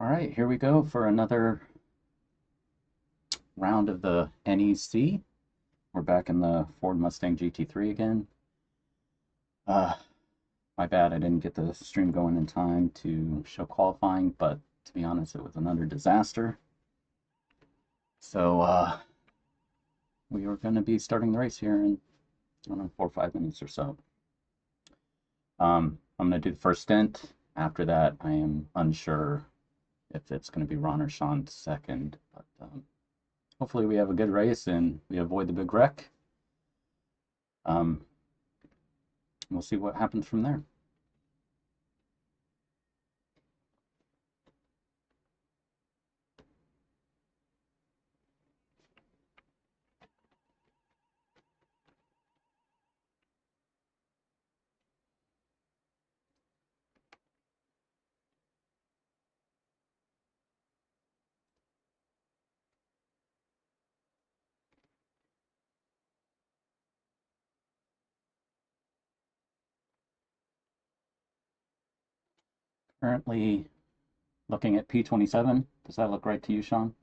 All right, here we go for another round of the NEC. We're back in the Ford Mustang GT3 again. Uh, my bad, I didn't get the stream going in time to show qualifying, but to be honest, it was another disaster. So we are going to be starting the race here in, I don't know, 4 or 5 minutes or so. I'm going to do the first stint. After that, I am unsure if it's going to be Ron or Sean second, but hopefully we have a good race and we avoid the big wreck. We'll see what happens from there. Currently looking at P27. Does that look right to you, Sean?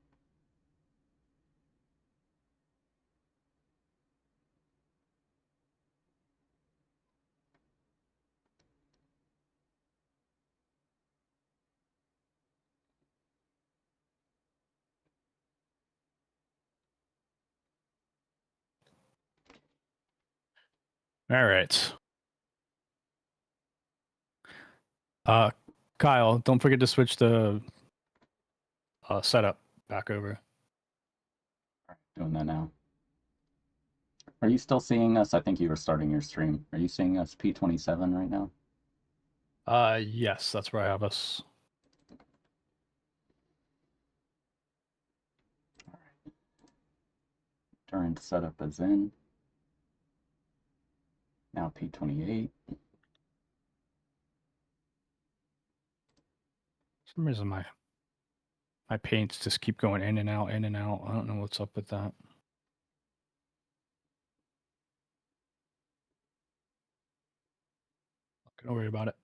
All right. Kyle, don't forget to switch the setup back over. All right, doing that now. Are you still seeing us? I think you were starting your stream. Are you seeing us P27 right now? Yes, that's where I have us. All right. Current setup is in. Now P28. For some reason my paints just keep going in and out, in and out. I don't know what's up with that. Don't worry about it.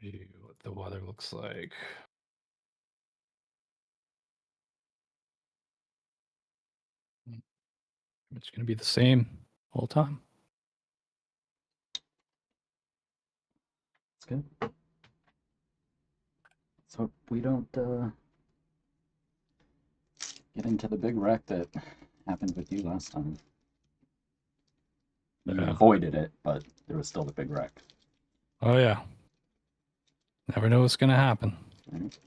See what the weather looks like. It's going to be the same whole time. That's good. Let's hope we don't get into the big wreck that happened with you last time. You avoided it, but there was still the big wreck. Oh, yeah. Never know what's going to happen. Right.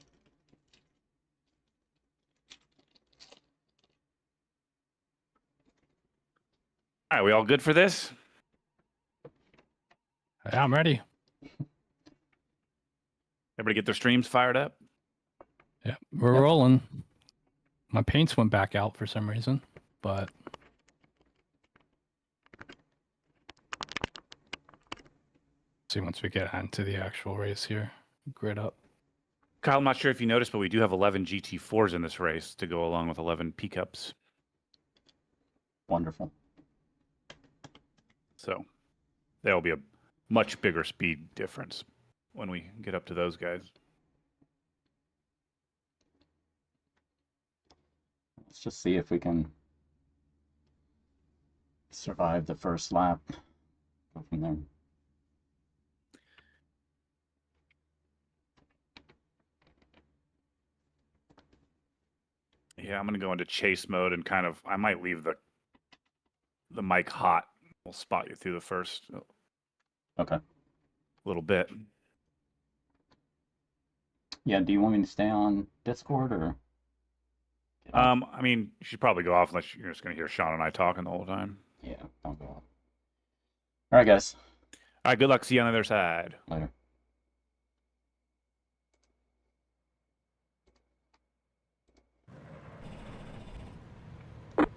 All right, we all good for this? Yeah, I'm ready. Everybody get their streams fired up? Yeah, we're rolling. My paints went back out for some reason, but see once we get into the actual race here. Grid up. Kyle, I'm not sure if you noticed, but we do have 11 GT4s in this race to go along with 11 pickups. Wonderful. So there will be a much bigger speed difference when we get up to those guys. Let's just see if we can survive the first lap. Go from there. Yeah, I'm going to go into chase mode and kind of, I might leave the mic hot. We'll spot you through the first little bit. Yeah, do you want me to stay on Discord or? I mean, you should probably go off unless you're just going to hear Sean and I talking the whole time. Yeah, I'll go off. All right, guys. All right, good luck. See you on the other side. Later.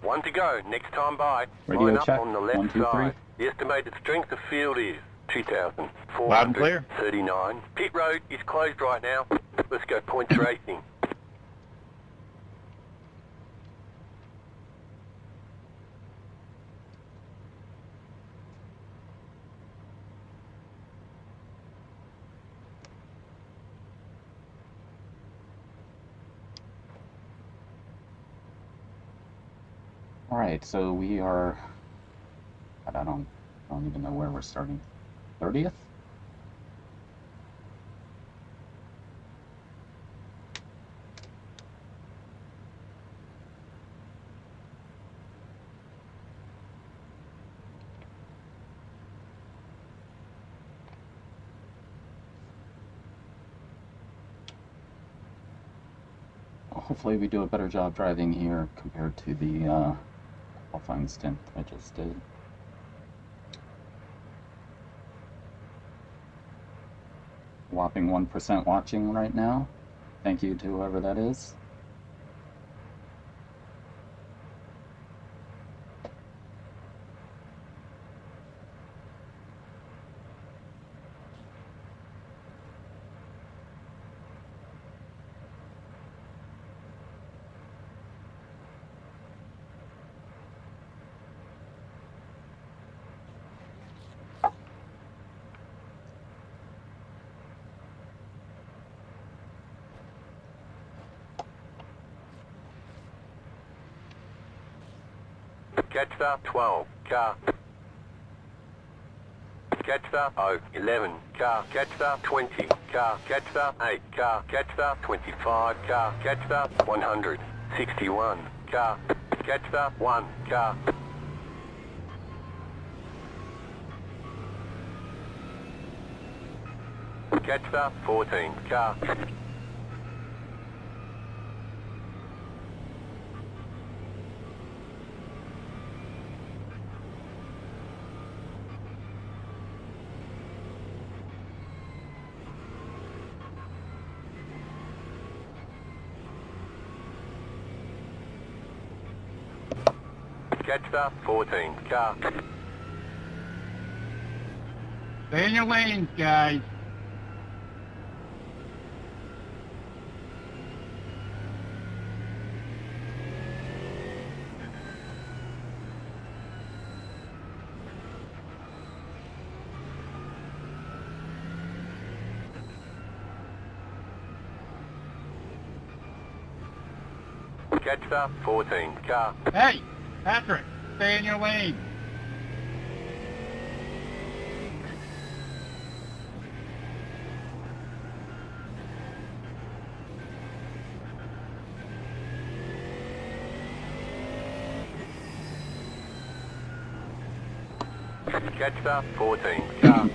One to go. Next time by. Radio Line up check. on the left 1, 2, 3. side. The estimated strength of field is Loud and clear. 2,439. Pit road is closed right now. Let's go points racing. All right, so we are. I don't even know where we're starting. 30th. Hopefully we do a better job driving here compared to the qualifying stint I just did. Whopping 1% watching right now. Thank you to whoever that is. Catch start 12. Car. Catch start 0. 11. Car. Catch start 20. Car. Catch start 8. Car. Catch start 25. Car. Catch start 100. 61. Car. Catch start 1. Car. Catch start 14. Car. Catch start 14. Car. Stay in your lanes, guys. Catch start 14. Car. Hey, Patrick, stay in your lane. Catch start 14. Car.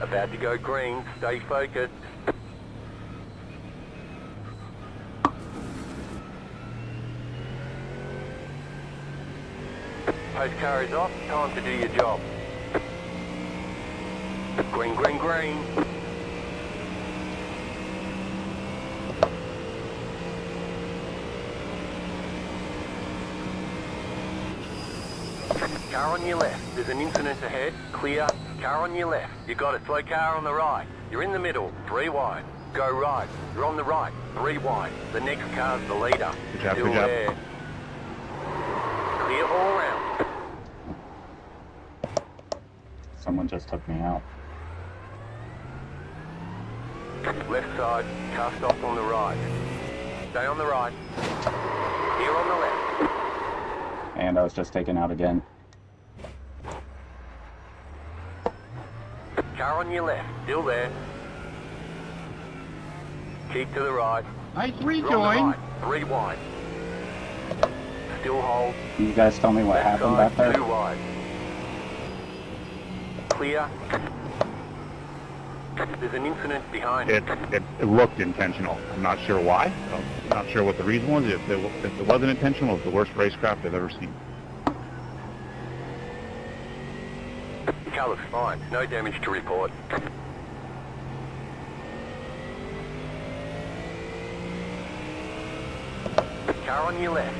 About to go green. Stay focused. Post car is off. Time to do your job. Green, green, green. Car on your left. There's an incident ahead. Clear. Car on your left. You got a slow car on the right. You're in the middle. 3 wide. Go right. You're on the right. 3 wide. The next car's the leader. Good job, Still good job. there. Clear all round. Someone just took me out. Left side. Car stopped on the right. Stay on the right. Here on the left. And I was just taken out again. Car on your left. Still there. Keep to the right. Nice You're on the rejoin. right. 3 wide. Still hold. Can you guys tell me what Left happened side, back there? 2 wide. Clear. There's an incident behind. It looked intentional. I'm not sure why. I'm not sure what the reason was. If it wasn't intentional, it's the worst racecraft I've ever seen. The car looks fine. No damage to report. Car on your left.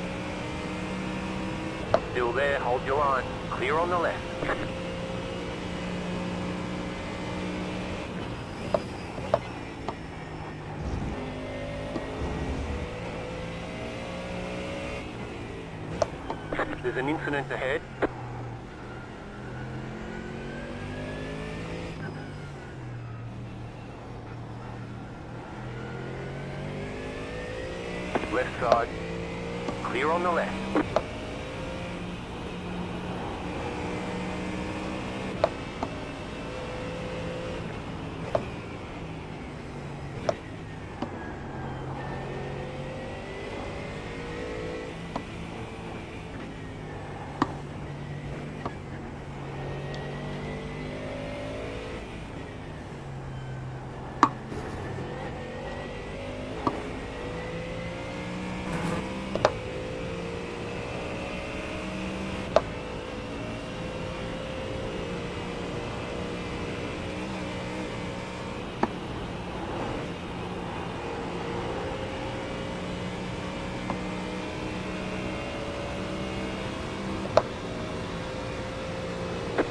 Still there, hold your line. Clear on the left. There's an incident ahead. Left side. Clear on the left.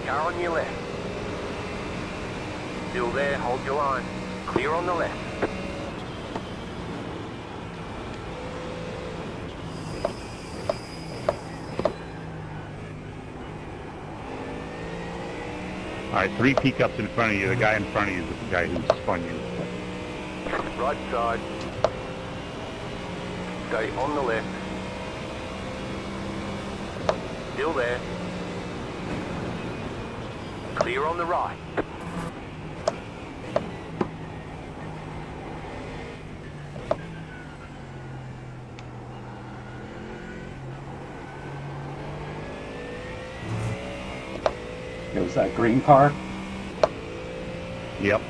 Car on your left. Still there, hold your line. Clear on the left. All right, 3 pickups in front of you. The guy in front of you is the guy who spun you. Right side. Stay on the left. Still there. Clear on the right. It was that green car. Yep.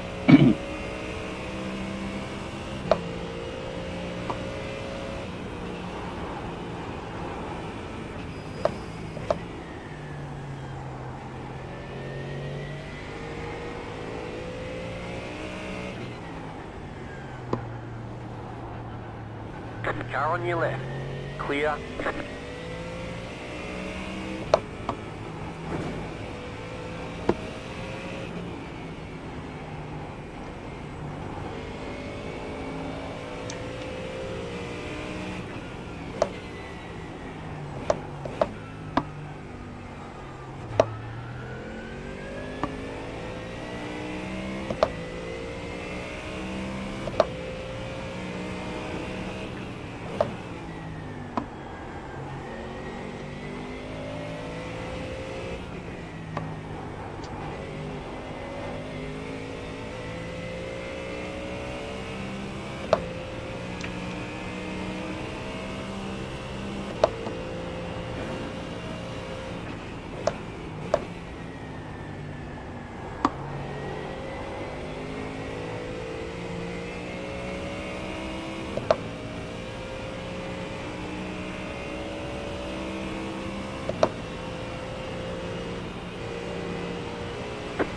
Car on your left. Clear.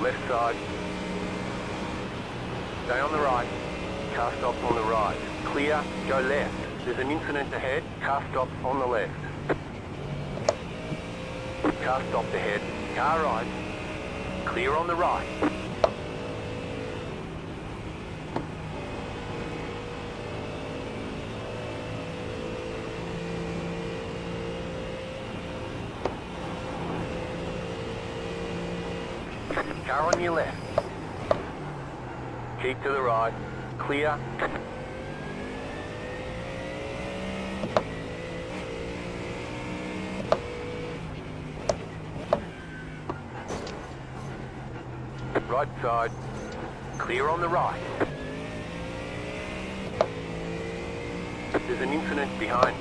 Left side. Stay on the right. Car stop on the right. Clear. Go left. There's an incident ahead. Car stop on the left. Car stopped ahead. Car right. Clear on the right. Car on your left. Keep to the right. Clear. Right side. Clear on the right. There's an incident behind.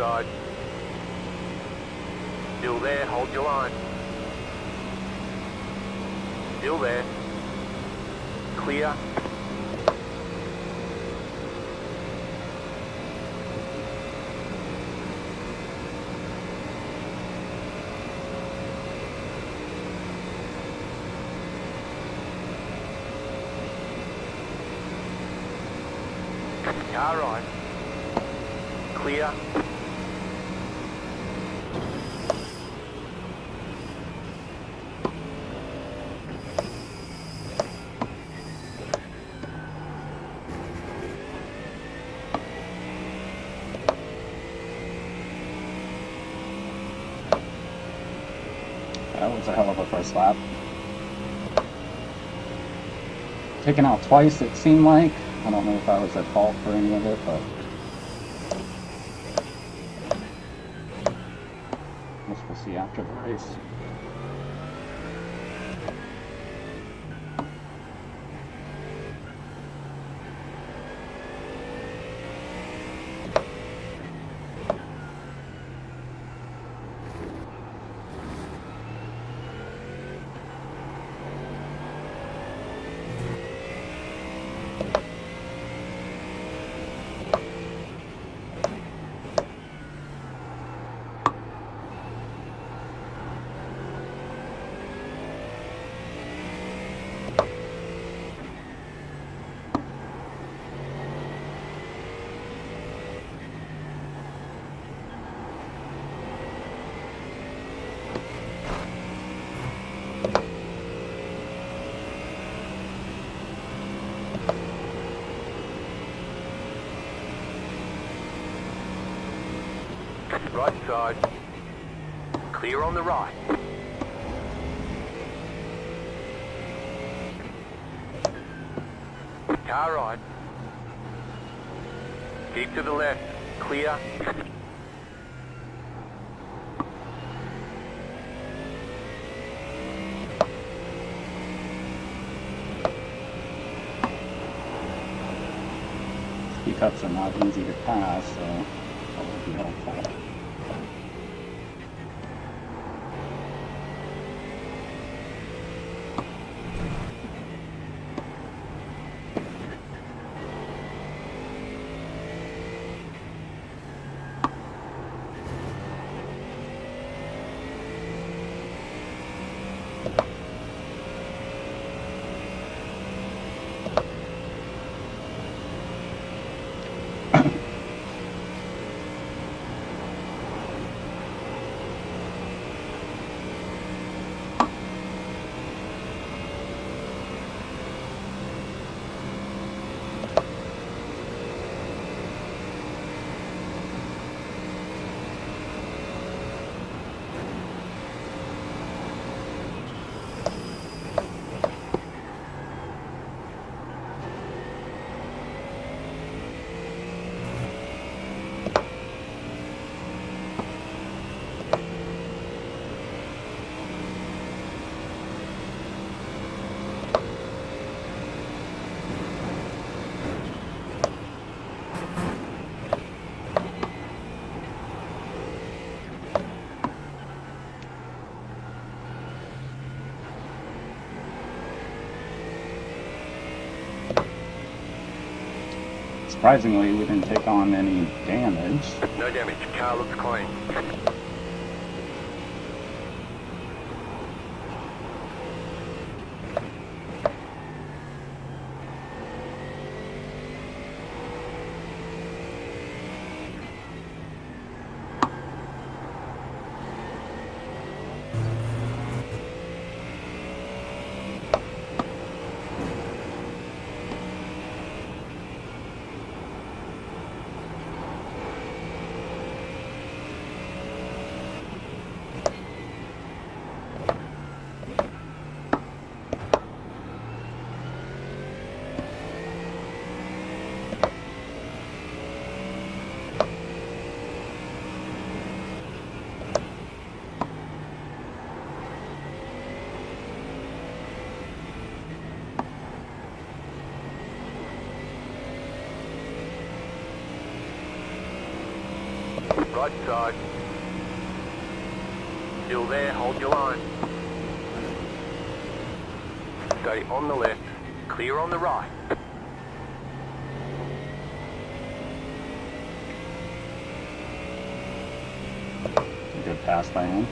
side. Still there, hold your line. Still there. Clear. Car right. Clear. That was a hell of a first lap. Taken out twice, it seemed like. I don't know if I was at fault for any of it, but I guess we'll see after the race. Right side. Clear on the right. Car right. Keep to the left. Clear. Speed cups are not easy to pass, so that would be helpful. Surprisingly, we didn't take on any damage. No damage. Car looks clean. Right side. Still there, hold your line. Stay on the left, clear on the right. Good pass by him.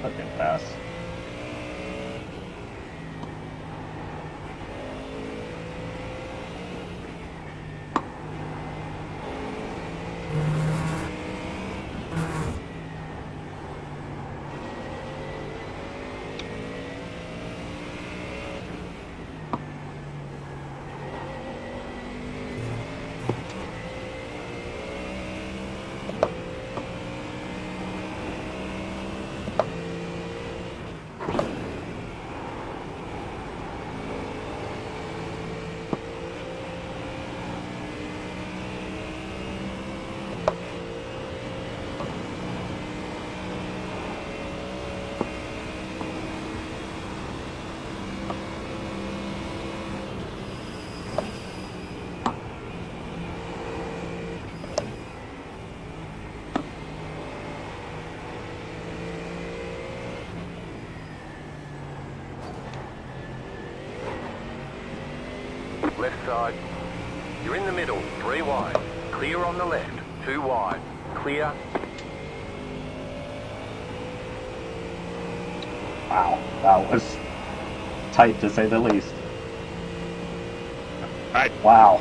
A good pass. Left side. You're in the middle, 3 wide. Clear on the left, 2 wide. Clear. Wow, that was tight to say the least. Right. Wow.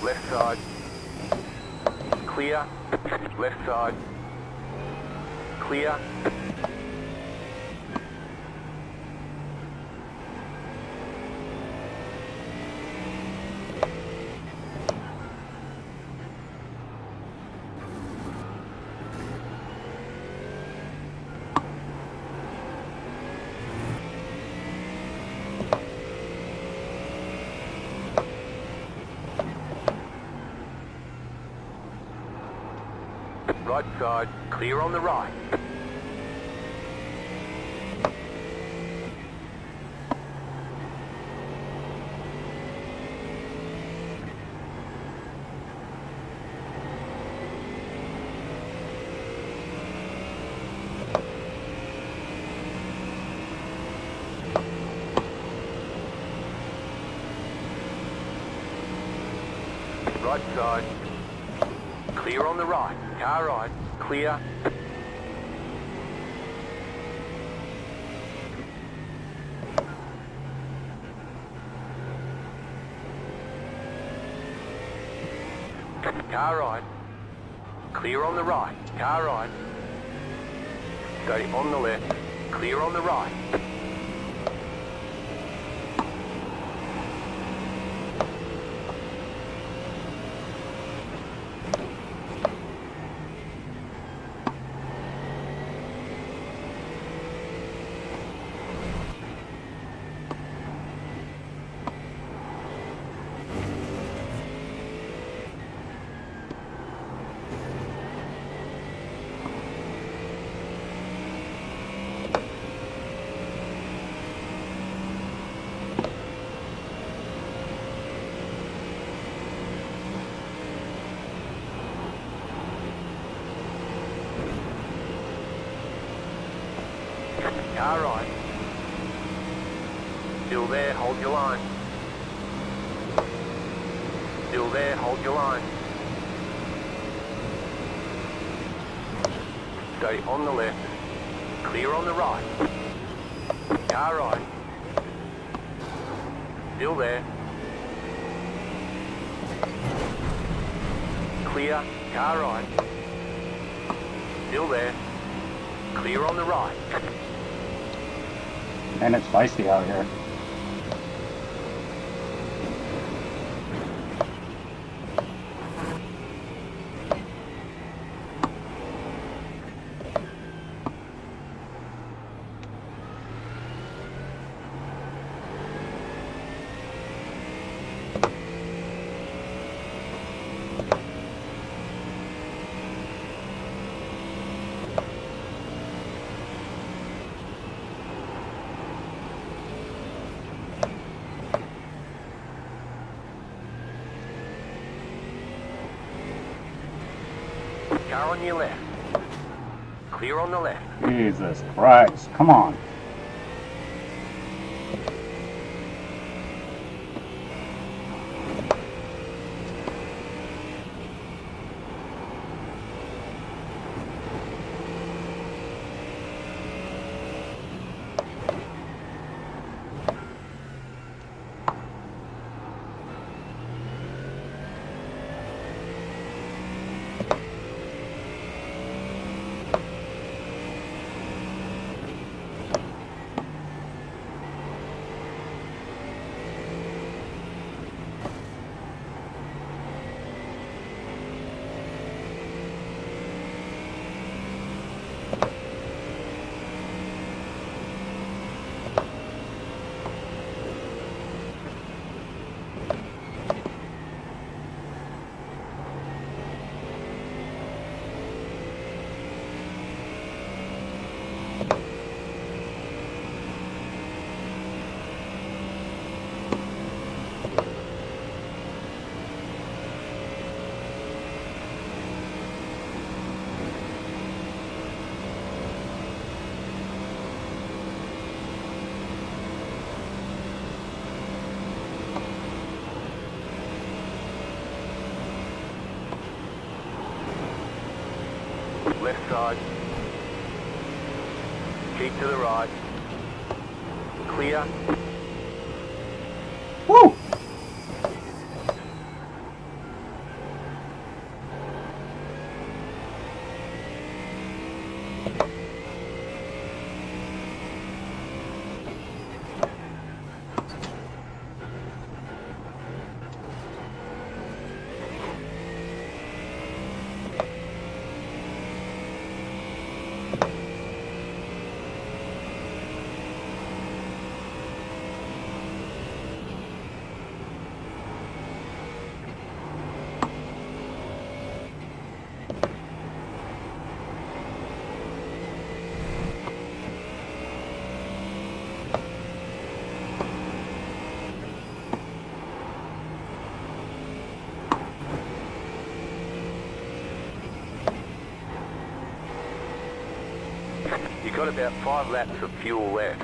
Left side. Clear. Left side. Clear. Right side, clear on the right. Right side. Clear on the right. Car right. Clear. Car right. Clear on the right. Car right. Stay on the left. Clear on the right. Car right. Still there, hold your line. Still there, hold your line. Stay on the left. Clear on the right. Car right. Still there. Clear. Car right. Still there. Clear on the right. And it's feisty out here. Car on your left. Clear on the left. Jesus Christ, come on. Left side. Keep to the right. Clear. Woo! You got about 5 laps of fuel left.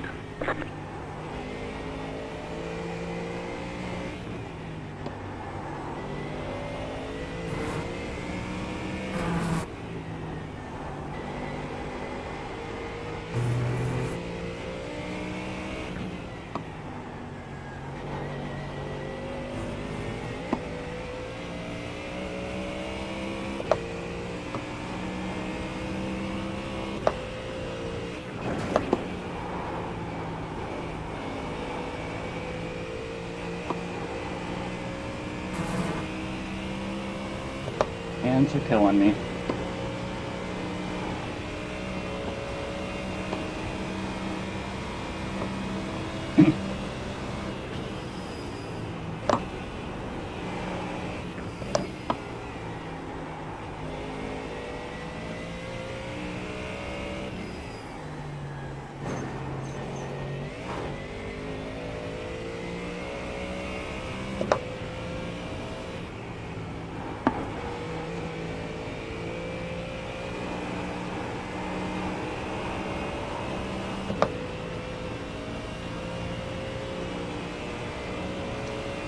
Hands are killing me.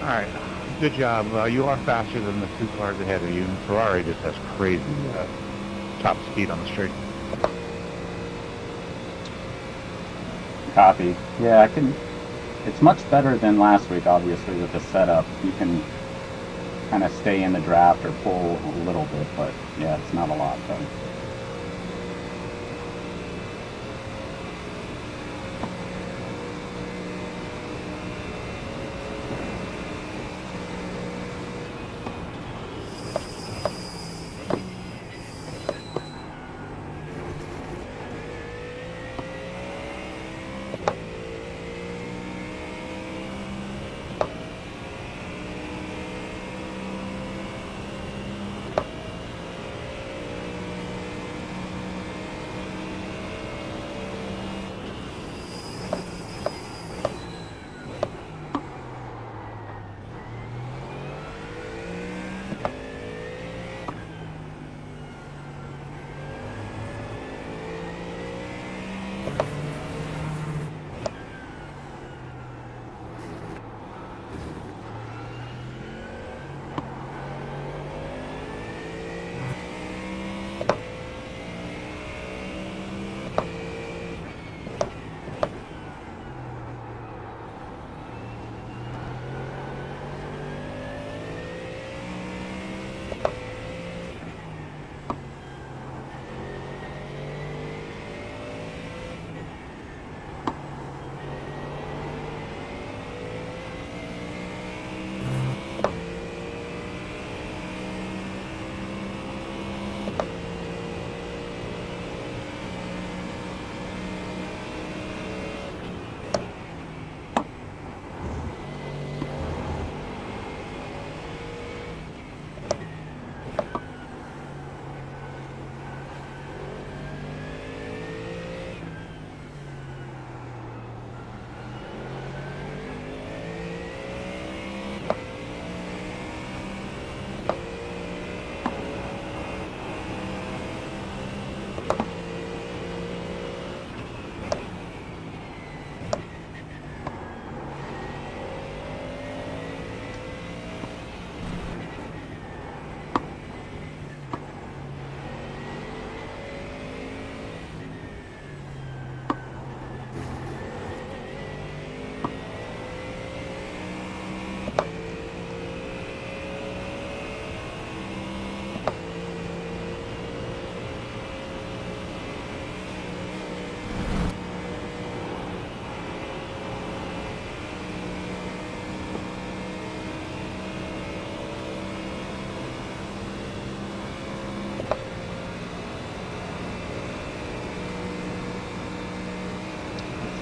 All right, good job. You are faster than the 2 cars ahead of you. Ferrari just has crazy top speed on the straight. Copy. Yeah, I can. It's much better than last week, obviously, with the setup. You can kind of stay in the draft or pull a little bit, but yeah, it's not a lot, though.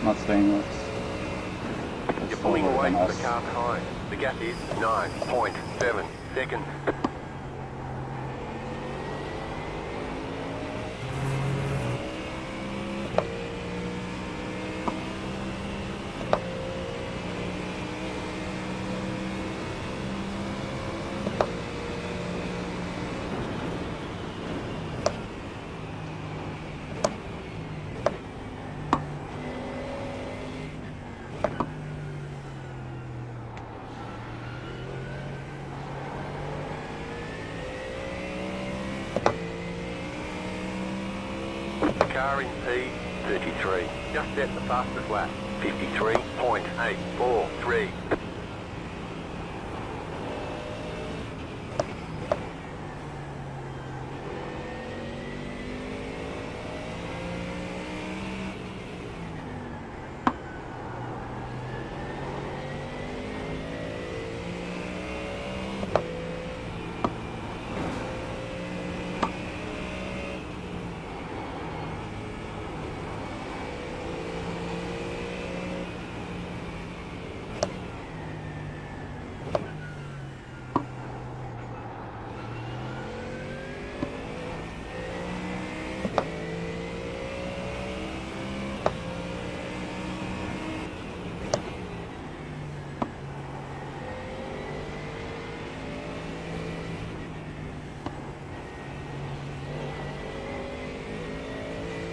Mustang looks You're pulling slower away than from us. the car behind. The gap is 9.7 seconds. Car in P33. Just set the fastest lap. 53.843.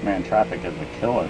Man, traffic is a killer.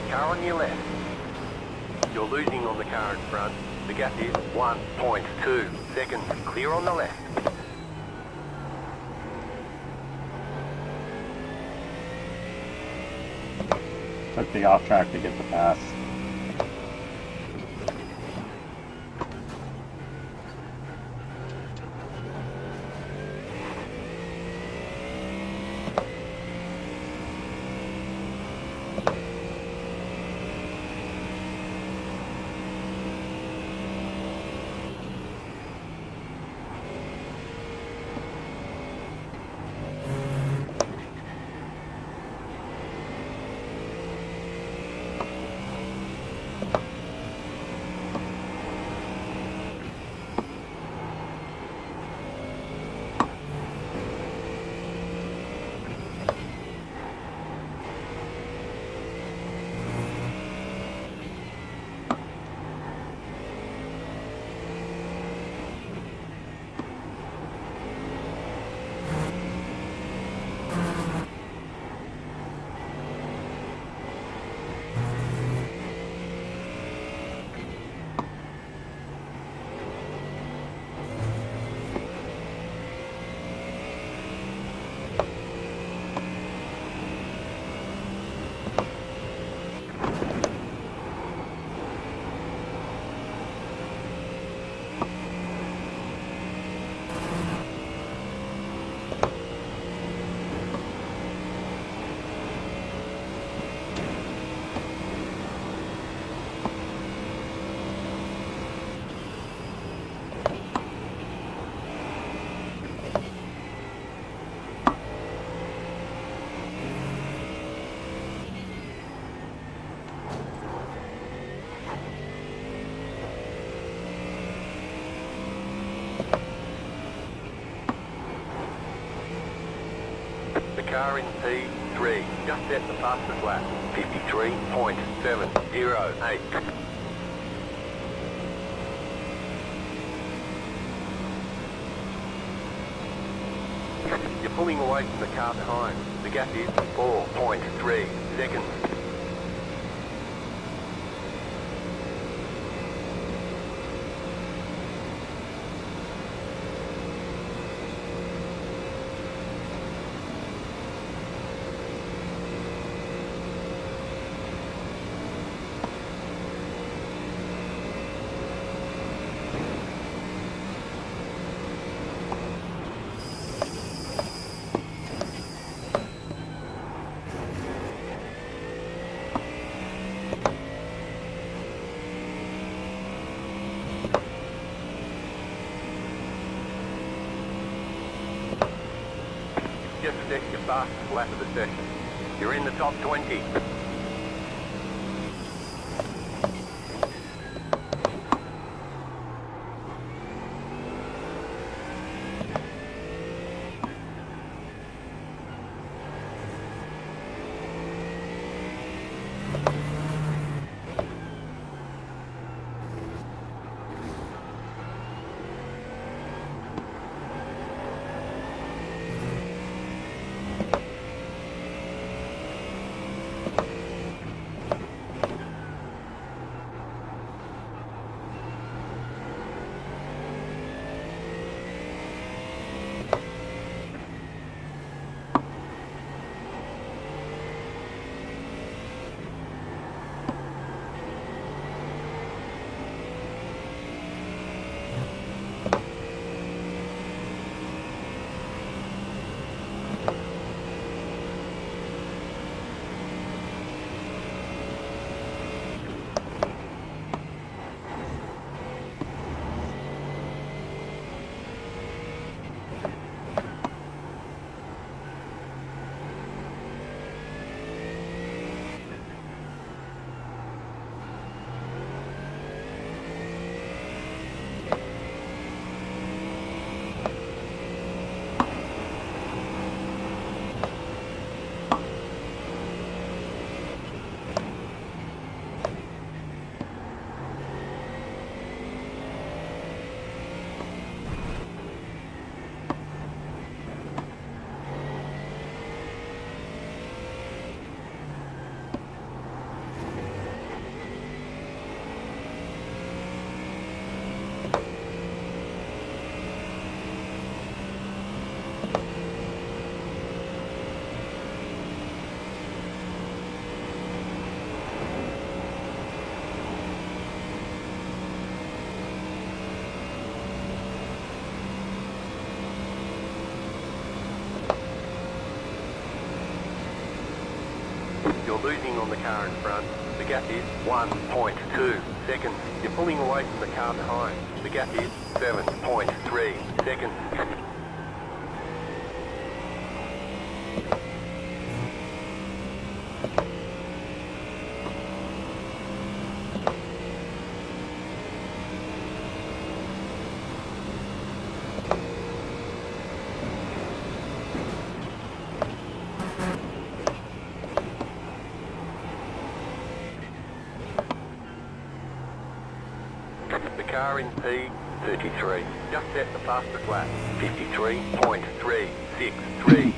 Car on your left. You're losing on the car in front. The gap is 1.2 seconds. Clear on the left. Took the off track to get the pass. Car in P3, just set the fastest lap, 53.708. You're pulling away from the car behind. The gap is 4.3 seconds. Just set your fastest lap of the session. You're in the top 20. You're losing on the car in front. The gap is 1.2 seconds. You're pulling away from the car behind. The gap is 7.3 seconds. The car in P33 just set the fastest lap, 53.363.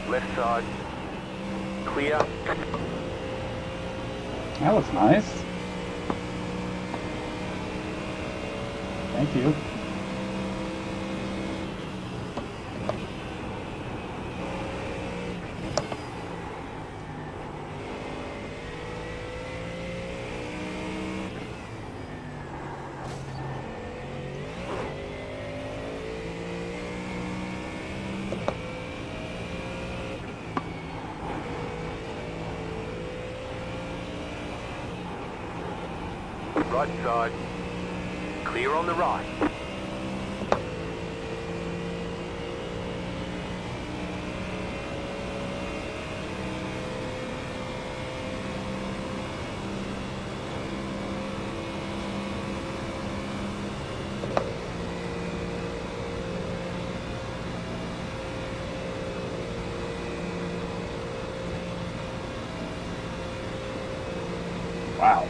Left side, clear. That was nice. Thank you. Right side, clear on the right. Wow.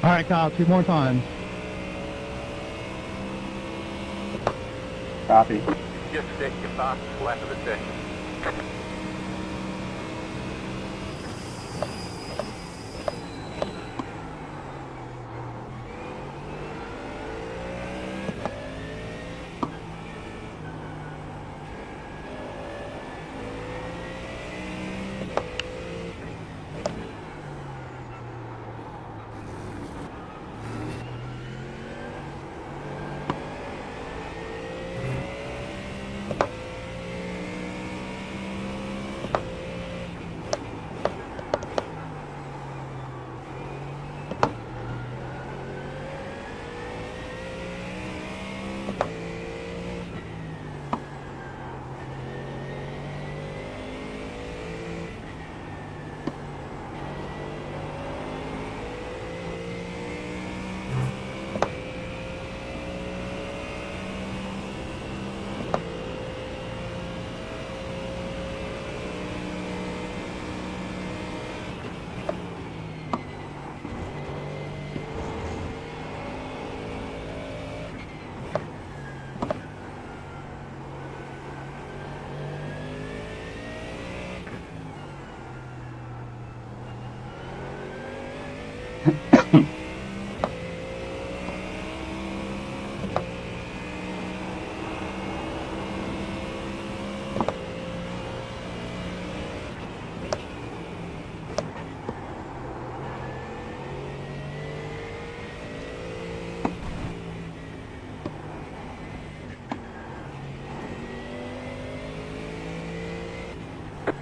All right, Kyle, 2 more times. Copy. Just set your fastest lap of the session.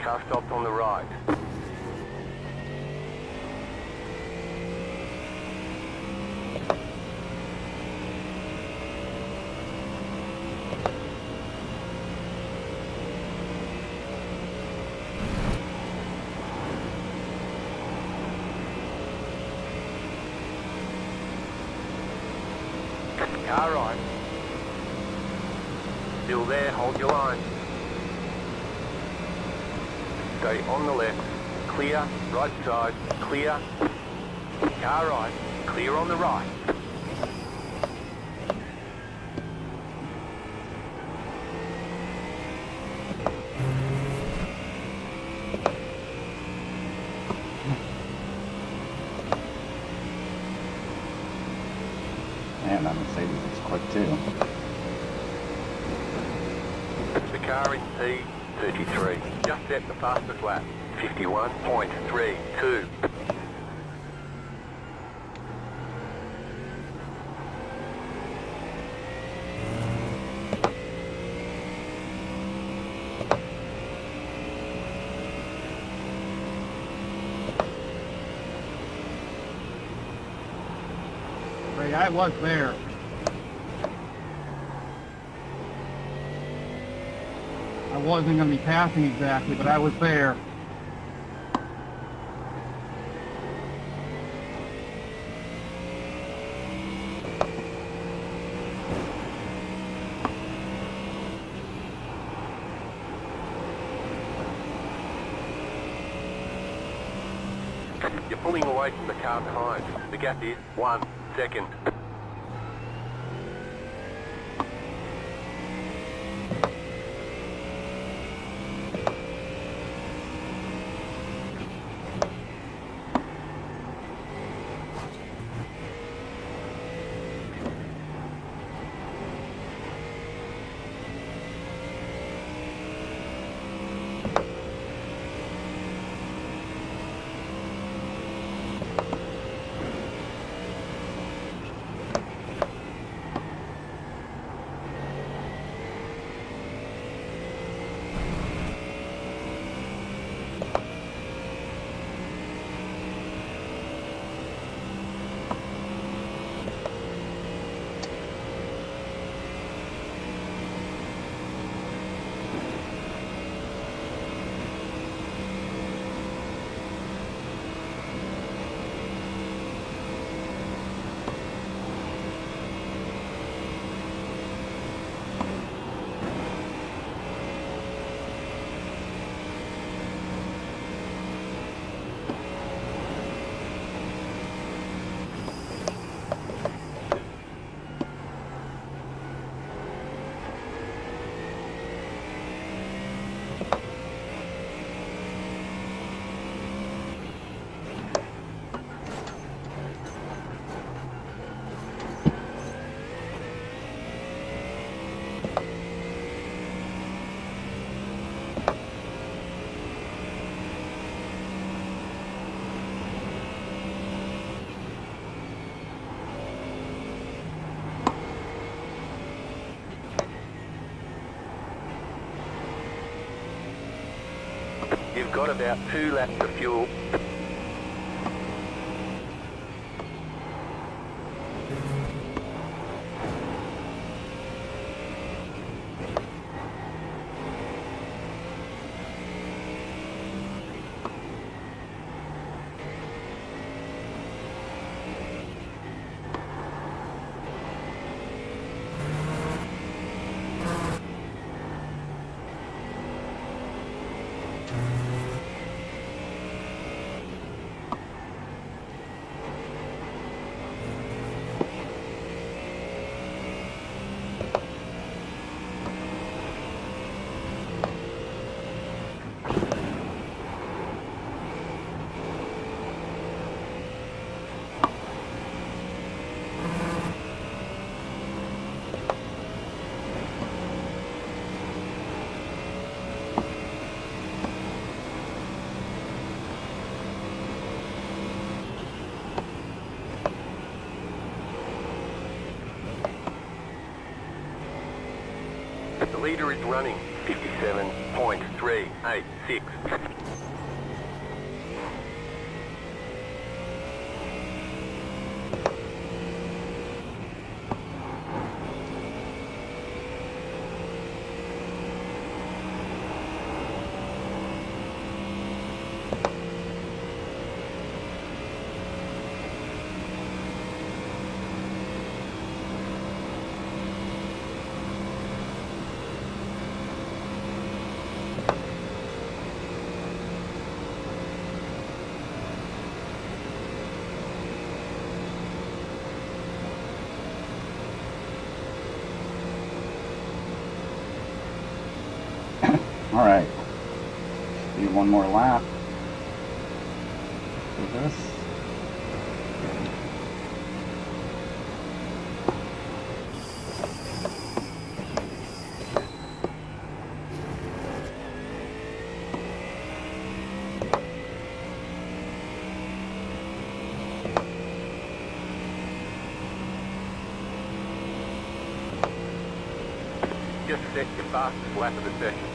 Car stopped on the right. Car right. Still there, hold your line. Stay on the left, clear, right side, clear. Car right, clear on the right. Man, that Mercedes is quick too. The car in P33 just set the fastest lap, 51.32. Ray, I was there. I wasn't going to be passing exactly, but I was there. You're pulling away from the car behind. The gap is 1 second. got about 2 laps of fuel. The leader is running 57.386. All right. Do one more lap for this. Just set your fastest lap of the session.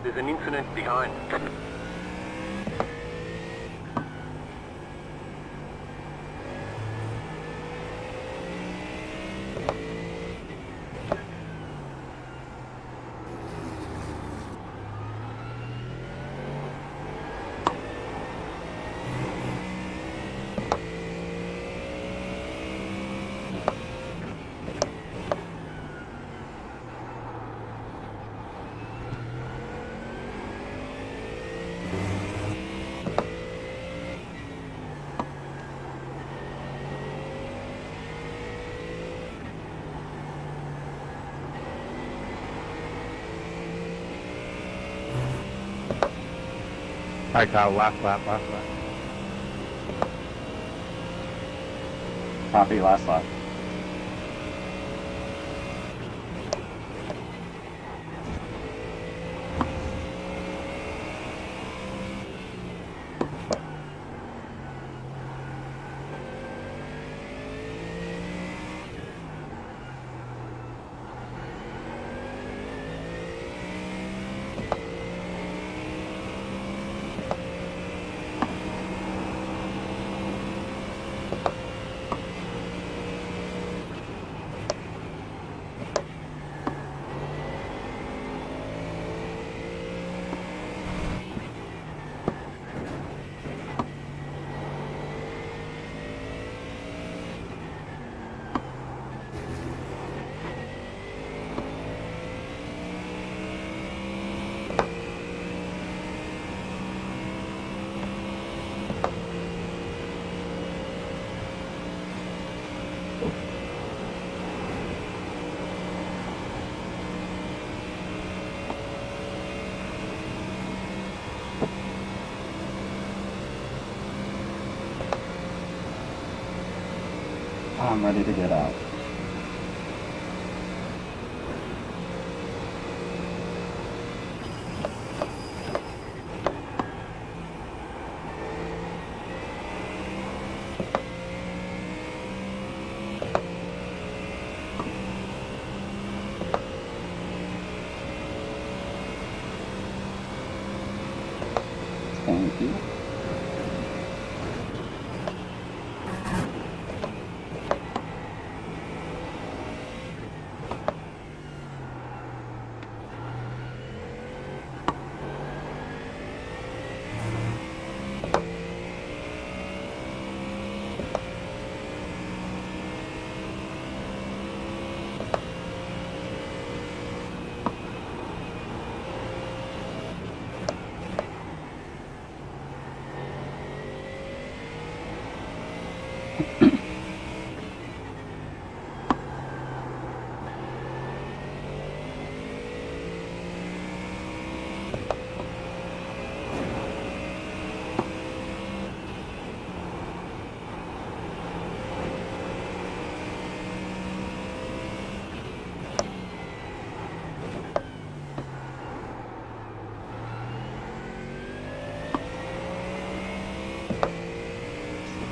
There's an incident behind. All right, Kyle, last lap. Copy, last lap. I'm ready to get out. Thank you.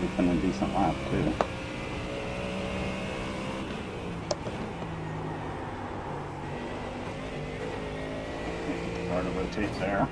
It's been a decent lap too. Hard to rotate there.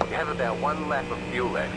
You have about 1 lap of fuel left.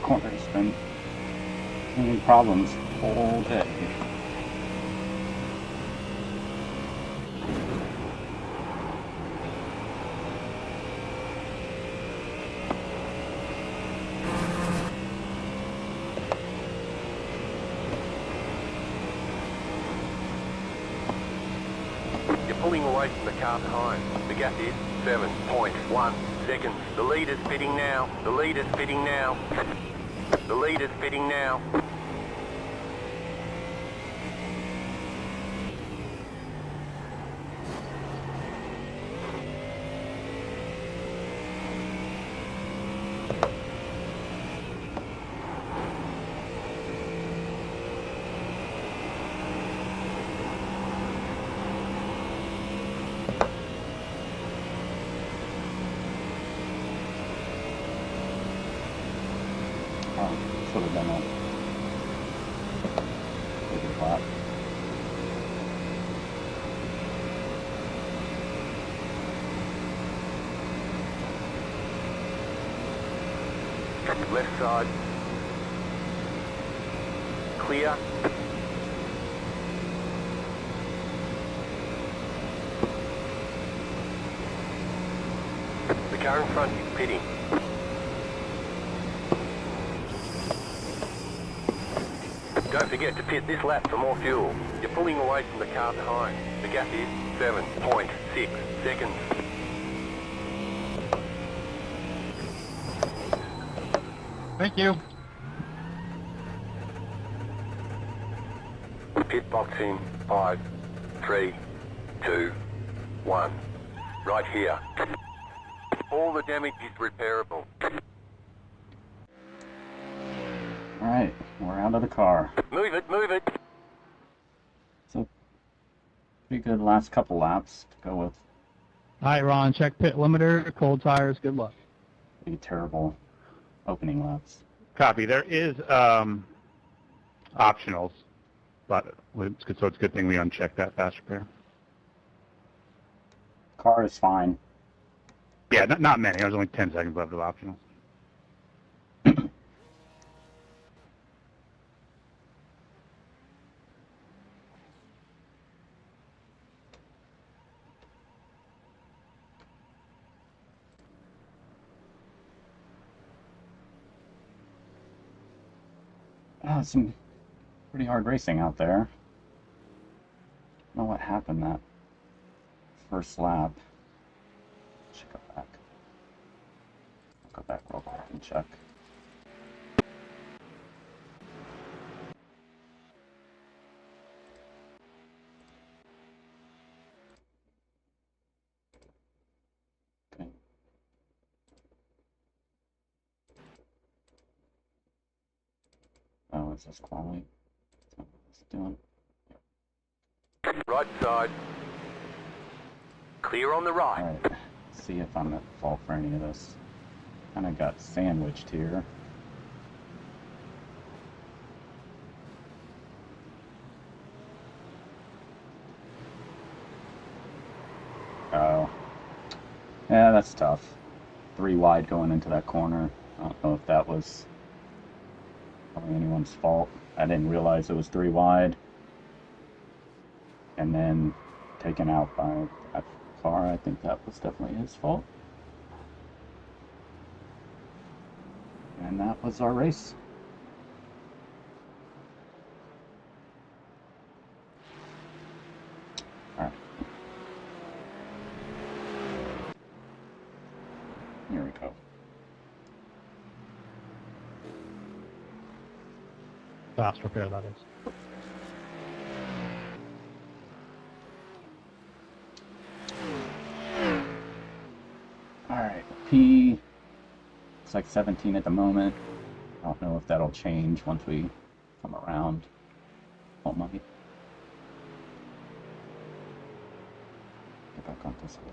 Corner's been having problems all day. You're pulling away from the car behind. The gap is 7.1 seconds. The leader's pitting now. The leader's pitting now. The leader's pitting now. Should have done a bigger lap. Left side. Clear. The car in front is pitting. Don't forget to pit this lap for more fuel. You're pulling away from the car behind. The gap is 7.6 seconds. Thank you. Pit box in 5, 3, 2, 1. Right here. All the damage is repairable. Alright, we're out of the car. Move it, move it. So, pretty good last couple laps to go with. Alright, Ron, check pit limiter, cold tires, good luck. Pretty terrible opening laps. Copy. There is optionals, but it's good, so it's a good thing we unchecked that fast repair. Car is fine. Yeah, not many. I was only 10 seconds left of optionals. Some pretty hard racing out there. I don't know what happened that first lap. Should go back. I'll go back real quick and check. Okay. Oh, is this quality? Is that what it's doing? Right side. Clear on the right. Alright, see if I'm at fault for any of this. Kinda got sandwiched here. Oh. Yeah, that's tough. 3 wide going into that corner. I don't know if that was probably anyone's fault. I didn't realize it was 3 wide. And then taken out by that car. I think that was definitely his fault. And that was our race. Alright. Here we go. Fast repair, that is. Alright, P. It's like 17 at the moment. I don't know if that'll change once we come around. Oh my. Get back on this way.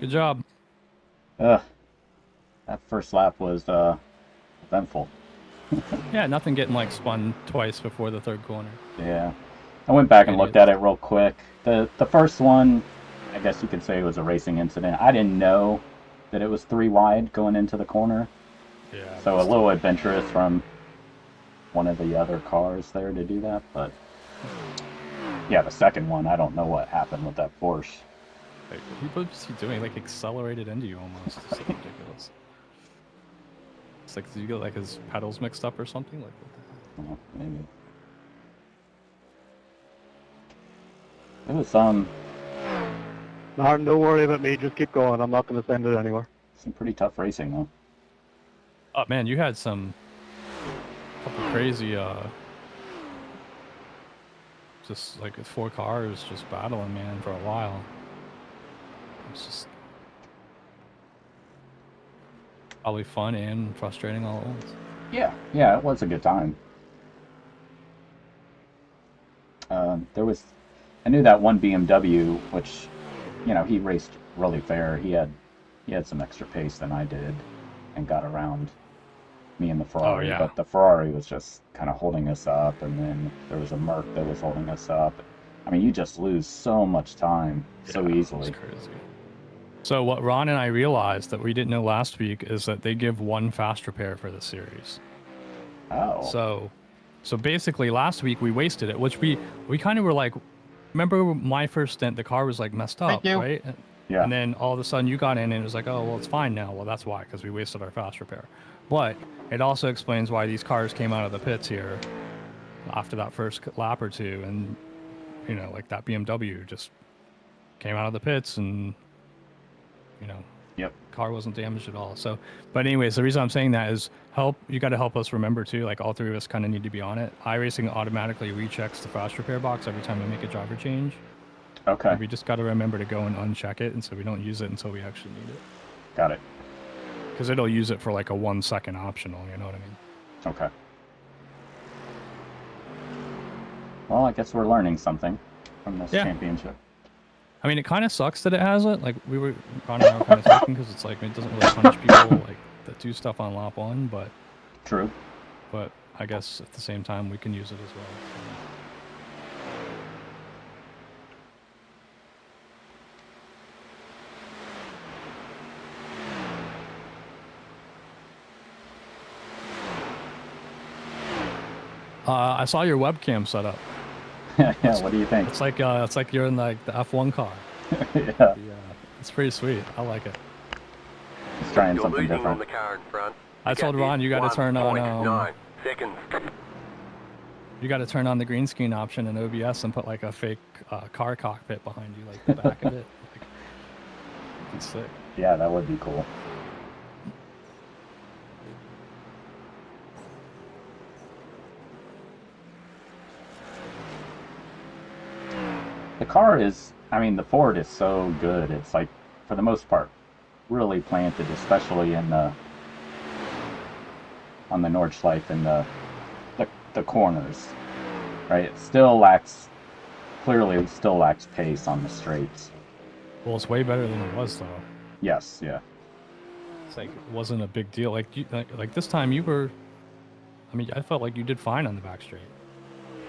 Good job. That first lap was eventful. Yeah, nothing getting like spun twice before the third corner. Yeah. I went back and looked at it real quick. The first one, I guess you could say it was a racing incident. I didn't know that it was 3 wide going into the corner. Yeah. So a little adventurous from one of the other cars there to do that, but yeah, the second one, I don't know what happened with that Porsche. Like, what was he doing? Like accelerated into you almost. It's so ridiculous. It's like, did you get like his pedals mixed up or something? Like, what the hell? Oh, maybe. It was Don't worry about me. Just keep going. I'm not going to send it anywhere. some pretty tough racing though. Oh man, you had some couple crazy just like 4 cars just battling, man, for a while. It's just probably fun and frustrating all at once. Yeah, it was a good time. I knew that one BMW, which, you know, he raced really fair. He had some extra pace than I did, and got around me and the Ferrari. yeah. But the Ferrari was just kind of holding us up, and then there was a Merc that was holding us up. I mean, you just lose so much time so easily. It's crazy. So what Ron and I realized that we didn't know last week is that they give 1 fast repair for the series. Oh. So basically last week we wasted it, which we kind of were like, remember my first stint, the car was like messed up, Thank you. right? Yeah. And then all of a sudden you got in and it was like, oh, well, it's fine now. Well, that's why, because we wasted our fast repair. But it also explains why these cars came out of the pits here after that first lap or two. And, you know, like that BMW just came out of the pits and, you know, Yep. car wasn't damaged at all. So, but anyways, the reason I'm saying that is you got to help us remember too, like all three of us kind of need to be on it. iRacing automatically rechecks the fast repair box every time we make a driver change. Okay. And we just got to remember to go and uncheck it, and so we don't use it until we actually need it. Got it. Because it'll use it for like a 1 second optional, you know what I mean? Okay. Well, I guess we're learning something from this championship. I mean, it kind of sucks that it has it. Like, Ron and I were kind of talking, because it's like, it doesn't really punish people like that do stuff on lap 1, but... True. But I guess at the same time, we can use it as well. So. I saw your webcam setup. Yeah, what do you think? It's like you're in like the F1 car. Yeah. It's pretty sweet. I like it. Just trying You're something losing different. on the car in front. I told Ron you got to turn on 1.9 seconds. you got to turn on the green screen option in OBS and put like a fake car cockpit behind you, like the back of it. Like, it's sick. Yeah, that would be cool. The car is, I mean, the Ford is so good. It's like, for the most part, really planted, especially in the on the Nordschleife and the corners, right? It still lacks, clearly still lacks pace on the straights. Well, it's way better than it was though. Yes, yeah. It's like it wasn't a big deal. Like like this time you were. I mean, I felt like you did fine on the back straight.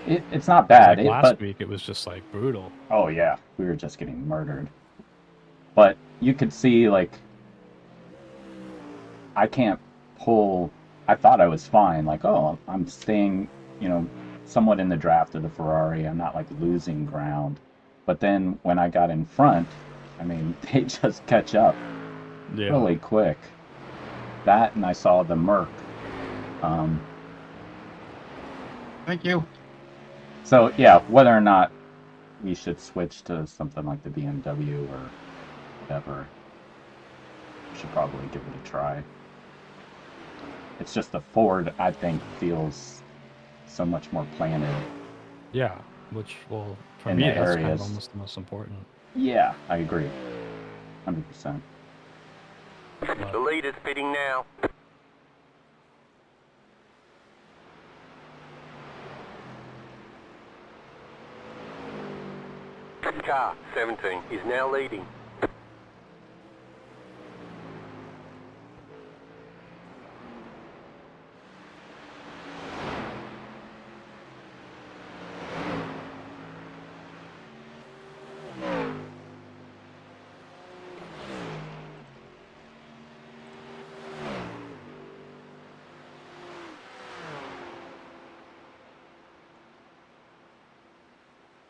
It's not bad. Like last week, it was just like brutal. Oh yeah, we were just getting murdered. But you could see, like, I can't pull. I thought I was fine. Like, oh, I'm staying, you know, somewhat in the draft of the Ferrari. I'm not like losing ground. But then when I got in front, I mean, they just catch up really quick. That, and I saw the Merc. Thank you. So yeah, whether or not we should switch to something like the BMW or whatever, we should probably give it a try. It's just the Ford, I think, feels so much more planted. Yeah, which, well, for in me, the that's kind of areas. almost the most important. Yeah, I agree. 100%. The leader's pitting now. Car 17 is now leading.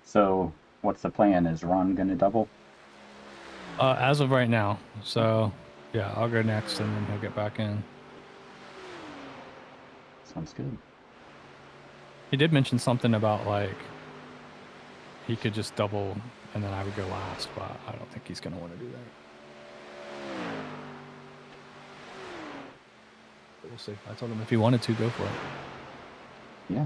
So, what's the plan? Is Ron going to double? As of right now. So, yeah, I'll go next and then he'll get back in. Sounds good. He did mention something about, like, he could just double and then I would go last, but I don't think he's going to want to do that. But we'll see. I told him if he wanted to, go for it. Yeah.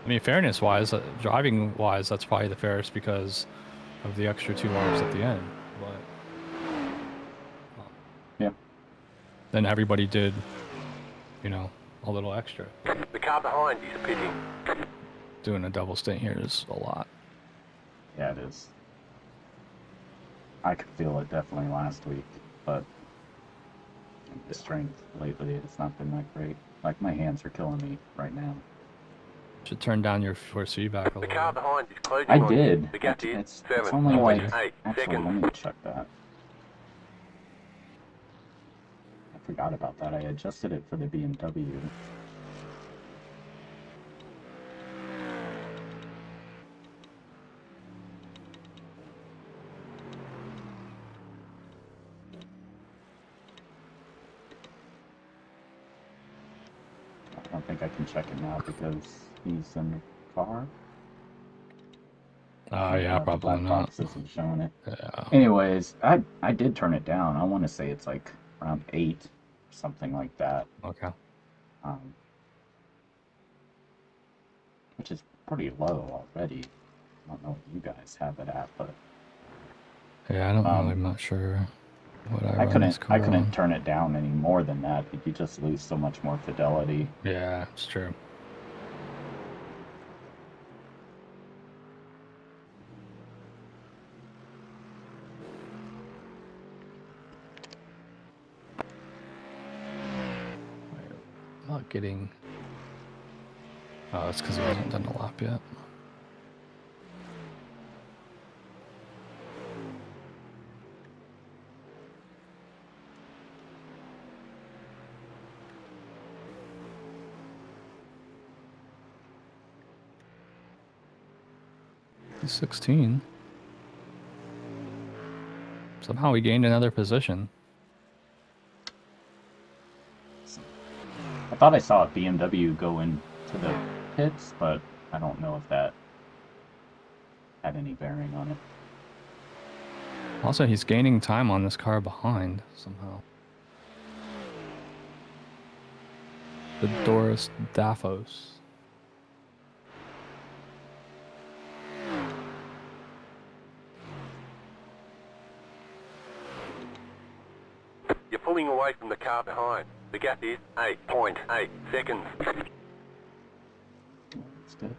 I mean, fairness-wise, driving-wise, that's probably the fairest because of the extra 2 laps at the end. But yeah, then everybody did, you know, a little extra. The car behind is pitting. Doing a double stint here is a lot. Yeah, it is. I could feel it definitely last week, but the strength lately, it's not been that great. Like, my hands are killing me right now. Should turn down your force feedback a The little car bit. behind is closing I on you. did. The gap is It's 7.8 only like, actually, seconds. let me check that. I forgot about that. I adjusted it for the BMW. think I can check it now because he's in the car. Oh yeah, The probably black not. box isn't showing it. Yeah. Anyways, I did turn it down. I want to say it's like around 8, something like that. Okay. Which is pretty low already. I don't know what you guys have it at, but Yeah, I don't really. I'm not sure what I I run this car couldn't on. turn it down any more than that. You just lose so much more fidelity. Yeah, it's true. I'm not getting. Oh, it's because he hasn't done a lap yet. He's 16. Somehow he gained another position. I thought I saw a BMW go into the pits, but I don't know if that had any bearing on it. Also, he's gaining time on this car behind somehow. The Doris Daphos. You're pulling away from the car behind. The gap is 8.8 seconds. That's good.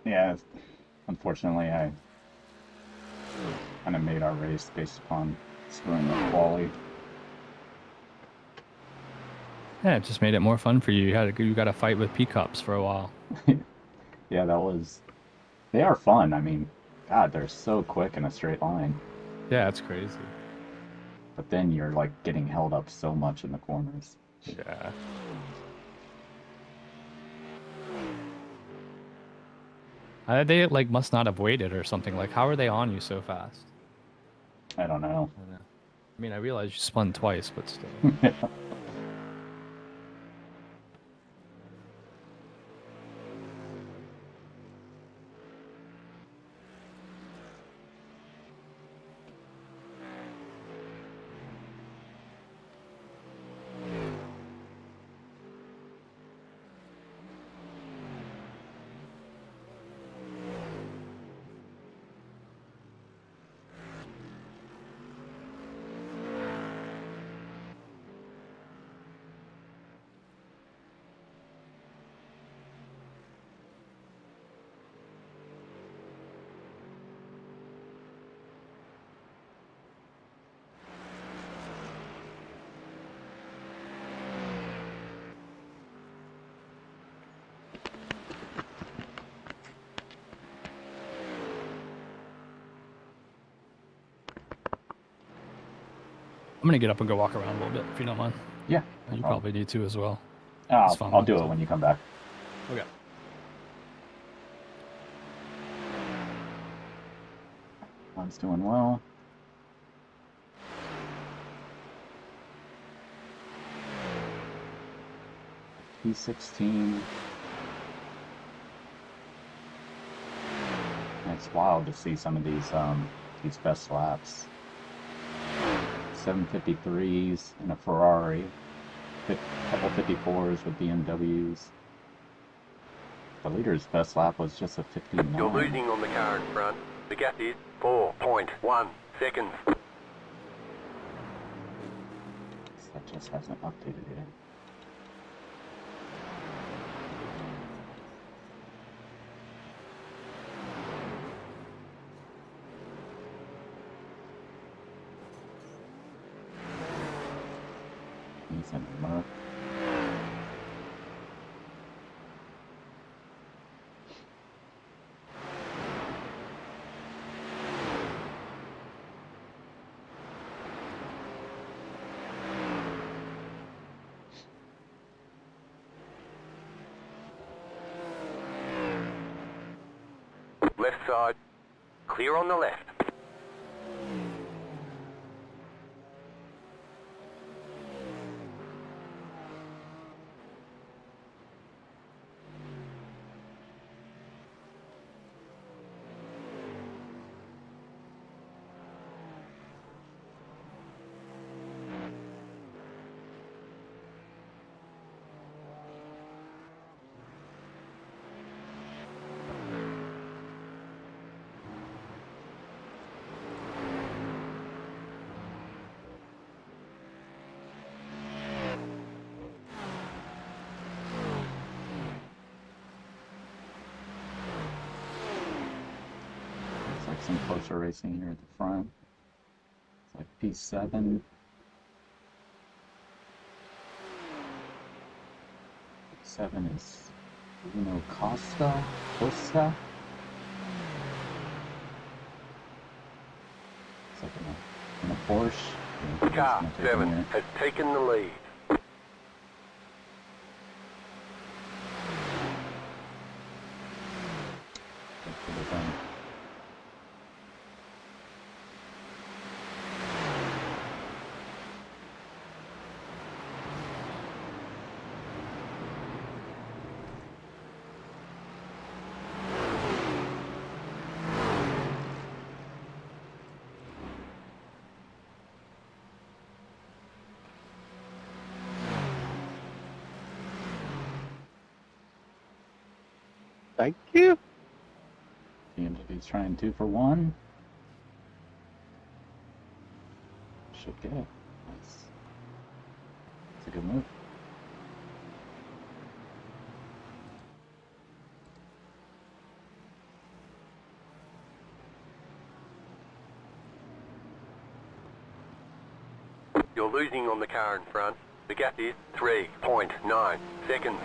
Yeah, unfortunately, I kind of made our race based upon screwing up quali. Yeah, it just made it more fun for you. You got to fight with P-cups for a while. Yeah, they are fun. I mean, God, they're so quick in a straight line. Yeah, it's crazy. But then you're like getting held up so much in the corners. Yeah. They like must not have waited or something. Like, how are they on you so fast? I don't know. I mean, I realize you spun twice, but still. I'm gonna get up and go walk around a little bit, if you don't mind. Yeah. You probably need to as well. I'll do it when you come back. Okay. Mine's doing well. P16. It's wild to see some of these best laps. 753s in a Ferrari, a couple 54s with BMWs. The leader's best lap was just a 59. You're losing on the car in front. The gap is 4.1 seconds. That just hasn't updated yet. He's in Merc. Left side. Clear on the left. some closer racing here at the front. It's like P7. P7 is Costa. It's like in a Porsche. Yeah, Car 7 has taken the lead. Thank you. BMW's trying 2 for 1. Should get it. Nice. It's a good move. You're losing on the car in front. The gap is 3.9 seconds.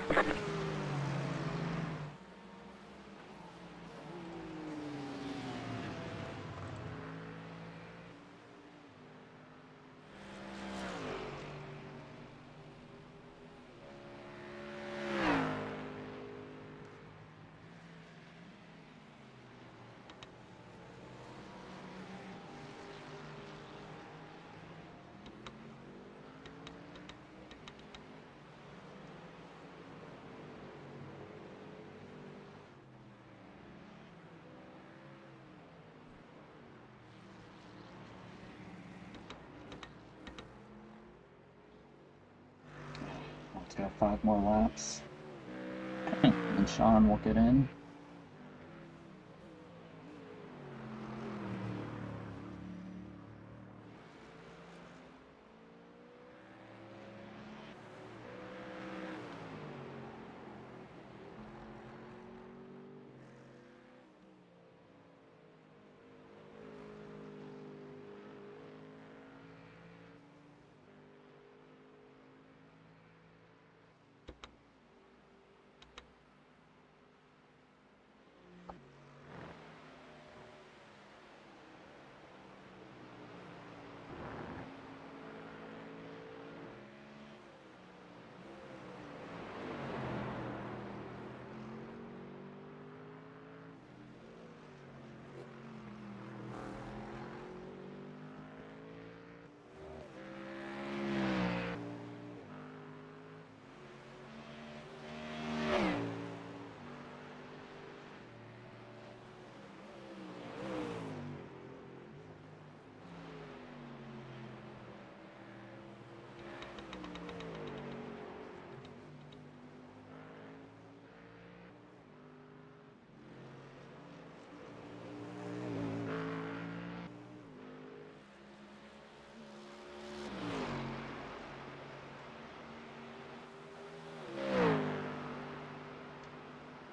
It's got 5 more laps. And Sean will get in.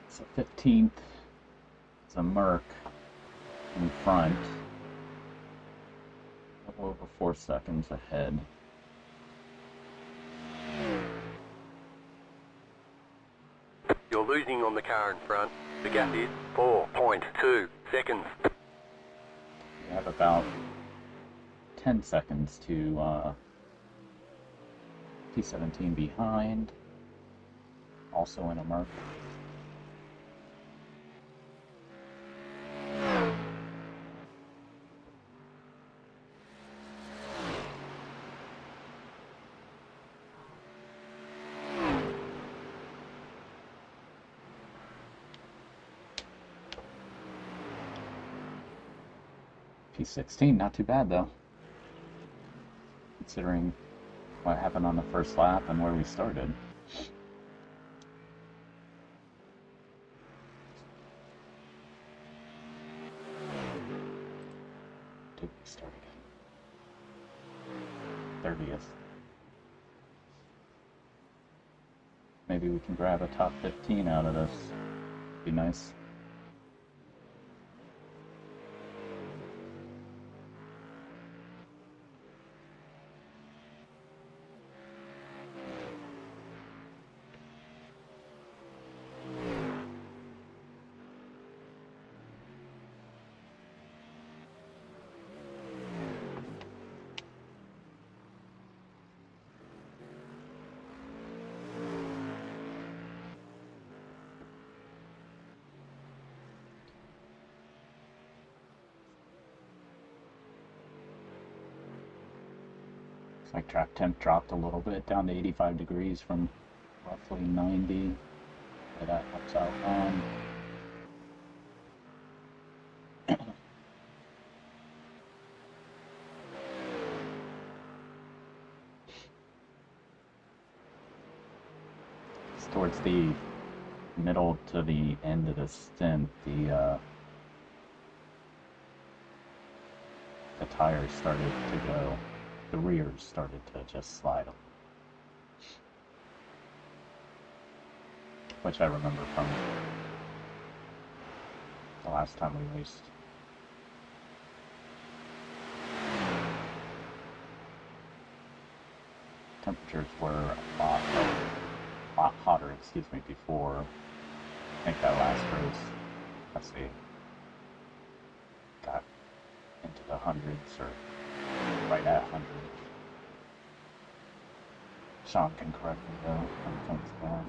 It's a 15th. It's a Merc in front. A little over 4 seconds ahead. You're losing on the car in front. The gap is 4.2 seconds. We have about 10 seconds to P17 behind. Also in a Merc. P16, not too bad though, considering what happened on the first lap and where we started. Did we start again? 30th. Maybe we can grab a top 15 out of this. Be nice. like track temp dropped a little bit down to 85 degrees from roughly 90. So that helps out. Towards the middle to the end of the stint, the tires started to go, the rears started to just slide, which I remember from the last time we raced. Temperatures were a lot hotter, excuse me, before, I think that last race, let's see, got into the hundreds or right at 100. Sean can correct me though when he comes back.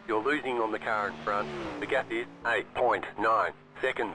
You're losing on the car in front. The gap is 8.9 seconds.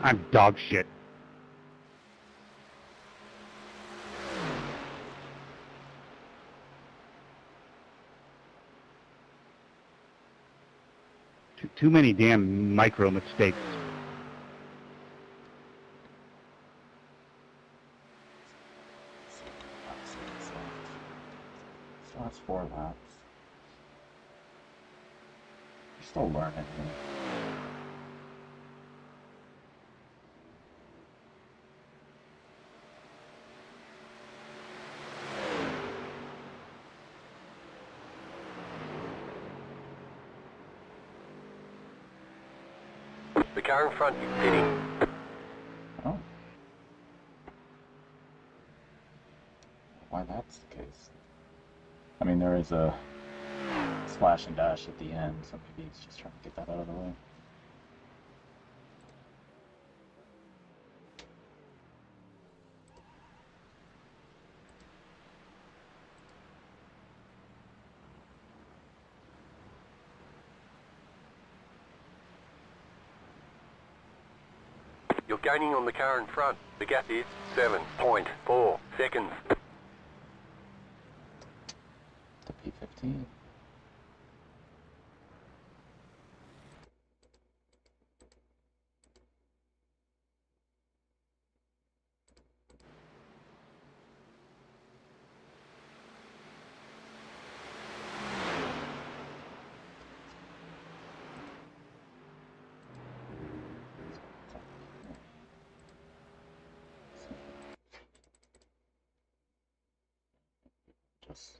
I'm dog shit. Too many damn micro mistakes. So that's 4 laps. You're still learning here. The car in front is pitting. Oh. Why that's the case. I mean, there is a slash and dash at the end, so maybe he's just trying to get that out of the way. You're gaining on the car in front. The gap is 7.4 seconds. The P15. Just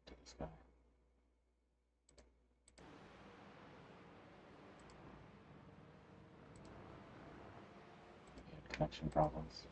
to this guy. He had connection problems.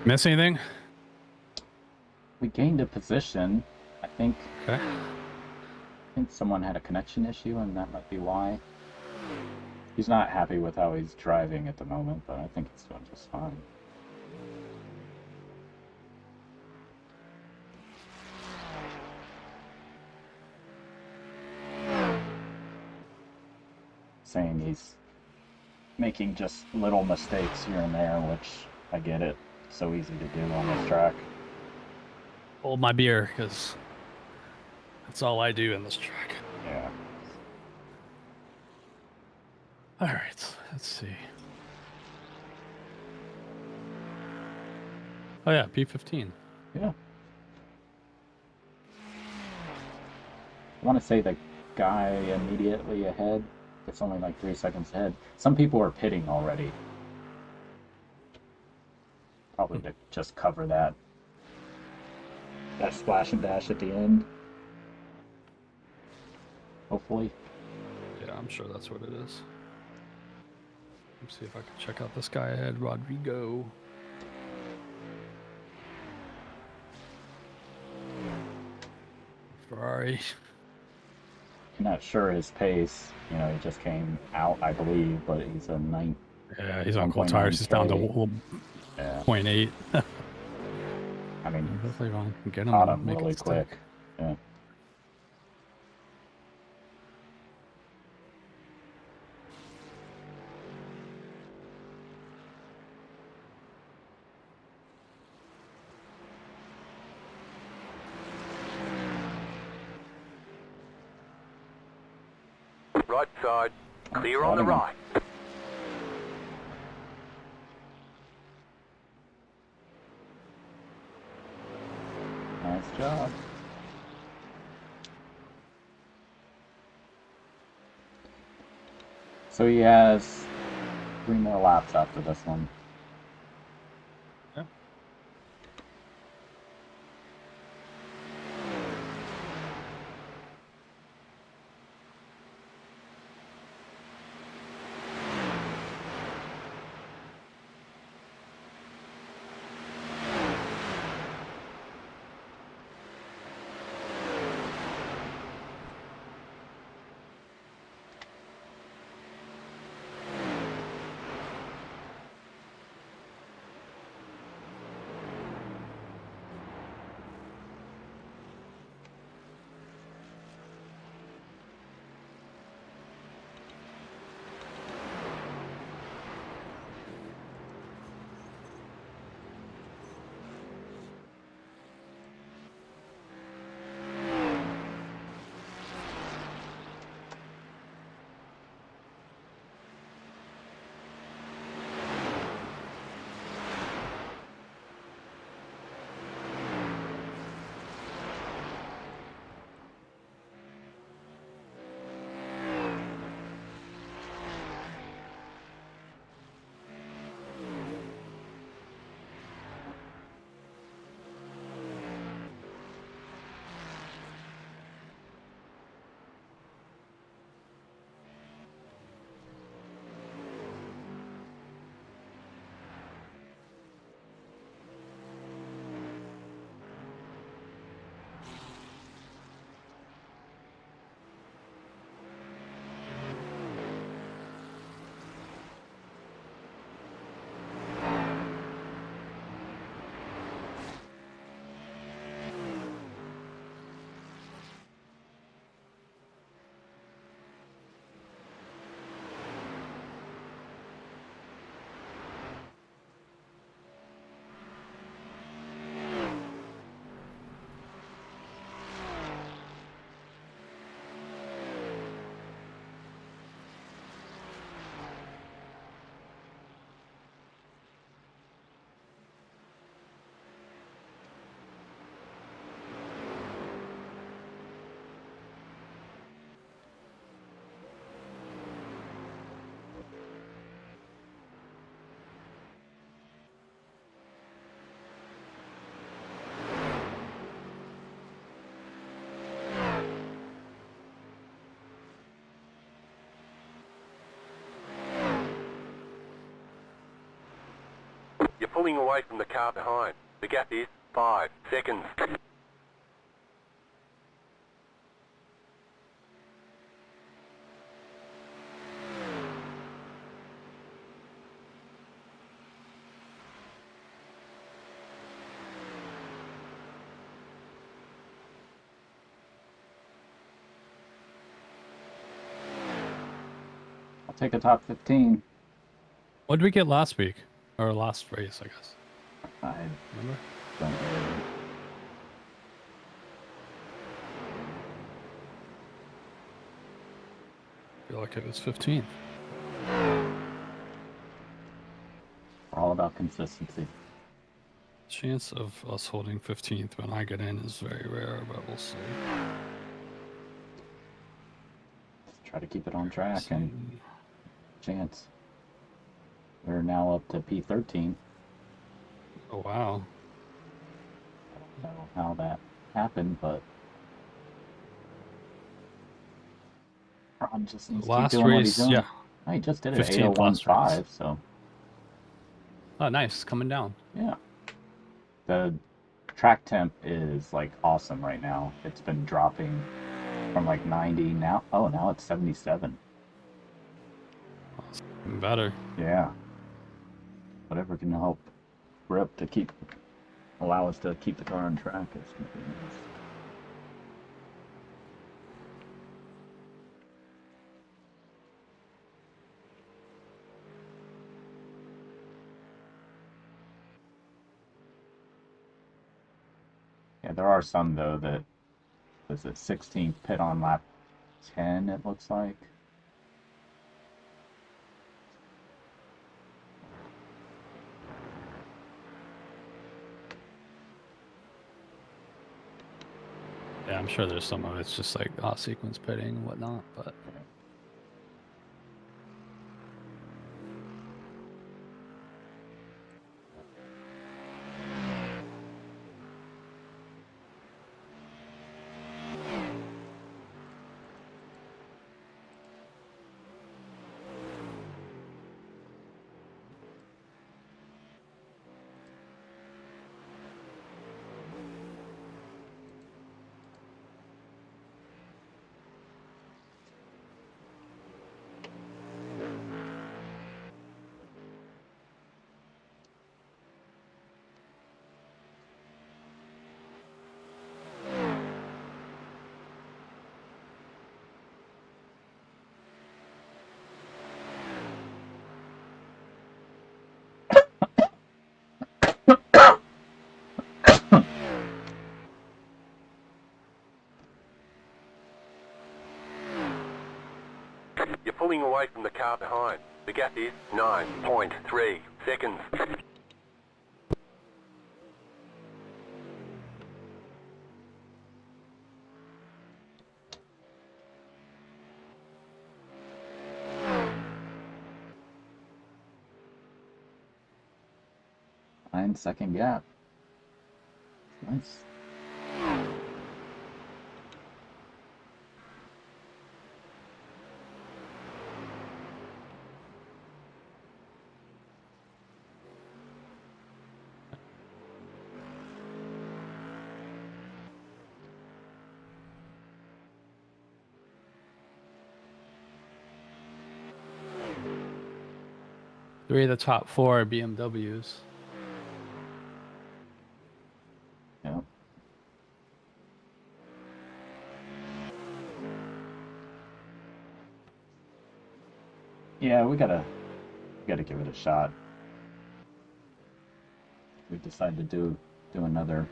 Miss anything? We gained a position. I think Okay. someone had a connection issue, and that might be why. He's not happy with how he's driving at the moment, but I think he's doing just fine. Saying he's making just little mistakes here and there, which I get it. So easy to do on this track. Hold my beer, because that's all I do in this track. Yeah. All right, let's see. Oh yeah, P15. Yeah. I want to say the guy immediately ahead, it's only like 3 seconds ahead. Some people are pitting already. Probably to just cover that splash and dash at the end. Hopefully. Yeah, I'm sure that's what it is. Let's see if I can check out this guy ahead, Rodrigo. Ferrari. I'm not sure his pace. You know, he just came out, I believe, but he's a 9. Yeah, he's on cold tires. He's down to 0.8. I mean, hopefully Ron can get him caught and him make really it quick. stick. Yeah. Right side, clear on the right. Nice job. So he has 3 more laps after this one. Yeah. You're pulling away from the car behind. The gap is 5 seconds. I'll take a top 15. What did we get last week? Or last race, I guess. I Remember? don't really. I feel like it was 15th. We're all about consistency. Chance of us holding 15th when I get in is very rare, but we'll see. Try to keep it on track and chance. We're now up to P13. Oh, wow. I don't know how that happened, but Ron just needs to keep Last doing what he's race, doing. yeah. Oh, he just did it at 15th last 8:01.5, race. so Oh, nice. Coming down. yeah. The track temp is like awesome right now. It's been dropping from like 90 now. Oh, now it's 77. Even better. Yeah. Whatever can help Rip to allow us to keep the car on track is gonna be nice. Yeah, there are some though that was it 16th pit on lap 10, it looks like. Yeah, I'm sure there's some of it's just like sequence pitting and whatnot, but You're pulling away from the car behind. The gap is 9.3 seconds. Second gap. Nice. three of the top four are BMWs. Yeah. Yeah, we gotta give it a shot. We decided to do another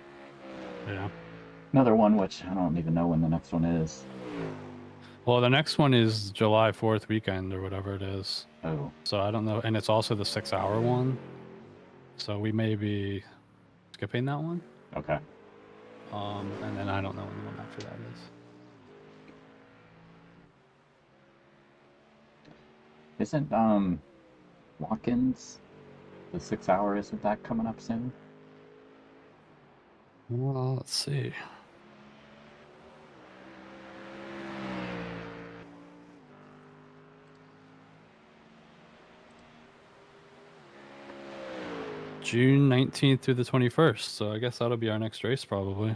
one, which I don't even know when the next one is. Well, the next one is July 4th weekend or whatever it is. Oh, So I don't know, and it's also the 6-hour one. So we may be skipping that one. okay. And then I don't know when the one after that is. Isn't Watkins the 6-hour? Isn't that coming up soon? Well, let's see. June 19th through the 21st. So I guess that'll be our next race probably.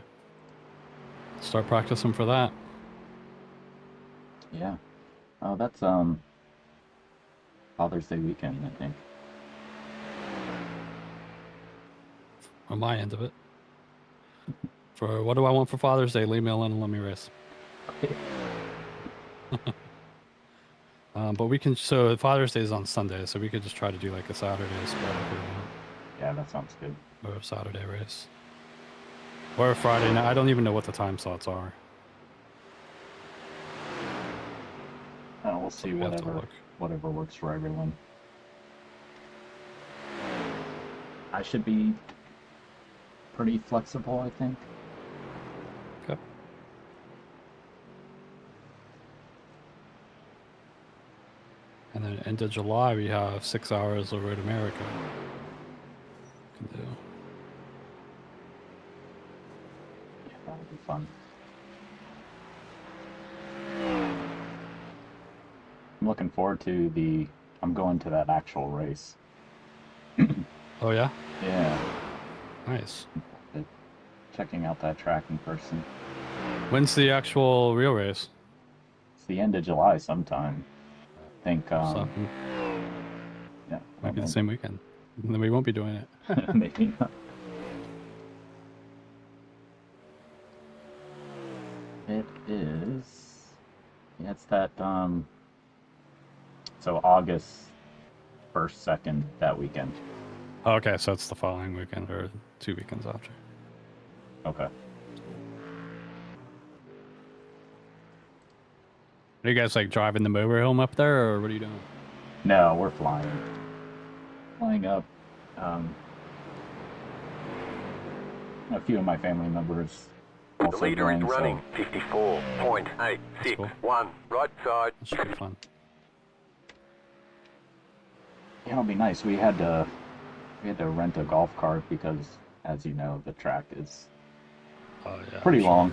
Start practicing for that. Yeah. Oh, that's Father's Day weekend, I think. On my end of it. For what do I want for Father's Day? Leave me alone and let me race. But we can. So Father's Day is on Sunday, so we could just try to do like a Saturday split if we want, Yeah, that sounds good. or a Saturday race, or a Friday night. I don't even know what the time slots are. We'll see we have to whatever works for everyone. I should be pretty flexible, I think. Okay. And then end of July, we have 6 hours of Road America. Can do. Yeah, that would be fun. I'm looking forward to I'm going to that actual race. Oh yeah. Yeah. Nice. Checking out that track in person. When's the actual real race? It's the end of July sometime. I think, So, yeah. might be the same weekend. And then we won't be doing it. Maybe not. It is. Yeah, it's that, so August 1st, 2nd, that weekend. Oh, okay, so it's the following weekend or 2 weekends after. Okay. Are you guys like driving the motorhome up there, or what are you doing? No, we're flying. Flying up. A few of my family members The also leader is going, running so 54.861. Right side. That should be fun. yeah, it'll be nice. We had to rent a golf cart because, as you know, the track is Oh yeah. pretty sure. long,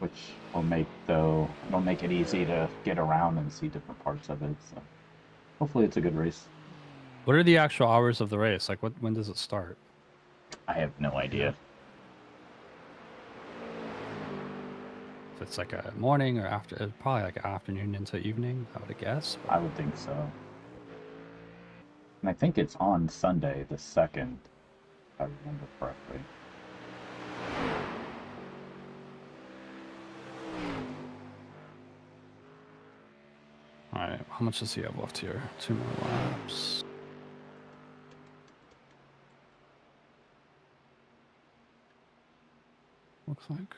which will make it easy to get around and see different parts of it. So hopefully it's a good race. What are the actual hours of the race? Like, when does it start? I have no idea. If it's like a morning or after, probably like afternoon into evening, I would guess. I would think so. And I think it's on Sunday, the 2nd, if I remember correctly. All right, how much does he have left here? 2 more laps. Looks like.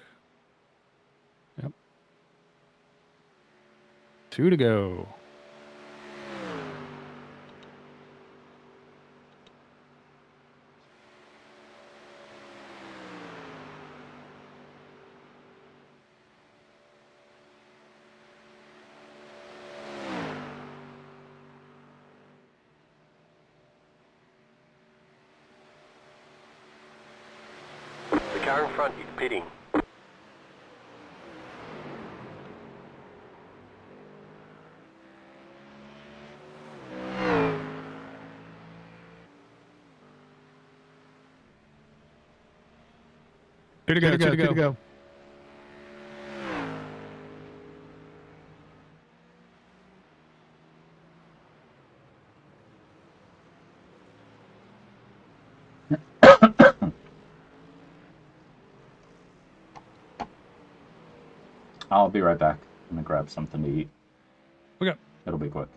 Yep. 2 to go. The car in front is pitting. Two to go, two to go. I'll be right back. I'm gonna grab something to eat. Okay. It'll be quick.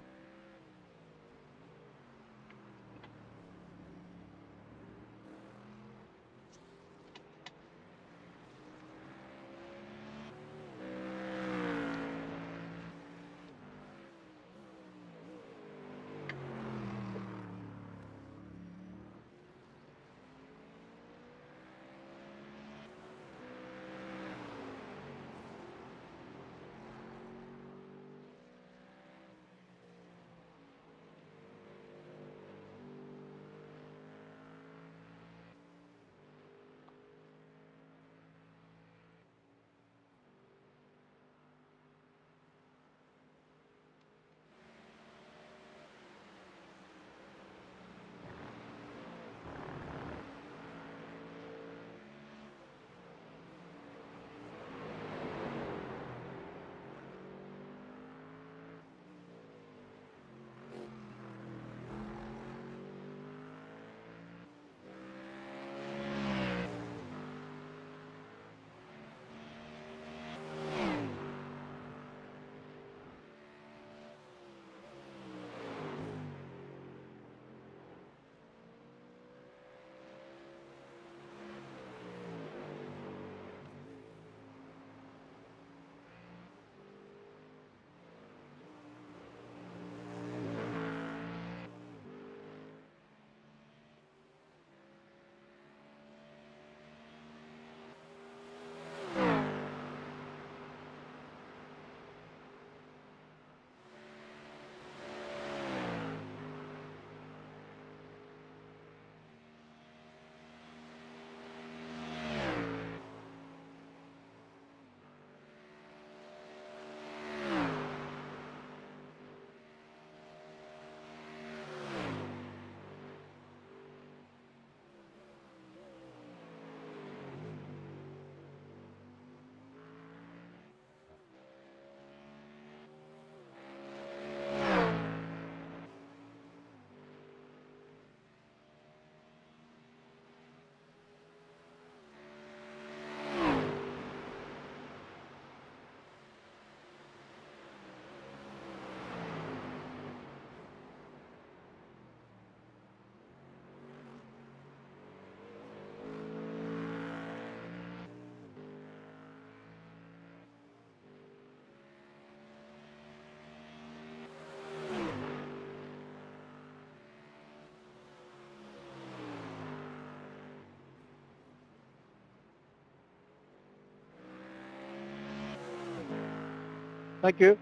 Thank you.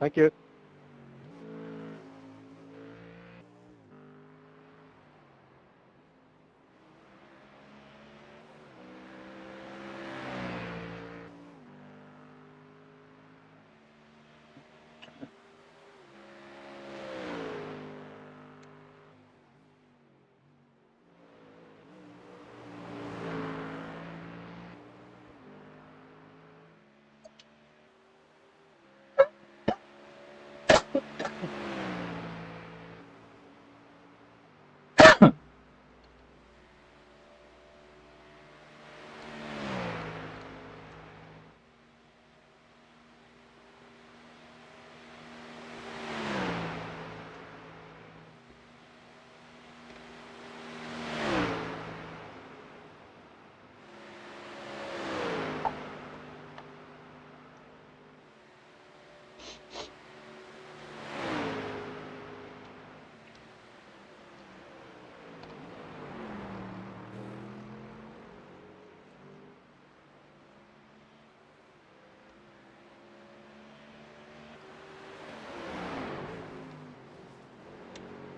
Thank you.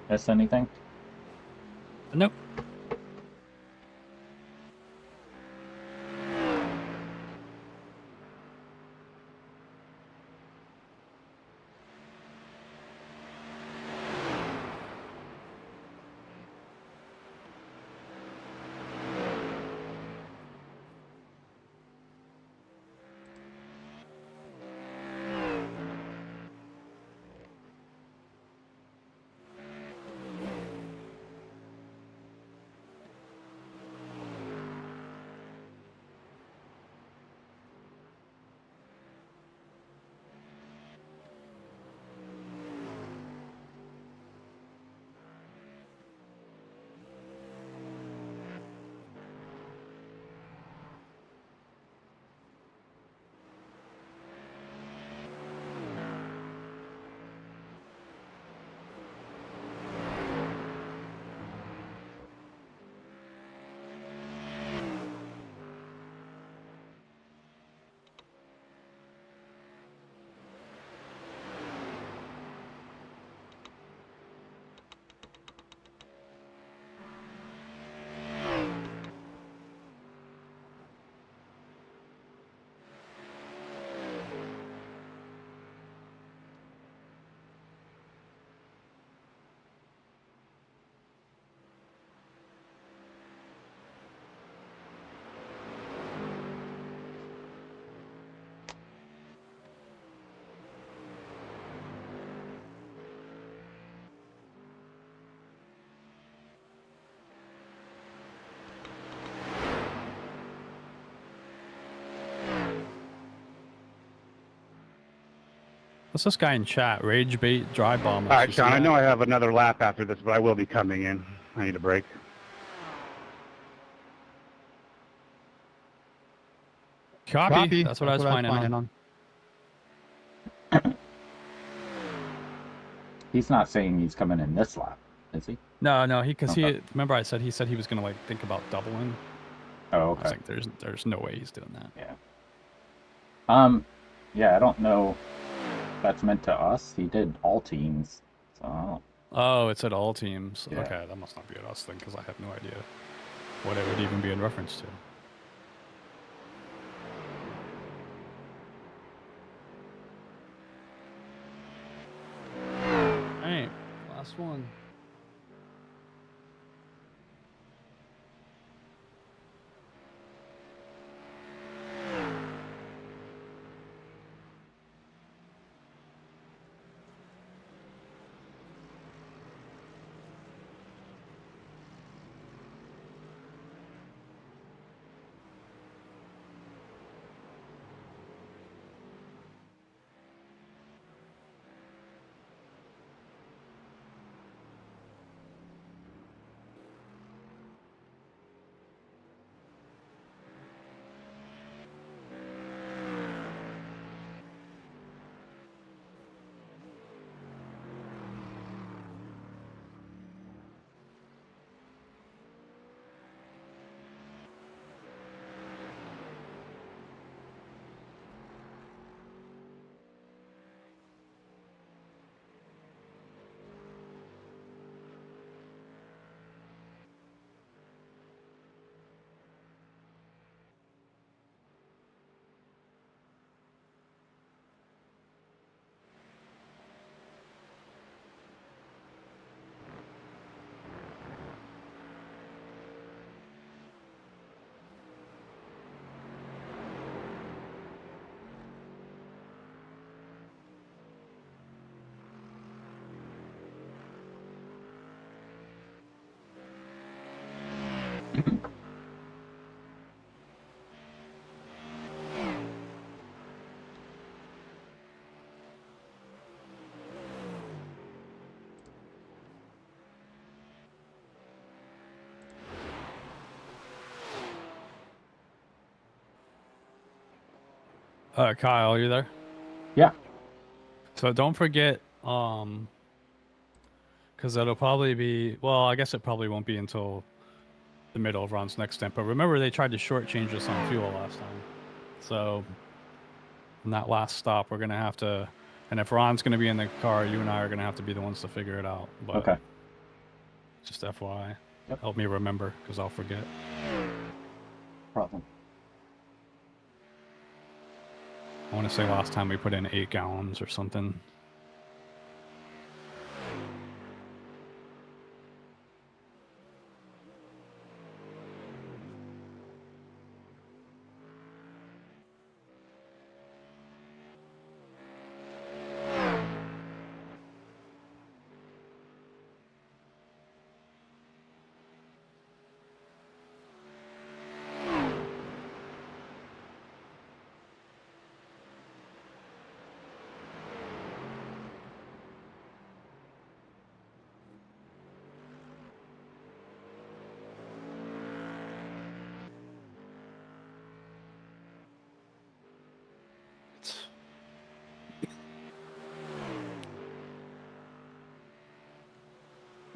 Miss anything? Nope. What's this guy in chat? Rage bait dry bomb. All right, Sean, I know I have another lap after this, but I will be coming in. I need a break. Copy. That's what I was planning on. He's not saying he's coming in this lap, is he? No, because Okay. he remember I said he said he was gonna like think about doubling. Oh, I was okay. like, there's no way he's doing that. Yeah. Yeah, I don't know if that's meant to us. He did all teams, so I don't. Oh, it said all teams. Yeah. Okay, that must not be at us then, because I have no idea what it would even be in reference to. Alright, last one. Kyle, are you there? Yeah. So don't forget, because it'll probably be, well, I guess it probably won't be until the middle of Ron's next stint. But remember, they tried to shortchange us on fuel last time. So in that last stop, we're going to have to, and if Ron's going to be in the car, you and I are going to have to be the ones to figure it out. But Okay. just FYI. Yep. Help me remember, because I'll forget. Problem. I want to say last time we put in 8 gallons or something.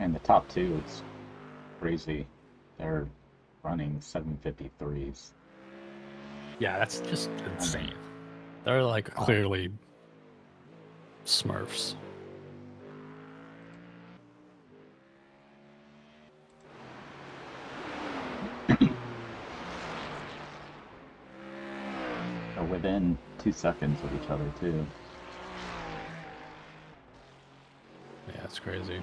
And the top two, it's crazy. They're running 753s. Yeah, that's just insane. They're like clearly Smurfs. They're within 2 seconds of each other, too. Yeah, it's crazy.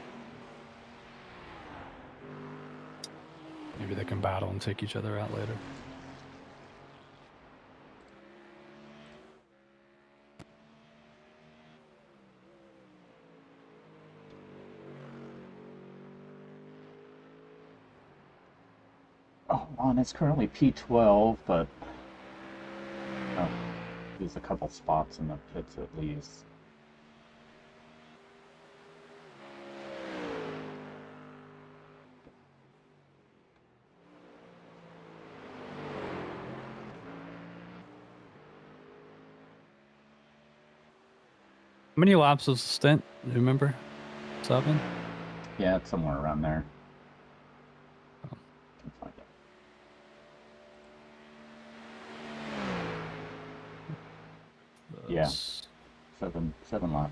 Maybe they can battle and take each other out later. Oh, Ron is currently P12, but there's a couple spots in the pits at least. How many laps was the stint? Do you remember? 7? Yeah, it's somewhere around there. Oh. Can find it. Yeah. 7 laps.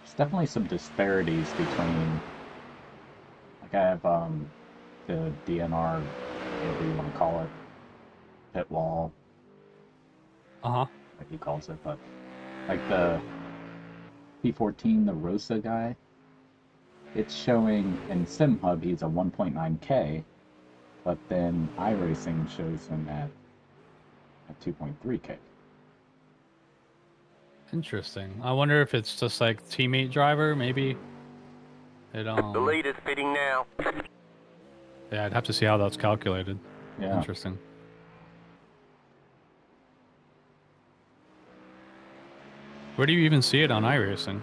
There's definitely some disparities between, like, I have the DNR, whatever you want to call it, pit wall, Uh-huh. like he calls it, but like the P14, the Rosa guy, it's showing in SimHub he's a 1.9K, but then iRacing shows him at 2.3K. Interesting. I wonder if it's just like teammate driver, maybe. It The leader's pitting now. Yeah, I'd have to see how that's calculated. Yeah. Interesting. Where do you even see it on iRacing?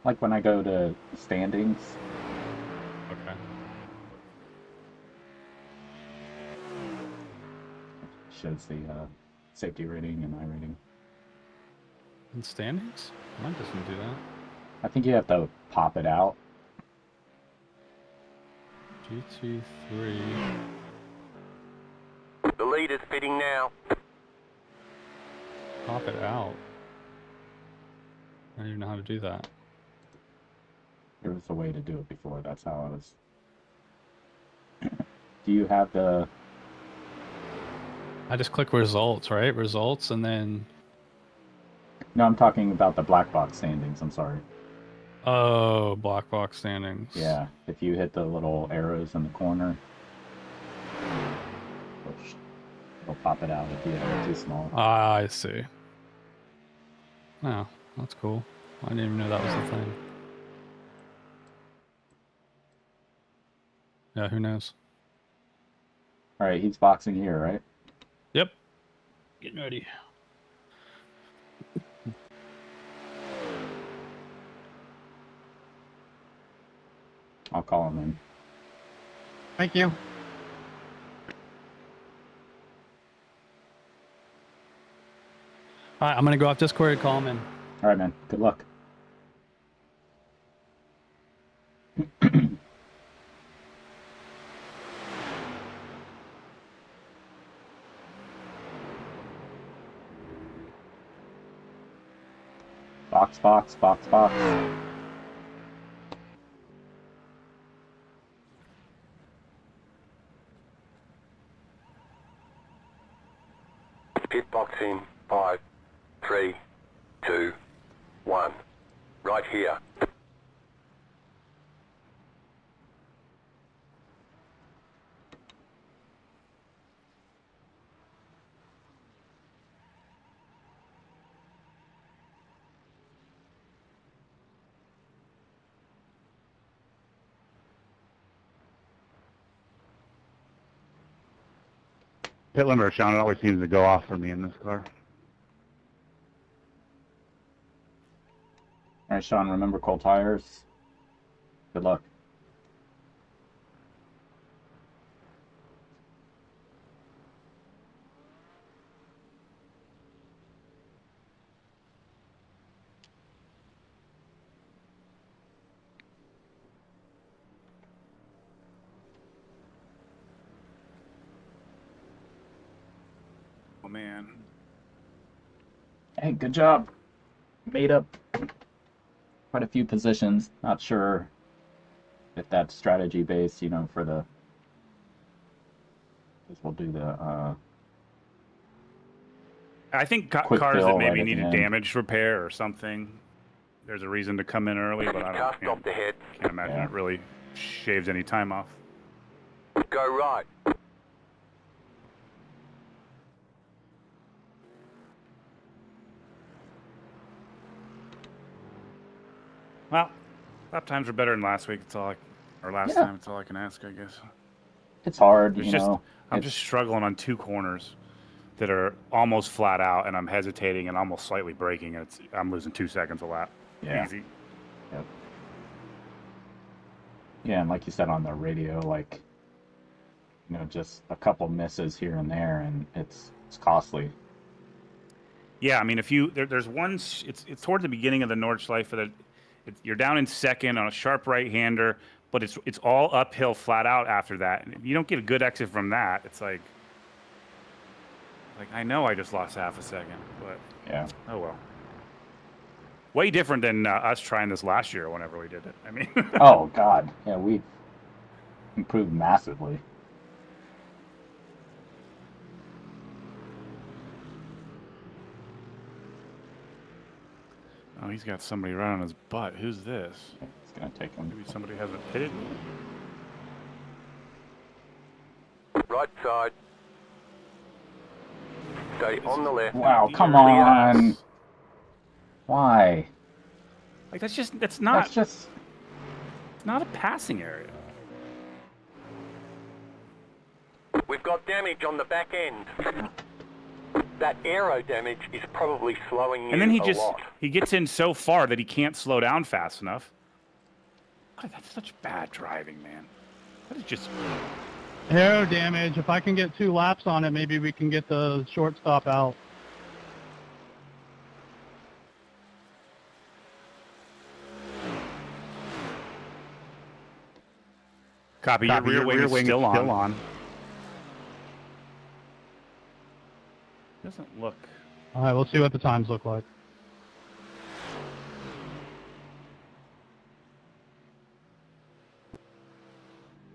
Like when I go to standings, Okay. it shows the safety rating and iRating. In standings? Mine doesn't do that. I think you have to pop it out. GT3. The leader's pitting now. Pop it out. I don't even know how to do that. There was a way to do it before. That's how I was. Do you have the? I just click results, right? Results, and then... No, I'm talking about the black box standings. I'm sorry. Oh, black box standings. Yeah, if you hit the little arrows in the corner, which it'll pop it out if you have it too small. Ah, I see. Oh, that's cool. I didn't even know that was a thing. Yeah, who knows? All right, he's boxing here, right? Yep. Getting ready. I'll call him in. Thank you. All right, I'm gonna go off Discord and call him in. All right, man. Good luck. Box, box, box, box. Pit box in 5, 3, 2, 1. Right here. Pit limiter, Sean, it always seems to go off for me in this car. All right, Sean, remember cold tires. Good luck. Oh man. Hey, good job. Made up quite a few positions. Not sure if that's strategy based, you know, for the. Guess we'll do the. I think Quick cars fill that right maybe at the need a end. damage repair or something. There's a reason to come in early, but I Cast don't off the head. can't imagine Yeah. it really shaves any time off. Go right. Well, lap times are better than last week. It's all or last Yeah. time. It's all I can ask, I guess. It's hard, It's you just know. I'm it's- just struggling on two corners that are almost flat out, and I'm hesitating and almost slightly braking, and I'm losing 2 seconds a lap. Yeah. Easy. Yep. Yeah, and like you said on the radio, like, you know, just a couple misses here and there, and it's costly. Yeah, I mean, if you there's one, it's toward the beginning of the Nordschleife that you're down in second on a sharp right-hander, but it's all uphill flat out after that. And if you don't get a good exit from that, it's like I know I just lost half a second, but Yeah. oh well. Way different than us trying this last year whenever we did it. I mean, Oh God. Yeah, we improved massively. oh, he's got somebody right on his butt. Who's this? It's gonna take him. Maybe somebody hasn't pitted. Right side. Stay on the left. Wow, come Clear. on. Why? Like that's not That's just. it's not a passing area. We've got damage on the back end. That aero damage is probably slowing you And then a lot. he gets in so far that he can't slow down fast enough. God, that's such bad driving, man. That is just Aero damage. If I can get 2 laps on it, maybe we can get the shortstop out. Copy. Your rear wing is still on. Doesn't look. All right, we'll see what the times look like.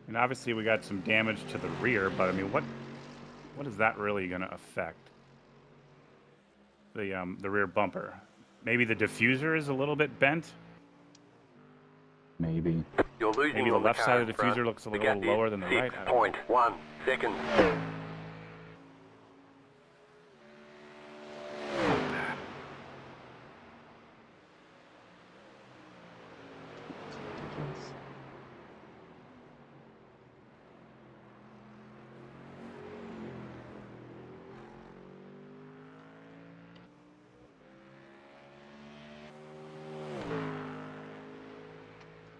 And obviously we got some damage to the rear, but I mean, what is that really going to affect? The rear bumper. Maybe the diffuser is a little bit bent. Maybe. You're losing Maybe the on left the side of the front. diffuser looks a The little gap lower is than the right. 6.1 seconds.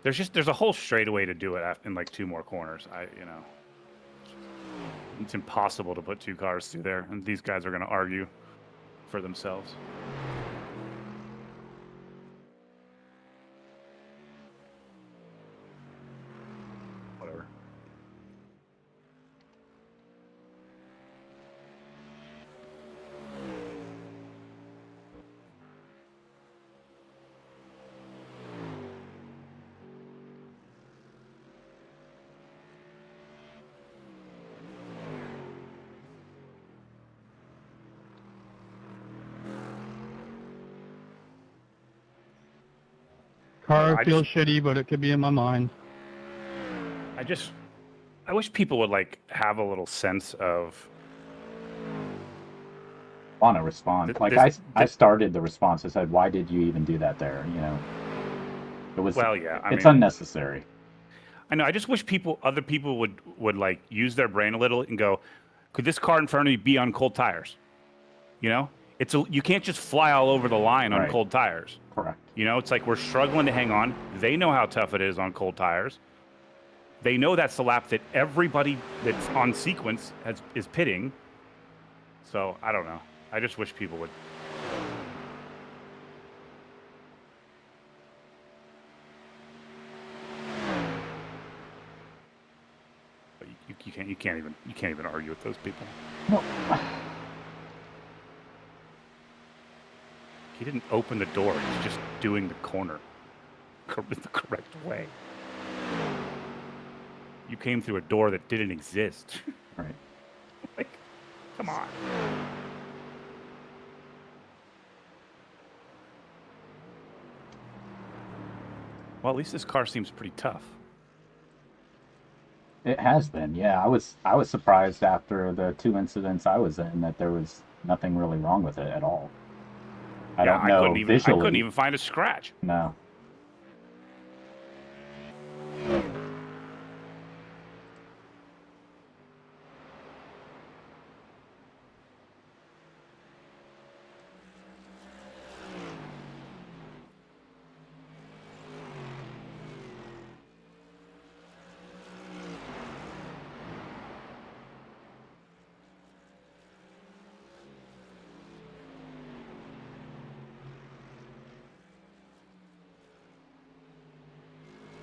There's a whole straightaway to do it in like 2 more corners. It's impossible to put 2 cars through there, and these guys are going to argue for themselves. Whatever. Car feels shitty, but it could be in my mind. I wish people would like have a little sense of Want to respond. Like I started the response. I said, "Why did you even do that there?" You know, it was. Well, yeah, it's unnecessary. I know. I just wish other people would like use their brain a little and go, could this car in front of me be on cold tires? You know, you can't just fly all over the line on cold tires. Correct. You know, it's like we're struggling to hang on. They know how tough it is on cold tires. They know that's the lap that everybody that's on sequence is pitting. So I don't know. I just wish people would. But you can't even argue with those people. No. He didn't open the door. He's just doing the corner the correct way. You came through a door that didn't exist. Right. Like, come on. Well, at least this car seems pretty tough. It has been, yeah. I was surprised after the 2 incidents I was in that there was nothing really wrong with it at all. I don't know visually. I couldn't even find a scratch. No.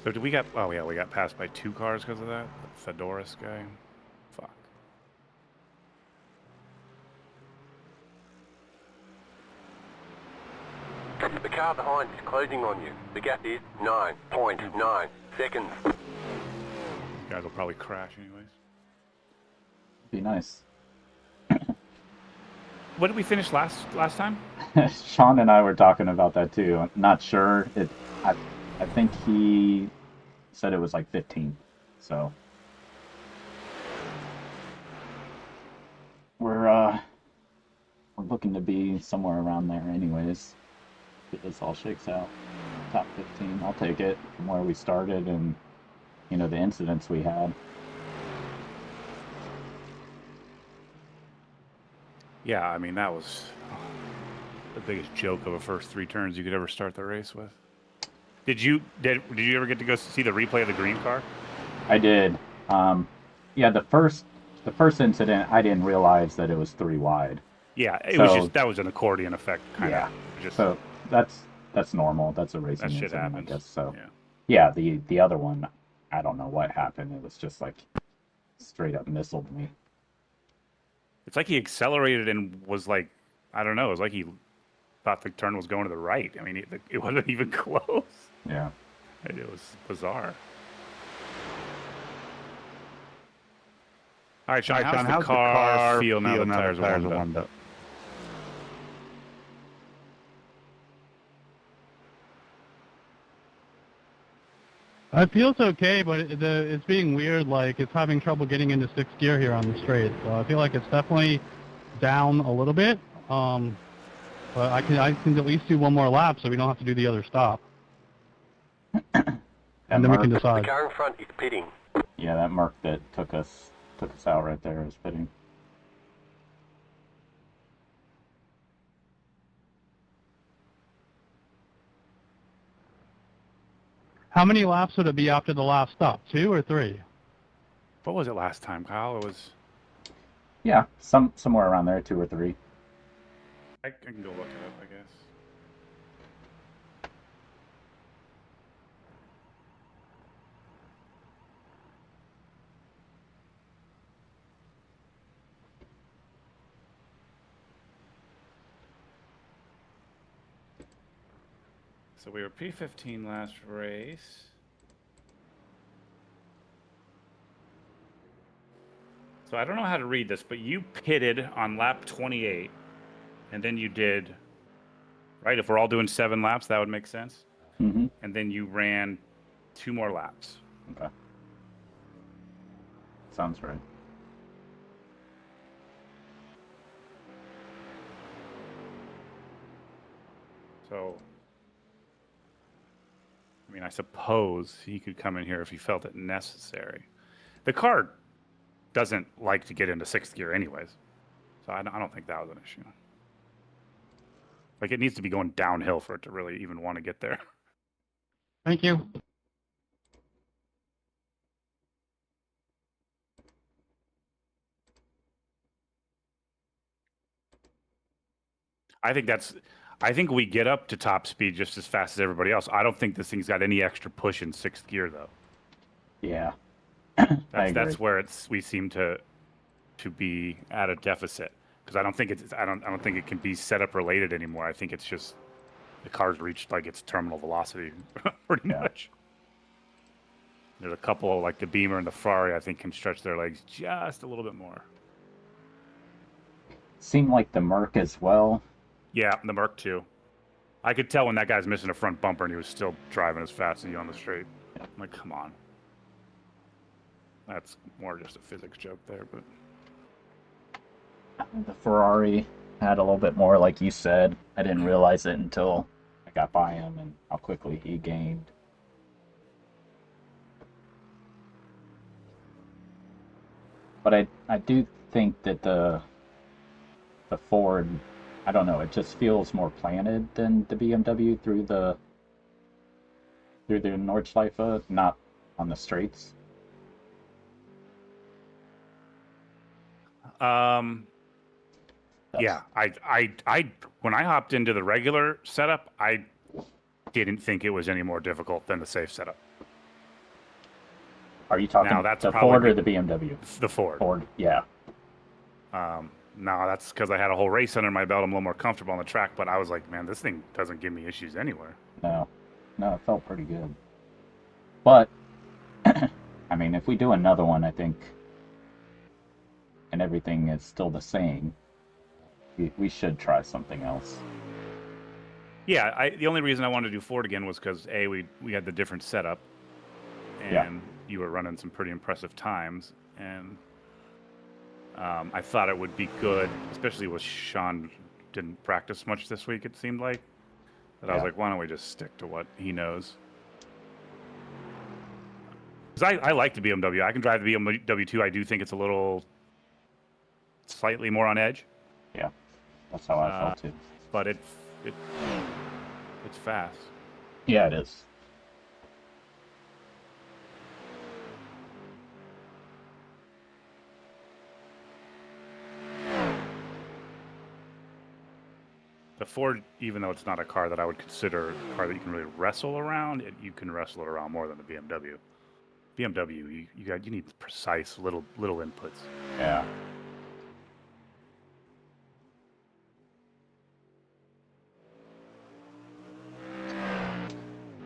So did we got? Oh yeah, we got passed by 2 cars because of that. The Fedoris guy. Fuck. The car behind is closing on you. The gap is 9.9 seconds. These guys will probably crash anyways. Be nice. What did we finish last time? Sean and I were talking about that too. I'm not sure. I think he said it was like 15. So we're looking to be somewhere around there anyways. If this all shakes out. Top 15. I'll take it from where we started and the incidents we had. Yeah, I mean that was the biggest joke of a first 3 turns you could ever start the race with. Did you ever get to go see the replay of the green car? I did. Yeah, the first incident, I didn't realize that it was 3 wide. Yeah, that was an accordion effect kind of. Yeah. So that's normal. That's a racing that shit incident, happens. I guess. So yeah, the other one, I don't know what happened. It was just like straight up missiled me. It's like he accelerated and was like, I don't know. It was like he thought the turn was going to the right. I mean, it wasn't even close. Yeah. It was bizarre. All right, Sean, how's the car feel now the tires are warmed up? It feels okay, but it's being weird. Like it's having trouble getting into sixth gear here on the straight. So I feel like it's definitely down a little bit. But I can at least do one more lap, so we don't have to do the other stop. And then we can The decide. car in front is pitting. Yeah, that mark that took us out right there is pitting. How many laps would it be after the last stop? 2 or 3? What was it last time, Kyle? It was. Yeah, somewhere around there, 2 or 3. I can go look it up, I guess. So we were P15 last race. So I don't know how to read this, but you pitted on lap 28, and then you did, right? If we're all doing 7 laps, that would make sense. Mm-hmm. And then you ran 2 more laps. Okay. Sounds right. So, I mean, I suppose he could come in here if he felt it necessary. The car doesn't like to get into 6th gear anyways. So I don't think that was an issue. Like, it needs to be going downhill for it to really even want to get there. Thank you. I think we get up to top speed just as fast as everybody else. I don't think this thing's got any extra push in 6th gear, though. Yeah. That's where we seem to be at a deficit, because I don't think it can be setup related anymore. I think it's just the car's reached like its terminal velocity pretty much. There's a couple like the Beamer and the Ferrari I think can stretch their legs just a little bit more. Seemed like the Merc as well. Yeah, the Merc too. I could tell when that guy's missing a front bumper and he was still driving as fast as you on the straight. I'm like, come on. That's more just a physics joke there, but The Ferrari had a little bit more, like you said. I didn't realize it until I got by him and how quickly he gained. But I do think that the Ford, I don't know, it just feels more planted than the BMW through the Nordschleife, not on the straights. Yeah, I when I hopped into the regular setup, I didn't think it was any more difficult than the safe setup. Are you talking the Ford or the BMW? The Ford. Ford, yeah. No, that's because I had a whole race under my belt. I'm a little more comfortable on the track, but I was like, man, this thing doesn't give me issues anywhere. No, it felt pretty good. But, I mean, if we do another one, I think, and everything is still the same, we should try something else. Yeah, the only reason I wanted to do Ford again was because, A, we had the different setup, and you were running some pretty impressive times, and I thought it would be good, especially with Sean didn't practice much this week, it seemed like. But I was like, why don't we just stick to what he knows? Because I like the BMW. I can drive the BMW too. I do think it's a little slightly more on edge. Yeah, that's how I felt too. But it's fast. Yeah, it is. The Ford, even though it's not a car that I would consider a car that you can really wrestle around, you can wrestle it around more than the BMW. BMW, you need precise little inputs. Yeah.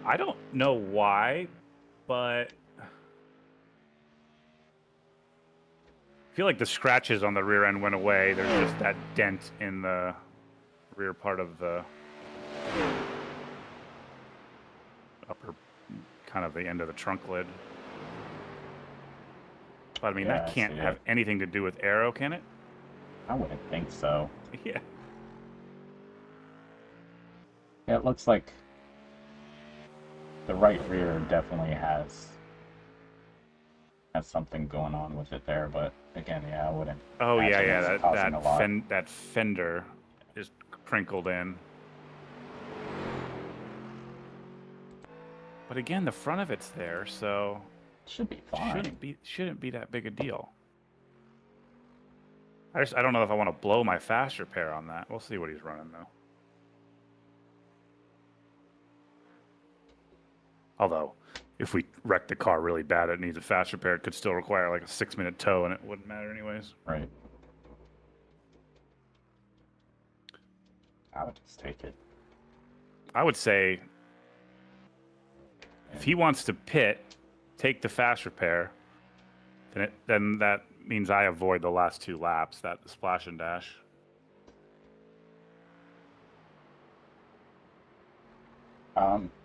I don't know why, but I feel like the scratches on the rear end went away. There's just that dent in the rear part of the upper, kind of the end of the trunk lid. But I mean, Yeah, that I can't see have it. anything to do with aero, can it? I wouldn't think so. Yeah. Yeah, it looks like the right rear definitely has something going on with it there, but again, yeah, I wouldn't. Oh yeah, imagine yeah. it's causing a lot. That fender is crinkled in. But again, the front of it's there, so Should be fine. shouldn't be that big a deal. I don't know if I want to blow my fast repair on that. We'll see what he's running though. Although, if we wreck the car really bad, it needs a fast repair. It could still require like a 6-minute tow, and it wouldn't matter anyways. Right. I would just take it. I would say, if he wants to pit, take the fast repair, then that means I avoid the last 2 laps, that splash and dash.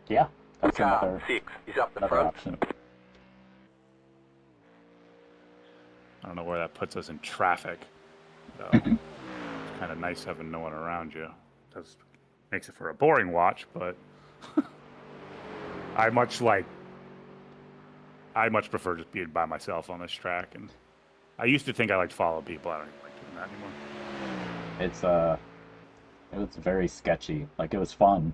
Yeah, that's Car another 6 is up the another front. option. I don't know where that puts us in traffic, though. It's kind of nice having no one around you. Does makes it for a boring watch, but I much prefer just being by myself on this track. And I used to think I liked to follow people. I don't even like doing that anymore. It was very sketchy. Like, it was fun,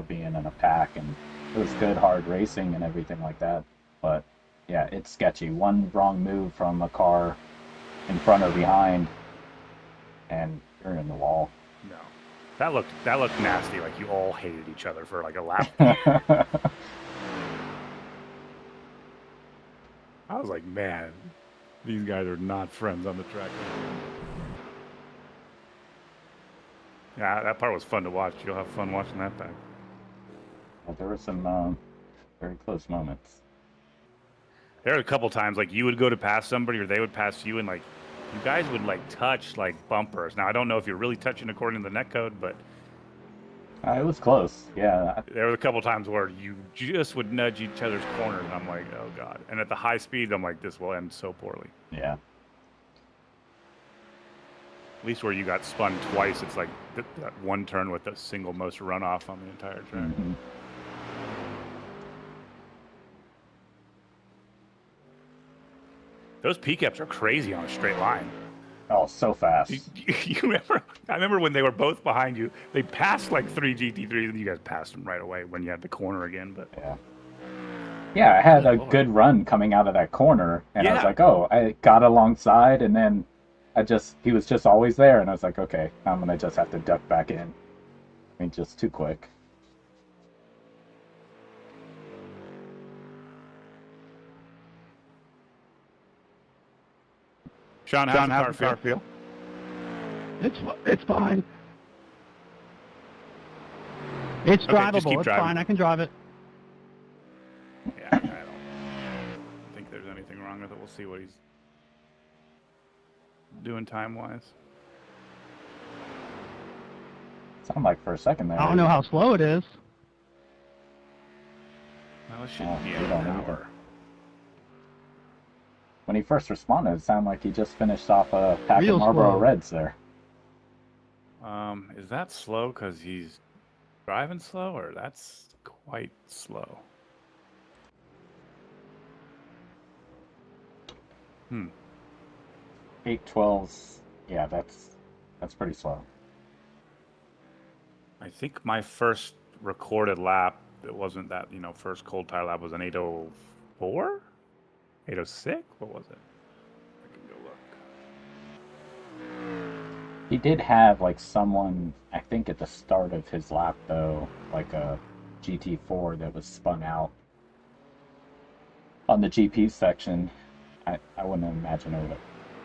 being in a pack, and it was good hard racing and everything like that. But yeah, it's sketchy. One wrong move from a car in front or behind, and you're in the wall. No, that looked nasty. Like you all hated each other for like a lap. I was like, man, these guys are not friends on the track. Yeah, that part was fun to watch. You'll have fun watching that back. There were some very close moments. There were a couple times like you would go to pass somebody or they would pass you, and like you guys would like touch like bumpers. Now I don't know if you're really touching according to the netcode, but It was close. Yeah. there were a couple times where you just would nudge each other's corners, and I'm like, oh god. And at the high speed, I'm like, this will end so poorly. Yeah. At least where you got spun twice, it's like that one turn with the single most runoff on the entire track. Mm-hmm. Those P-caps are crazy on a straight line. Oh, so fast. You remember? I remember when they were both behind you. They passed like 3 GT3s, and you guys passed them right away when you had the corner again. But Yeah. Yeah, I had a good run coming out of that corner, and I was Yeah. like, oh, I got alongside, and then he was just always there, and I was like, okay, I'm gonna just have to duck back in. I mean, just too quick. Sean, how's the car feel? It's fine. It's Okay, just keep drivable. It's driving. fine. I can drive it. Yeah, I don't think there's anything wrong with it. We'll see what he's doing time-wise. Sounded like for a second there. I don't know how slow it is. Well, it shouldn't be we an don't hour. either. When he first responded, it sounded like he just finished off a pack Real of Marlboro slow. Reds there. Is that slow because he's driving slow, or that's quite slow? 812s, yeah, that's pretty slow. I think my first recorded lap, it wasn't that, first cold tire lap was an 804? 806? What was it? I can go look. He did have like someone, I think at the start of his lap though, like a GT4 that was spun out on the GP section, I wouldn't imagine it would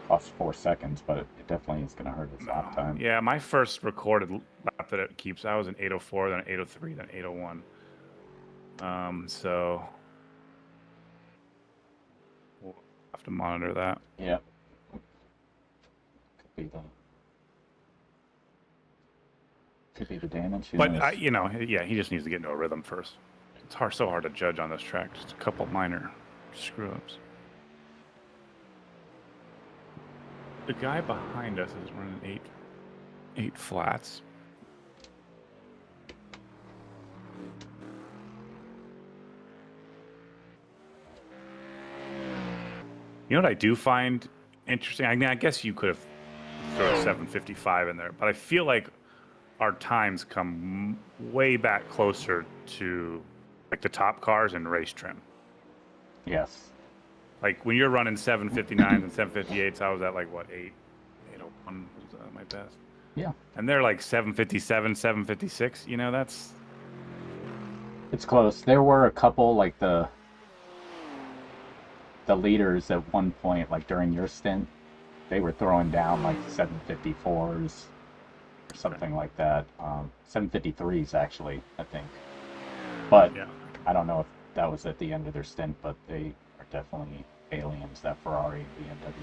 cost 4 seconds, but it definitely is going to hurt his lap time. Yeah, my first recorded lap that it keeps, I was in 8:04, then 8:03, then 8:01. So we'll have to monitor that. Yeah. Could be the damage. But you know, yeah, he just needs to get into a rhythm first. It's so hard to judge on this track. Just a couple minor screw ups. The guy behind us is running eight flats. You know what I do find interesting? I mean, I guess you could have thrown a 7:55 in there, but I feel like our times come way back closer to like the top cars in race trim. Yes. Like when you're running 7:59s and 7:58s, I was at like what 8:01 was my best. Yeah. And they're like 7:57, 7:56. You know, it's close. There were a couple like the leaders at one point, like during your stint, they were throwing down like 7:54s or something like that. 7:53s actually, I think. But yeah. I don't know if that was at the end of their stint, but they are definitely aliens, that Ferrari and BMW.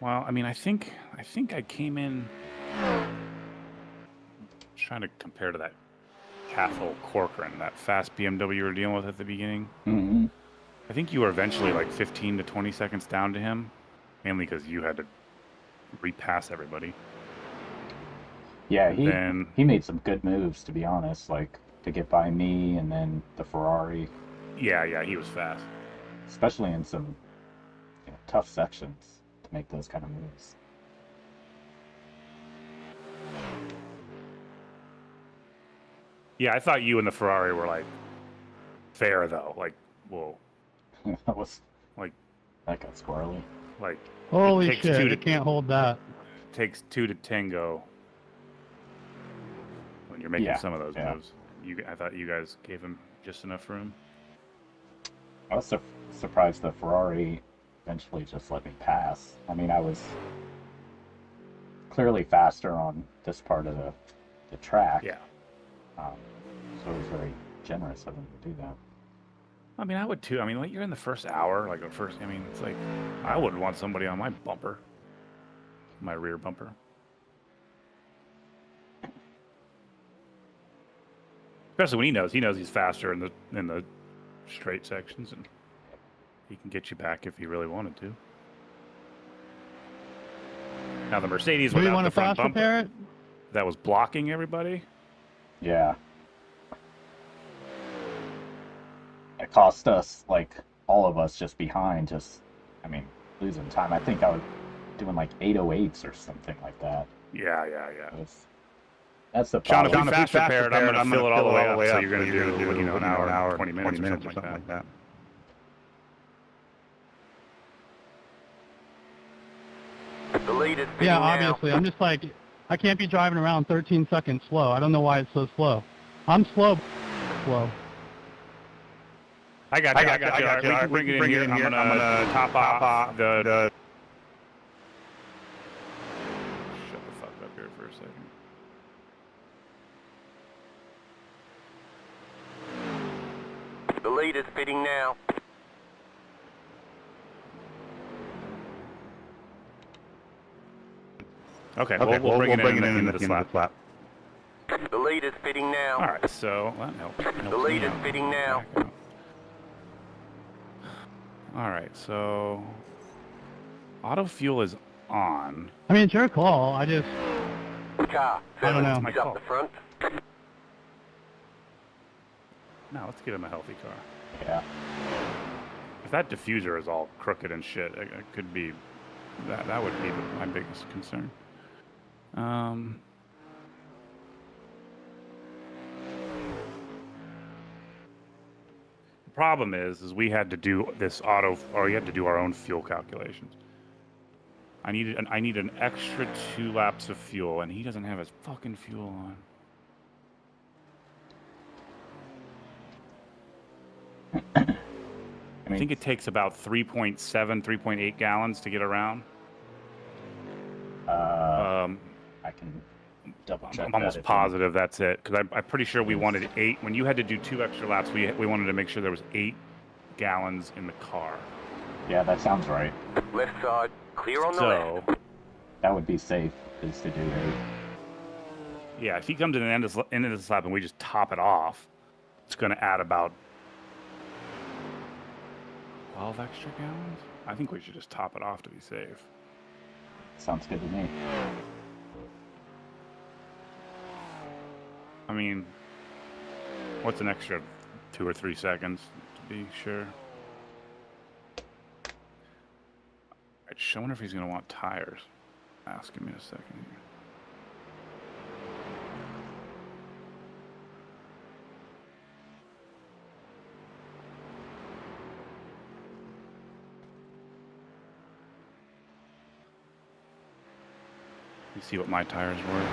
Well, I mean, I think I came in trying to compare to that Cathal Corcoran, that fast BMW you were dealing with at the beginning. Mm-hmm. I think you were eventually like 15 to 20 seconds down to him, mainly because you had to repass everybody. Yeah, he made some good moves, to be honest, like to get by me and then the Ferrari. Yeah, he was fast. Especially in some tough sections to make those kind of moves. Yeah, I thought you and the Ferrari were like fair though. Like, whoa. That was like that got squirrely. Like holy shit! I can't hold that. Takes two to tango when you're making some of those moves. I thought you guys gave him just enough room. I was surprised the Ferrari eventually just let me pass. I mean, I was clearly faster on this part of the track. Yeah. So it was very generous of him to do that. I mean, I would too. I mean, like you're in the first hour, like I mean, it's like I wouldn't want somebody on my bumper, my rear bumper. Especially when he knows he's faster in the straight sections, and he can get you back if he really wanted to. Now the Mercedes without the front bumper that was blocking everybody. Yeah. It cost us, like, all of us just behind, losing time. I think I was doing like 808s or something like that. Yeah. That's the problem. Sean, if you're fast prepared, I'm going to fill it all the way up, so you're going to do an hour, 20 minutes or something like that. The lead is yeah, obviously. I'm just like, I can't be driving around 13 seconds slow. I don't know why it's so slow. I'm slow. I got you. We can bring it in here. I'm gonna top off the. Shut the fuck up here for a second. The lead is pitting now. Okay, we'll bring it in the slap. The lead is pitting now. All right, so that helps. The lead is pitting now. All right, so auto fuel is on. I mean, it's your call. I don't know. My call. Up the front. Now let's get him a healthy car. Yeah. If that diffuser is all crooked and shit, it could be that would be my biggest concern. problem is we had to do this we had to do our own fuel calculations. I need an extra 2 laps of fuel, and he doesn't have his fucking fuel on. I think it takes about 3.7, 3.8 gallons to get around. I can double check. I'm almost positive that's it, because I'm pretty sure we wanted 8. When you had to do 2 extra laps, we wanted to make sure there was 8 gallons in the car. Yeah, that sounds right. Left side, clear on the left. That would be safe, is to do 8. Yeah, if he comes to the end of this lap and we just top it off, it's going to add about 12 extra gallons? I think we should just top it off to be safe. Sounds good to me. I mean, what's an extra 2 or 3 seconds to be sure? I just wonder if he's going to want tires. Ask him in a second here. You see what my tires were.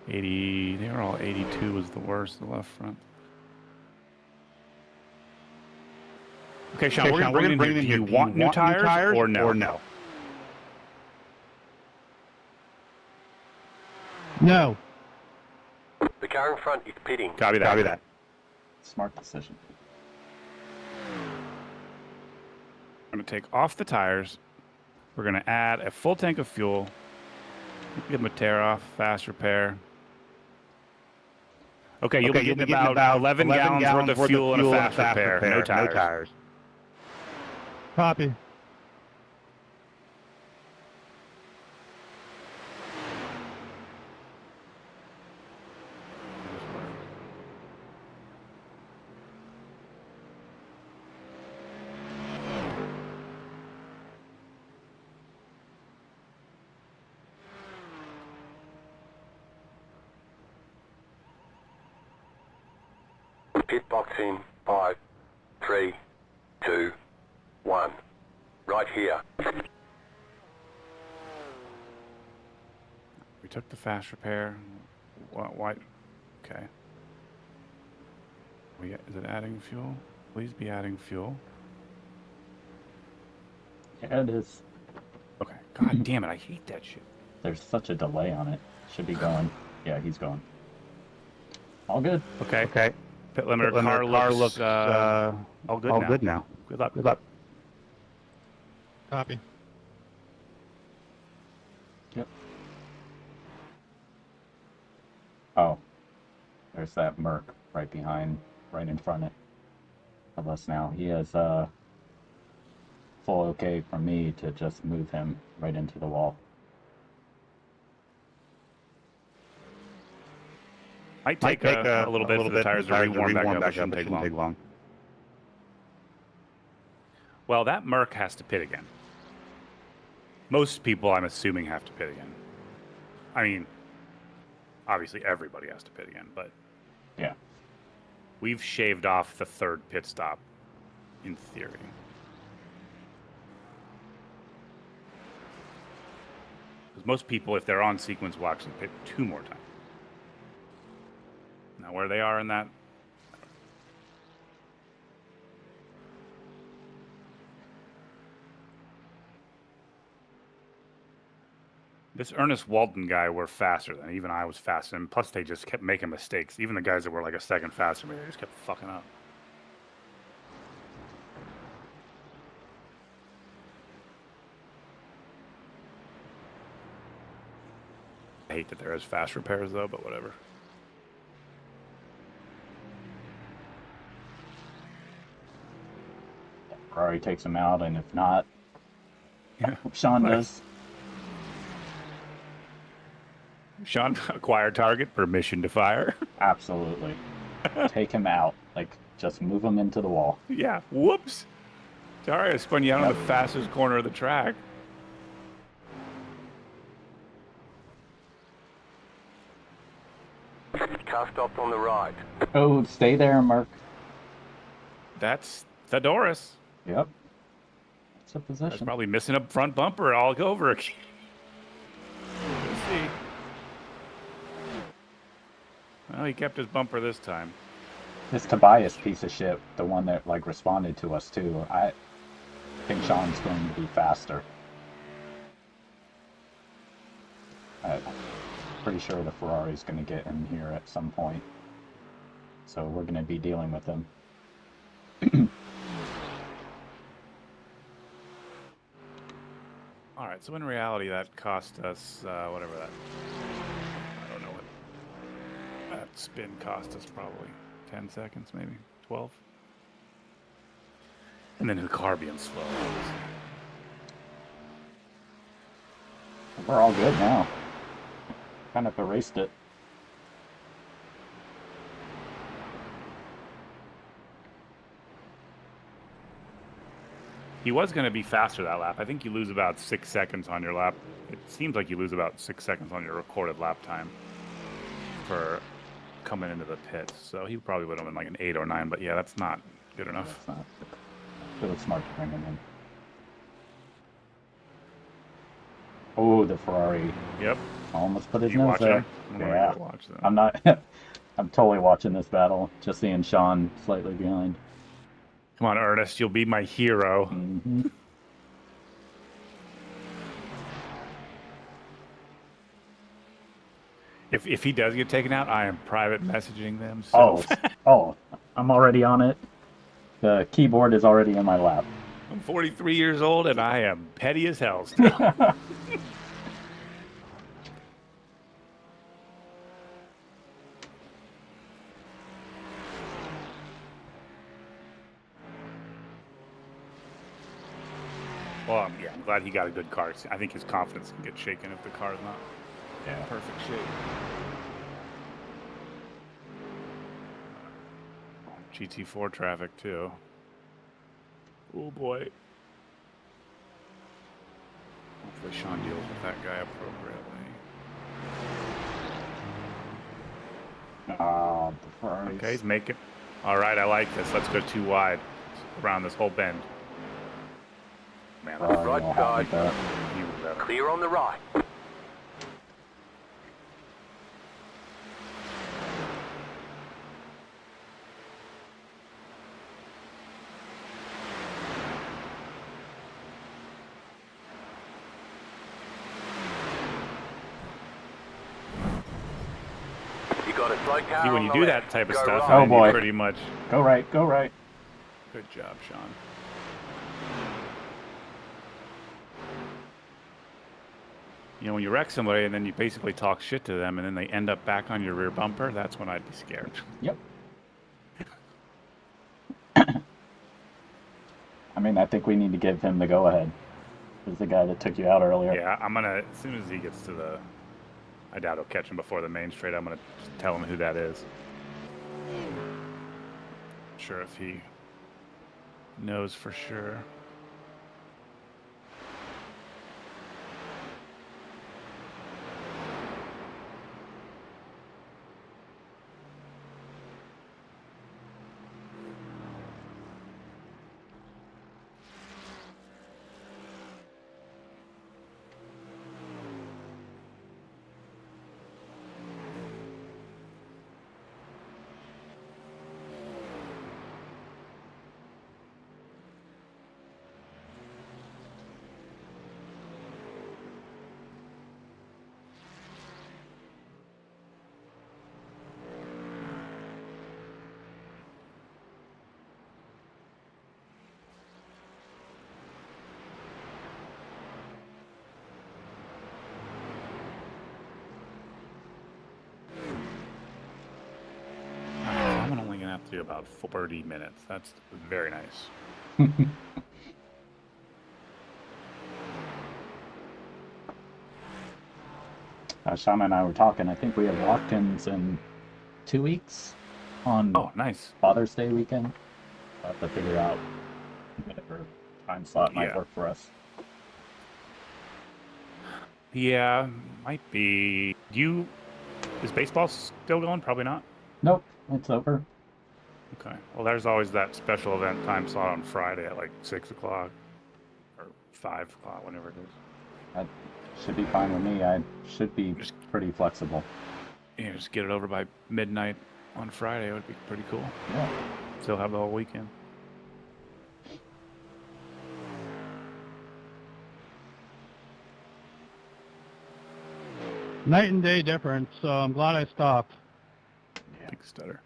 80, they were all 82 was the worst, the left front. Okay, Sean, we're going to bring in here. Do you want new tires or no? No. The car in front is pitting. Copy that. Smart decision. I'm going to take off the tires. We're going to add a full tank of fuel. Give them a tear off, fast repair. Okay, you'll be getting about 11 gallons worth of fuel and a fast repair. No tires. Copy. Pit box in 5, 3, 2, 1. Right here. We took the fast repair. Why? Okay. Is it adding fuel? Please be adding fuel. Yeah, it is. Okay. God damn it, I hate that shit. There's such a delay on it. Should be going. Yeah, he's going. All good. Okay. Pit limiter car looks all good now. Good luck. Copy. Yep. Oh, there's that Merc right in front of us now. He has full okay from me to just move him right into the wall. Might take a little bit for the tires to re-warm back up. It shouldn't take long. Well, that Merc has to pit again. Most people, I'm assuming, have to pit again. I mean, obviously everybody has to pit again, but yeah, we've shaved off the 3rd pit stop, in theory. Because most people, if they're on sequence, will actually pit 2 more times. Now, where they are in that, this Ernest Walton guy were faster than even I was faster, and plus they just kept making mistakes. Even the guys that were like a second faster, they just kept fucking up. I hate that there is fast repairs though, but whatever. Ferrari takes him out, and if not, Yeah. Sean does. Sean, acquire target, permission to fire. Absolutely. Take him out. Like, just move him into the wall. Yeah, whoops. Sorry, I spun you out on the fastest corner of the track. Car stopped on the right. Oh, stay there, Mark. that's Theodorus. Yep. It's a That's position. probably missing a front bumper all over again. We'll see. Well, he kept his bumper this time. This Tobias piece of shit, the one that like responded to us too, I think Sean's going to be faster. I'm pretty sure the Ferrari's going to get in here at some point. So we're going to be dealing with him. All right, so in reality, that cost us whatever that. I don't know what that spin cost us. Probably 10 seconds, maybe 12. And then the car being slow. We're all good now. Kind of erased it. He was going to be faster that lap. I think you lose about 6 seconds on your lap. It seems like you lose about 6 seconds on your recorded lap time for coming into the pits. So he probably would have been like an 8 or 9, but yeah, that's not good enough. It's not. It was smart to bring him in. Oh, the Ferrari. Yep. Almost put his You nose watching there. him? I'm gonna Yeah. go watch them. I'm not. I'm totally watching this battle. Just seeing Sean slightly behind. Come on, Ernest, you'll be my hero. Mm-hmm. If he does get taken out, I am private messaging them. So. Oh, I'm already on it. The keyboard is already in my lap. I'm 43 years old and I am petty as hell still. Well, yeah, I'm glad he got a good car. I think his confidence can get shaken if the car's not in perfect shape. GT4 traffic too. Oh boy. Hopefully Sean deals with that guy appropriately. The Ferraris. Okay, he's making. All right, I like this. Let's go too wide around this whole bend. Man, Ferrari Right will have side. that. he was better. Clear on the right. You got a slow car See, when on you the do left. that type of Go stuff, right. Oh, then you boy. pretty much. Go right, go right. Good job, Sean. You know, when you wreck somebody and then you basically talk shit to them and then they end up back on your rear bumper, that's when I'd be scared. Yep. I mean, I think we need to give him the go-ahead. He's the guy that took you out earlier. Yeah, I'm going to, as soon as he gets to the, I doubt he'll catch him before the main straight, I'm going to tell him who that is. Not sure if he knows for sure. I'm only going to have to do about 40 minutes. That's very nice. Sean and I were talking. I think we have walk-ins in 2 weeks on Oh, nice. Father's Day weekend. We'll have to figure out whatever time slot might Yeah. work for us. Yeah, might be. Is baseball still going? Probably not. Nope, it's over. Okay. Well, there's always that special event time slot on Friday at like 6 o'clock or 5 o'clock, whenever it is. That should be fine with me. I should be Just- pretty flexible. Yeah, just get it over by midnight on Friday. It would be pretty cool. Yeah. Still have the whole weekend. Night and day difference, so I'm glad I stopped. Big stutter.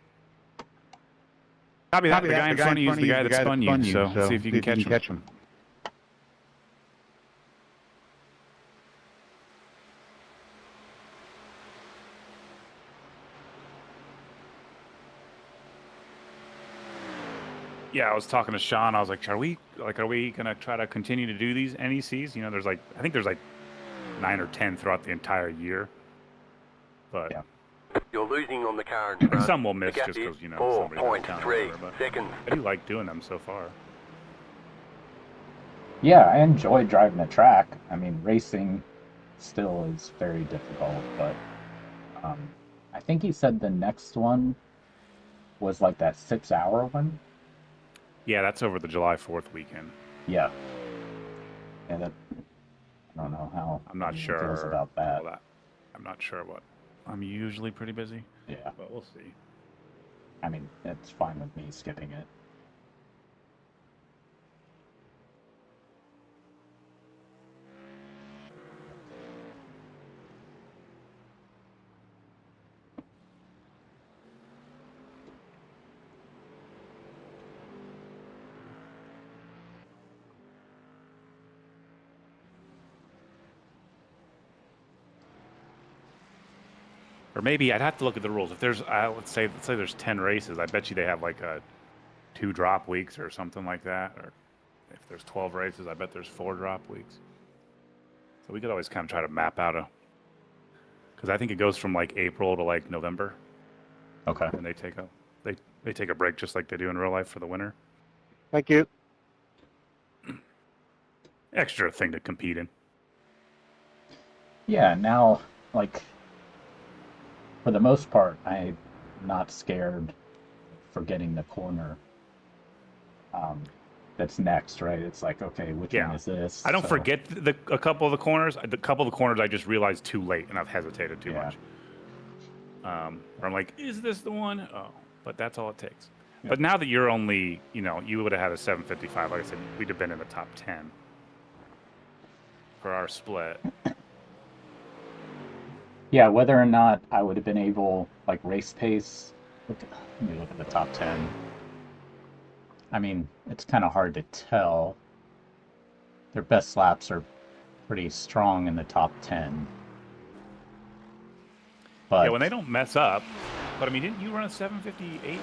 Copy that. The guy in front of you is the guy that spun you, so see if you can catch him. Yeah, I was talking to Sean. I was like, are we gonna try to continue to do these NECs? You know, I think there's like 9 or 10 throughout the entire year. But yeah. You're losing on the car in front. Some will miss just because, you know, somebody's 4.3 seconds. I do like doing them so far. Yeah, I enjoy driving the track. I mean, racing still is very difficult, but I think he said the next one was like that 6-hour one. Yeah, that's over the July 4th weekend. Yeah. And I don't know how I'm not he sure feels about that. I'm not sure what. I'm usually pretty busy. Yeah. But we'll see. I mean, it's fine with me skipping it. Or maybe I'd have to look at the rules. If there's, let's say there's 10 races, I bet you they have like 2 drop weeks or something like that. Or if there's 12 races, I bet there's 4 drop weeks. So we could always kind of try to map out because I think it goes from like April to like November. Okay. And they take a break just like they do in real life for the winter. Thank you. Extra thing to compete in. Yeah, now, like, for the most part, I'm not scared for getting the corner that's next, right? It's like, okay, which one is this? I don't forget a couple of the corners. A couple of the corners I just realized too late, and I've hesitated too much. Or I'm like, is this the one? Oh, but that's all it takes. Yeah. But now that you're only, you would have had a 755. Like I said, we'd have been in the top 10 for our split. Yeah, whether or not I would have been able, like, race pace. Let me look at the top 10. I mean, it's kind of hard to tell. Their best laps are pretty strong in the top 10. But yeah, when they don't mess up. But I mean, didn't you run a 758?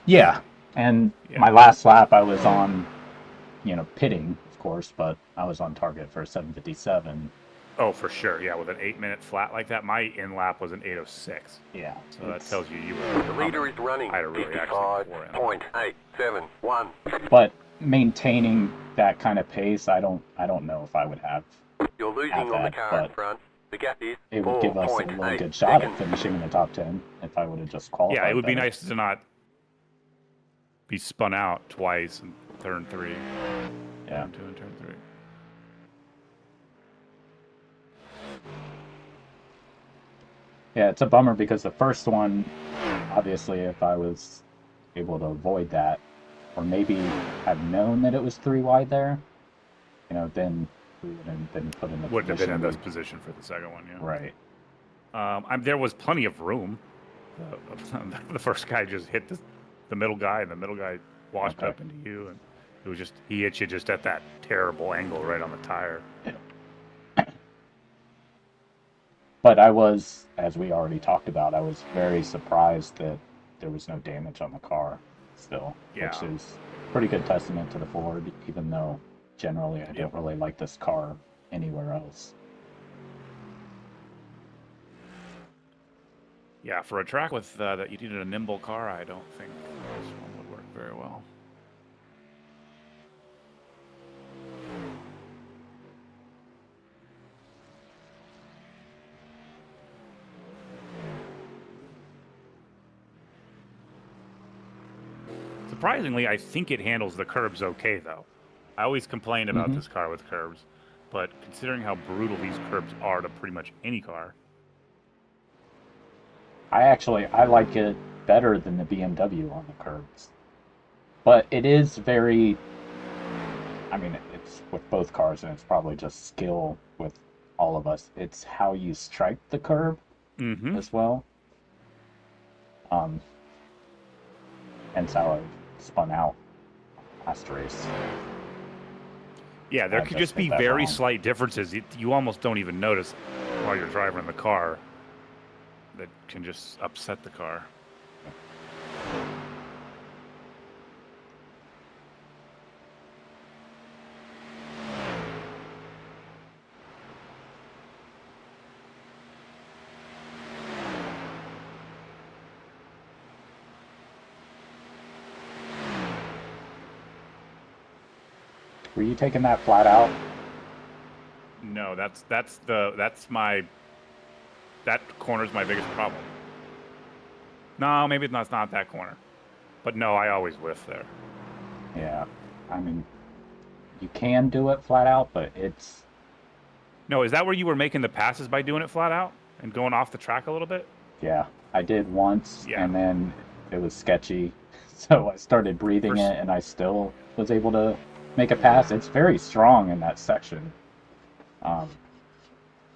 Yeah, and my last lap I was on, pitting, of course, but I was on target for a 757. Oh, for sure. Yeah, with an 8-minute flat like that, my in lap was an 806. Yeah. So that tells you were. The leader is running 55.871. But maintaining that kind of pace, I don't know if I would have. You're losing on the car in front. The gap is it would give us a really good shot at finishing in the top 10 if I would have just qualified. Yeah, it would be nice to not be spun out twice in turn 3. Yeah. Turn 2 and turn 3. Yeah, it's a bummer because the first one, obviously, if I was able to avoid that, or maybe have known that it was 3 wide there, then we would have been put in the Wouldn't have been in this position for the second one, yeah. Right. There was plenty of room. The first guy just hit the middle guy, and the middle guy washed up into you, and it was he hit you just at that terrible angle right on the tire. But I was, as we already talked about, I was very surprised that there was no damage on the car still, which is pretty good testament to the Ford, even though generally I don't really like this car anywhere else. Yeah, for a track with that you needed a nimble car, I don't think this one would work very well. surprisingly, I think it handles the curbs okay, though. I always complained about this car with curbs, but considering how brutal these curbs are to pretty much any car. I like it better than the BMW on the curbs. But it is very, I mean, it's with both cars, and it's probably just skill with all of us. It's how you strike the curb as well. And it's how I spun out last race. Yeah, there I could just just be did that very wrong. slight differences. You almost don't even notice while you're driving the car that can just upset the car. Were you taking that flat out? No, that corner's my biggest problem. No, maybe it's not that corner. But no, I always whiff there. Yeah. I mean, you can do it flat out, but it's... No, is that where you were making the passes by doing it flat out and going off the track a little bit? Yeah, I did once, Yeah. and then it was sketchy. So I started breathing it, and I still was able to make a pass. It's very strong in that section.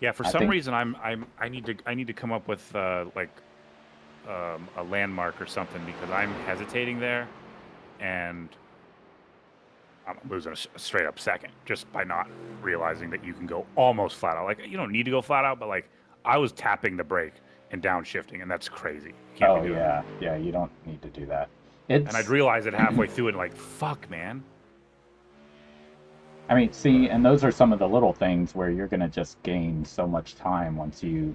Yeah, for I some think- reason I need to come up with a landmark or something because I'm hesitating there, and I'm losing a straight up second just by not realizing that you can go almost flat out. Like you don't need to go flat out, but like I was tapping the brake and downshifting, and that's crazy. You can't Oh, be doing yeah. that. Yeah, you don't need to do that. And I'd realize it halfway through, and like, fuck, man. I mean, see, and those are some of the little things where you're going to just gain so much time once you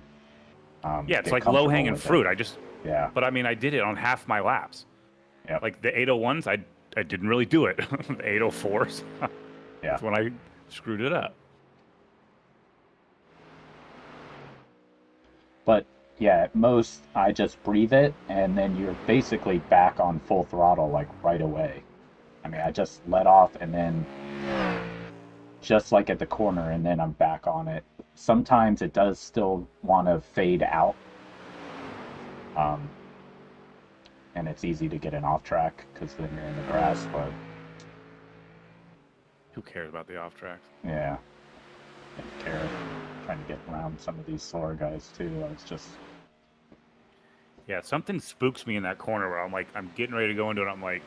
Yeah, it's get like comfortable low hanging with it. fruit. Yeah. But I mean, I did it on half my laps. Yep. Like the 801s, I didn't really do it. The 804s, Yeah. that's when I screwed it up. But yeah, at most I just breathe it, and then you're basically back on full throttle like right away. I mean, I just let off, and then just like at the corner, and then I'm back on it. Sometimes it does still want to fade out, and it's easy to get an off track because then you're in the grass. But Who cares about the off tracks? yeah, didn't care. Trying to get around some of these slower guys too. I was just Yeah, something spooks me in that corner where I'm getting ready to go into it. I'm like,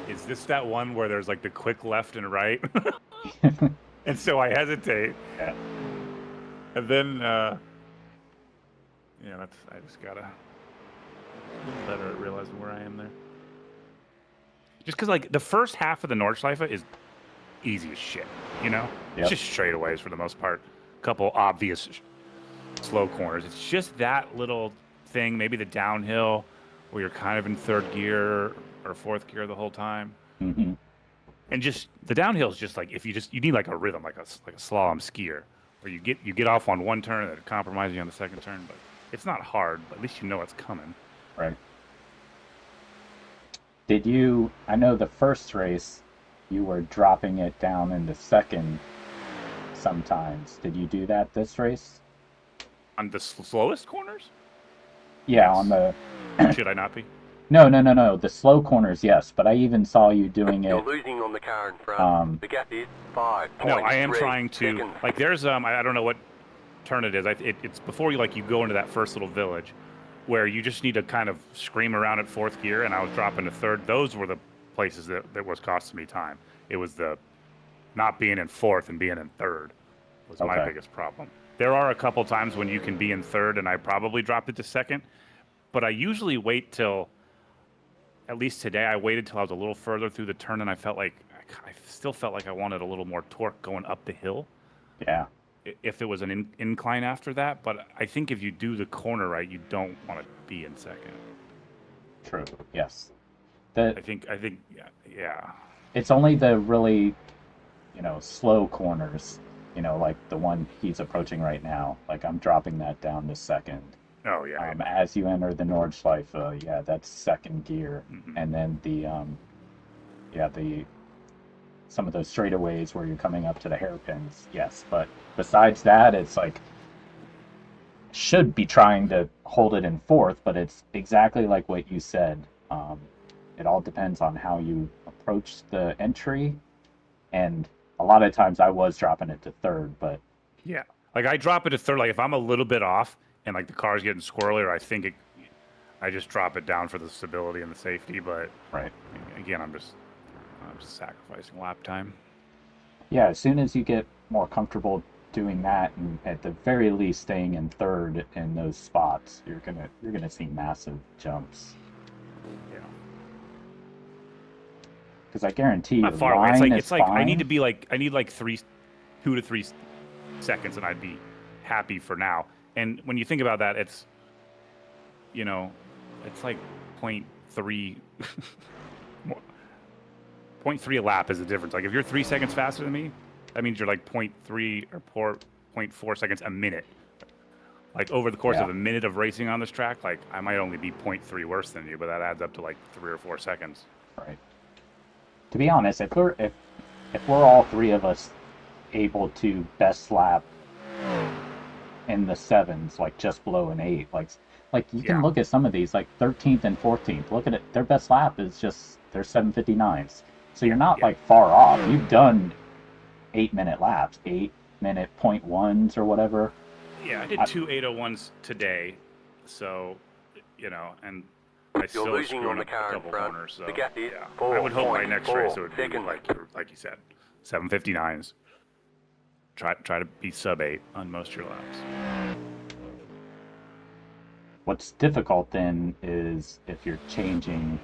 is this that one where there's like the quick left and right? And so I hesitate. Yeah. And then, I just gotta get better at realizing where I am there. Just because, like, the first half of the Nordschleife is easy as shit, you know? Yep. It's just straightaways for the most part. A couple obvious slow corners. It's just that little thing, maybe the downhill where you're kind of in third gear or fourth gear the whole time. Mm-hmm. And just the downhill is just like you need like a rhythm, like a slalom skier, where you get off on one turn and it compromises you on the second turn. But it's not hard. But at least you know it's coming. Right. Did you? I know the first race, you were dropping it down into second. Sometimes. Did you do that this race? On the slowest corners? Yeah, on the. Should I not be? No. The slow corners, yes. But I even saw you doing You're it. losing on the car in front. The gap is 5 No, points. I am 3 trying to. seconds. Like, there's I don't know what turn it is. It's before you go into that first little village, where you just need to kind of scream around at fourth gear, and I was dropping to third. Those were the places that was costing me time. It was the not being in fourth and being in third was my Okay. biggest problem. There are a couple times when you can be in third, and I probably dropped it to second, but I usually wait till. At least today, I waited till I was a little further through the turn, and I still felt like I wanted a little more torque going up the hill. Yeah. If it was an incline after that, but I think if you do the corner right, you don't want to be in second. True. Yes. I think, yeah. It's only the really, slow corners. Like the one he's approaching right now. Like I'm dropping that down to second. Oh yeah. As you enter the Nordschleife, yeah, that's second gear, Mhm. and then the yeah, some of those straightaways where you're coming up to the hairpins, yes. But besides that, it's like should be trying to hold it in fourth, but it's exactly like what you said. It all depends on how you approach the entry, and a lot of times I was dropping it to third, but Yeah. Like I drop it to third. Like if I'm a little bit off and like the car's getting squirrely, or I just drop it down for the stability and the safety. But right. again, I'm just sacrificing lap time. Yeah, as soon as you get more comfortable doing that, and at the very least staying in third in those spots, you're gonna see massive jumps. Yeah. Because I guarantee you, Not far away. It's like fine. I need 2 to 3 seconds, and I'd be happy for now. And when you think about that, it's it's like 0.3 0.3 a lap is the difference. Like if you're 3 seconds faster than me, that means you're like 0.3 or 0.4 seconds a minute. Like over the course of a minute of racing on this track, like I might only be 0.3 worse than you, but that adds up to like 3 or 4 seconds. Right. To be honest, if we're all three of us able to best lap in the 7s, like just below an 8, like you can look at some of these, like 13th and 14th. Look at it; their best lap is just their 7:59s. So you're not like far off. You've done 8-minute laps, 8-minute 0.1s or whatever. Yeah, I did 2 801s today, so and I still losing screwed on the up car a in couple front. corners. So The gap is I would hope my next 4.4 race it would be seconds. like you said, 7:59s. Try to be sub 8 on most of your laps. What's difficult then is if you're changing,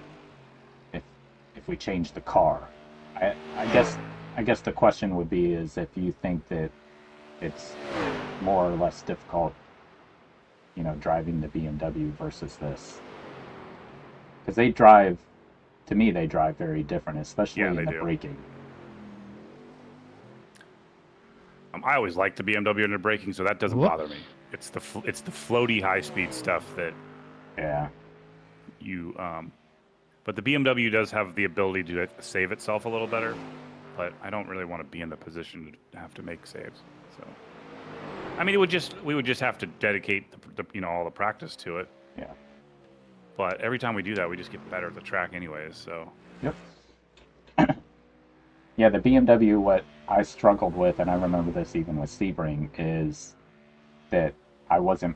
if we change the car. I guess the question would be is if you think that it's more or less difficult, driving the BMW versus this, because to me they drive very different, especially in the braking. I always like the BMW in the braking, so that doesn't bother me. It's the floaty high speed stuff that you but the BMW does have the ability to save itself a little better, but I don't really want to be in the position to have to make saves. So I mean, we would just have to dedicate all the practice to it. Yeah. But every time we do that, we just get better at the track anyways, so. Yep. Yeah, the BMW, what I struggled with, and I remember this even with Sebring, is that I wasn't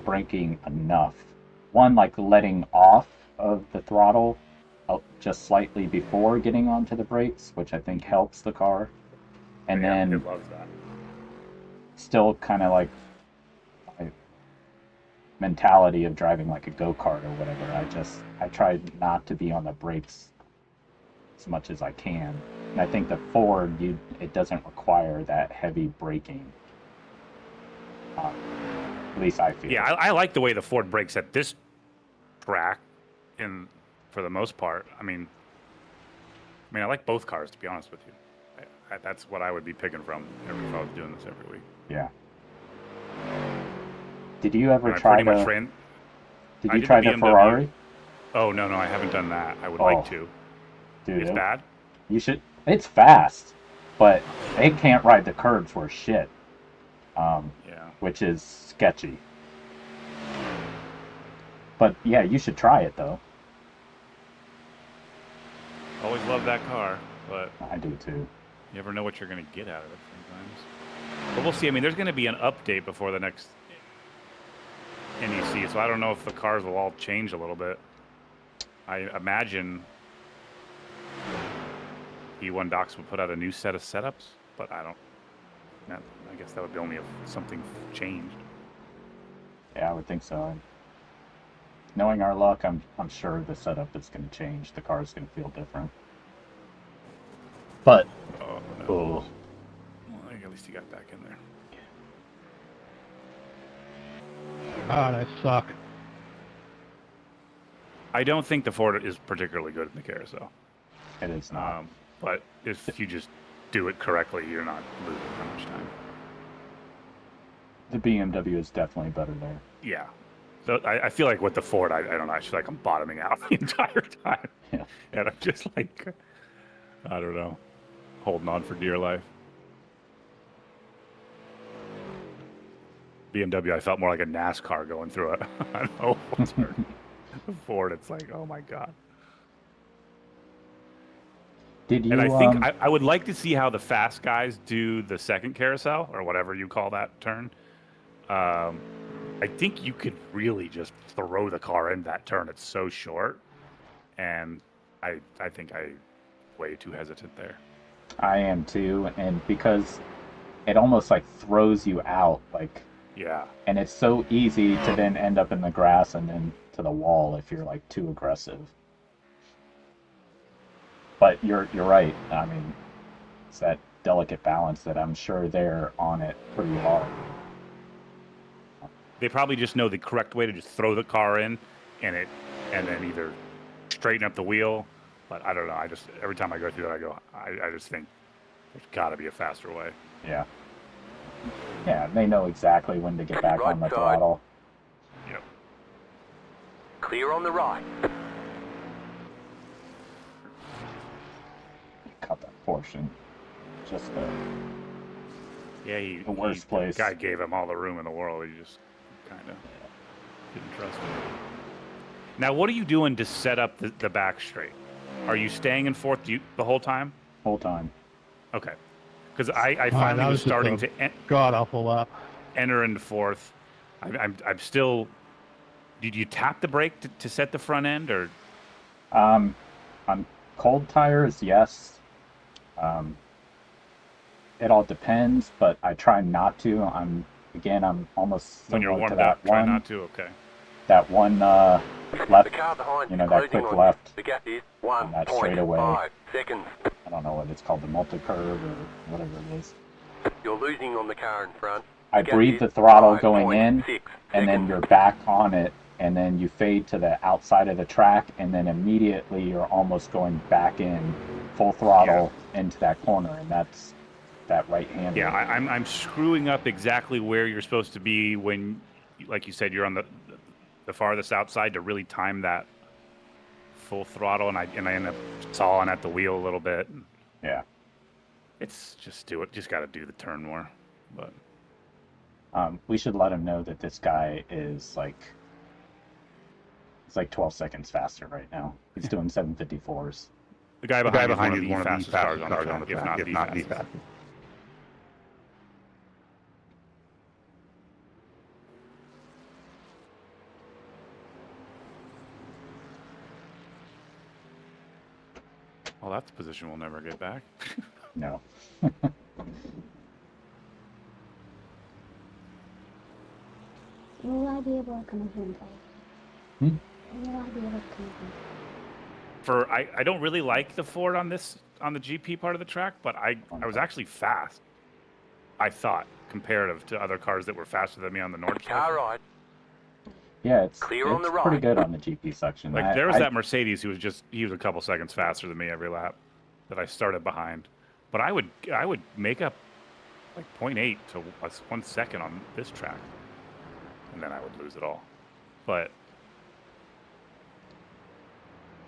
braking enough. One, like letting off of the throttle just slightly before getting onto the brakes, which I think helps the car. And then it loves that. Still kind of like my mentality of driving like a go-kart or whatever. I tried not to be on the brakes as much as I can. And I think the Ford, it doesn't require that heavy braking. At least I feel. Yeah, I like the way the Ford brakes at this track, and for the most part, I mean, I like both cars, to be honest with you. That's what I would be picking from if I was doing this every week. Yeah. Did you ever Did try you try the Ferrari? Oh no, I haven't done that. I would like to. Dude, it's bad. You should. It's fast, but they can't ride the curbs worth shit. Which is sketchy. But yeah, you should try it though. Always love that car, but I do too. You never know what you're going to get out of it sometimes. But we'll see. I mean, there's going to be an update before the next NEC, so I don't know if the cars will all change a little bit. I imagine E1 Docs will put out a new set of setups, but I guess that would be only if something changed. Yeah, I would think so. Knowing our luck, I'm sure the setup is going to change. The car is going to feel different. But Well, at least you got back in there. God, I suck. I don't think the Ford is particularly good in the carousel. It is not. But if you just do it correctly, you're not losing that much time. The BMW is definitely better there. Yeah. So I feel like with the Ford, I don't know. I feel like I'm bottoming out the entire time, Yeah. and I'm just like, I don't know, holding on for dear life. BMW, I felt more like a NASCAR going through an oval turn. The Ford, it's like, oh my god. Did you? And I think I would like to see how the fast guys do the second carousel, or whatever you call that turn. I think you could really just throw the car in that turn. It's so short, and I think I'm way too hesitant there. I am too, and because it almost like throws you out, like, Yeah. and it's so easy to then end up in the grass and then to the wall if you're like too aggressive. But you're right. I mean, it's that delicate balance that I'm sure they're on it pretty hard. They probably just know the correct way to just throw the car in, and then either straighten up the wheel. But I don't know. I just every time I go through that, I just think there's got to be a faster way. Yeah. Yeah, they know exactly when to get back Right on the side. throttle. Yep. Clear on the right. Cut that portion. Just Yeah, the worst place. The guy gave him all the room in the world. He just kind of didn't trust him. Now, what are you doing to set up the back straight? Are you staying in fourth the whole time? whole time. Okay. Because I finally was starting to god awful lap. enter into fourth. I'm still. Did you tap the brake to set the front end, or? On cold tires, yes. It all depends, but I try not to. I'm almost When you're similar to warmed up, that try one. not to. Okay. That one The left, car behind you is know, that closing quick on left. you. The gap is on that straightaway. 1.5 seconds. I don't know what it's called, the multi-curve or whatever it is. You're losing on the car in front. I The gap breathe is the throttle going in, 5.6 and then seconds. you're back on it, and then you fade to the outside of the track, and then immediately you're almost going back in full throttle into that corner, and that's that right hand. Yeah, I'm screwing up exactly where you're supposed to be when, like you said, you're on the farthest outside to really time that full throttle, and I end up sawing at the wheel a little bit. Yeah. It's just do it. Just got to do the turn more. But We should let him know that this guy is it's like 12 seconds faster right now. He's doing 754s. the guy behind you is one of the fastest cars on the track, if not the fastest. Well, that's a position we'll never get back. No. Will I be able to come here and play? Will I be able to come here? I don't really like the Ford on the GP part of the track, but I was actually fast. I thought, comparative to other cars that were faster than me on the north Car side. right. Yeah, it's Clear on the pretty right. good on the GP section. Like there was that Mercedes who was he was a couple seconds faster than me every lap that I started behind. But I would make up like 0.8 to 1 second on this track, and then I would lose it all. But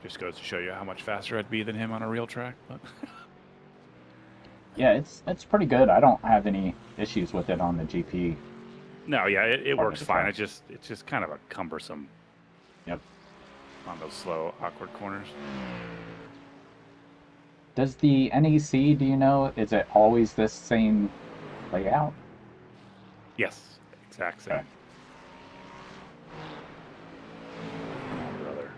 just goes to show you how much faster I'd be than him on a real track. But Yeah, it's pretty good. I don't have any issues with it on the GP. no, yeah, it Part of works the fine. track. It's just kind of a cumbersome. Yep. On those slow, awkward corners. Does the NEC, do you know, is it always this same layout? Yes, exact same. Okay. Oh, brother.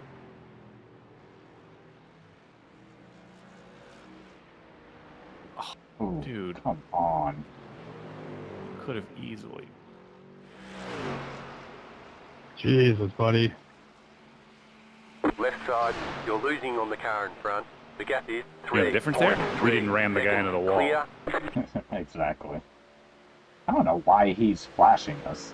Ooh, Dude. come on. Could have easily. Jesus, buddy. Left side. You're losing on the car in front. The gap is You know the difference there? We didn't ram the guy into the wall. Clear. Exactly. I don't know why he's flashing us.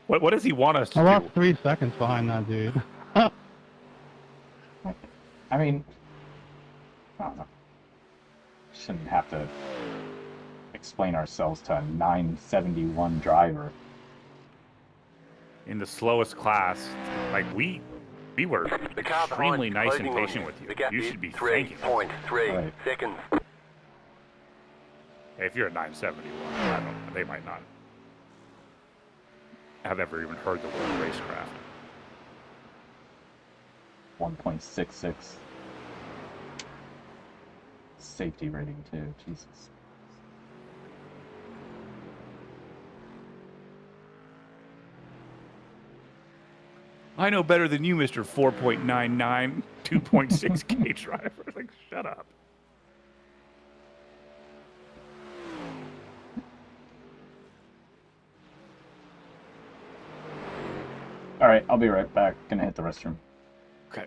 What does he want us to I lost do? 3 seconds behind that dude. I mean, I don't know. shouldn't have to explain ourselves to a 971 driver. In the slowest class, like we were The car behind extremely is nice and closing on patient with you. The gap You is should be thanking us. 3.3 Right. seconds. If you're at 971, they might not have ever even heard the word racecraft. 1.66 safety rating too. Jesus. I know better than you, Mr. 4.99, 2.6K driver. Like, shut up. All right, I'll be right back. Gonna hit the restroom. Okay.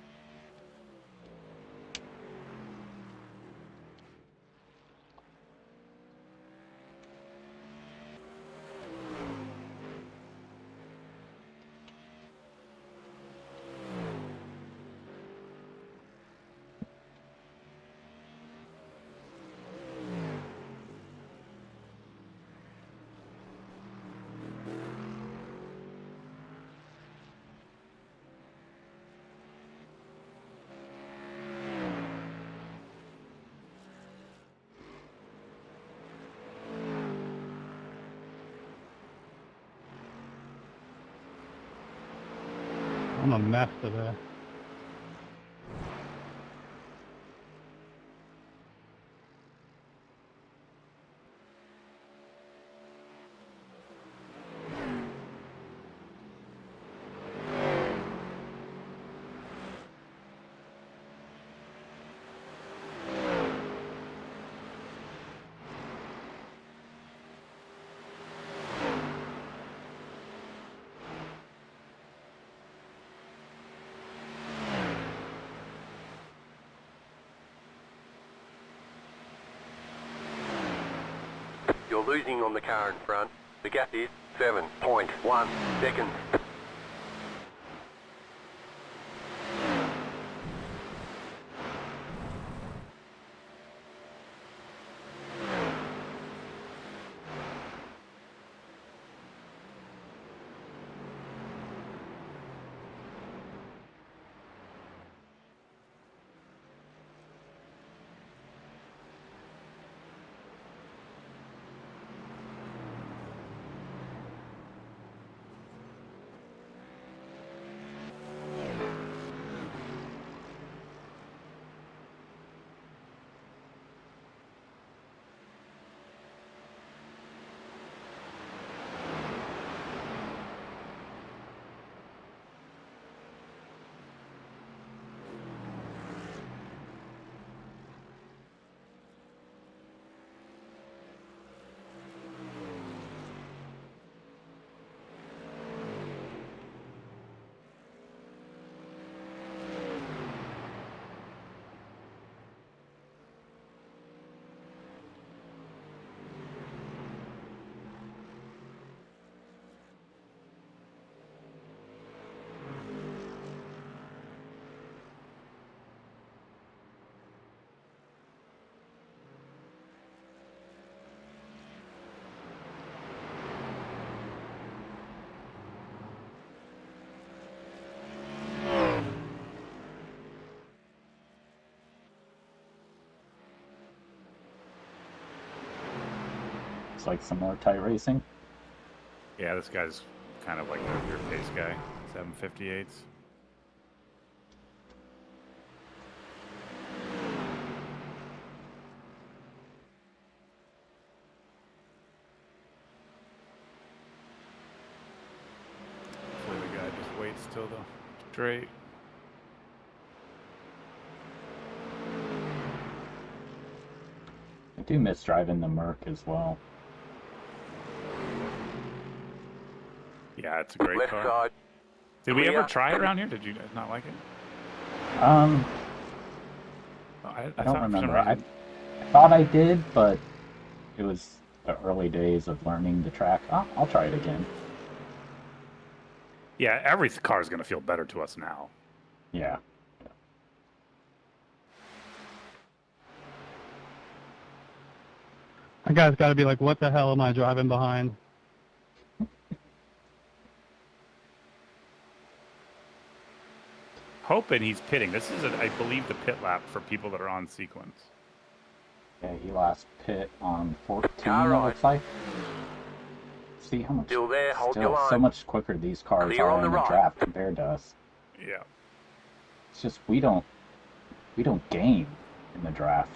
I'm a mess today. You're losing on the car in front. The gap is 7.1 seconds. It's like some more tight racing. Yeah, this guy's kind of like your pace guy. 758s. Hopefully the guy just waits till the straight. I do miss driving the Merc as well. Yeah, it's a great Left car. side. Did we ever clear. try it around here? Did you not like it? Um, Oh, I don't thought for some remember. I reason- thought I did, but it was the early days of learning the track. I'll try it again. Yeah, every car is going to feel better to us now. Yeah. That guy's got to be like, what the hell am I driving behind? Hoping he's pitting. This is, I believe, the pit lap for people that are on sequence. Yeah, he last pit on 14, All it right. looks like. See how much, Still there, hold your still line. so much quicker these cars Clear on are the in the right. draft compared to us. Yeah. It's just we don't gain in the draft.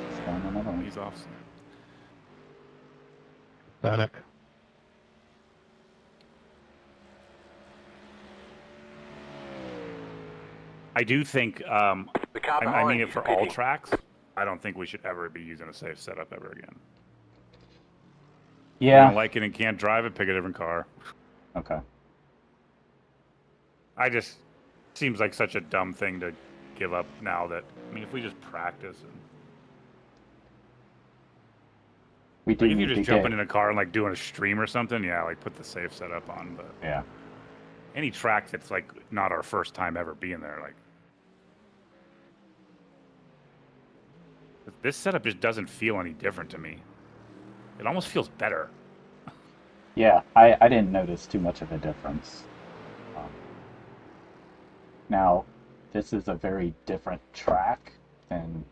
Let's go on another one. He's off. Pathetic. I do think, The car I behind mean you it is for all pitting. tracks. I don't think we should ever be using a safe setup ever again. If you Yeah. don't like it and can't drive it, pick a different car. Okay. Seems like such a dumb thing to give up now that, I mean, if we just practice and We do like if you're need just to jumping get, in a car and like doing a stream or something, yeah, like put the safe setup on. But yeah. any track that's like not our first time ever being there, like this setup just doesn't feel any different to me. It almost feels better. Yeah, I didn't notice too much of a difference. Now, this is a very different track than,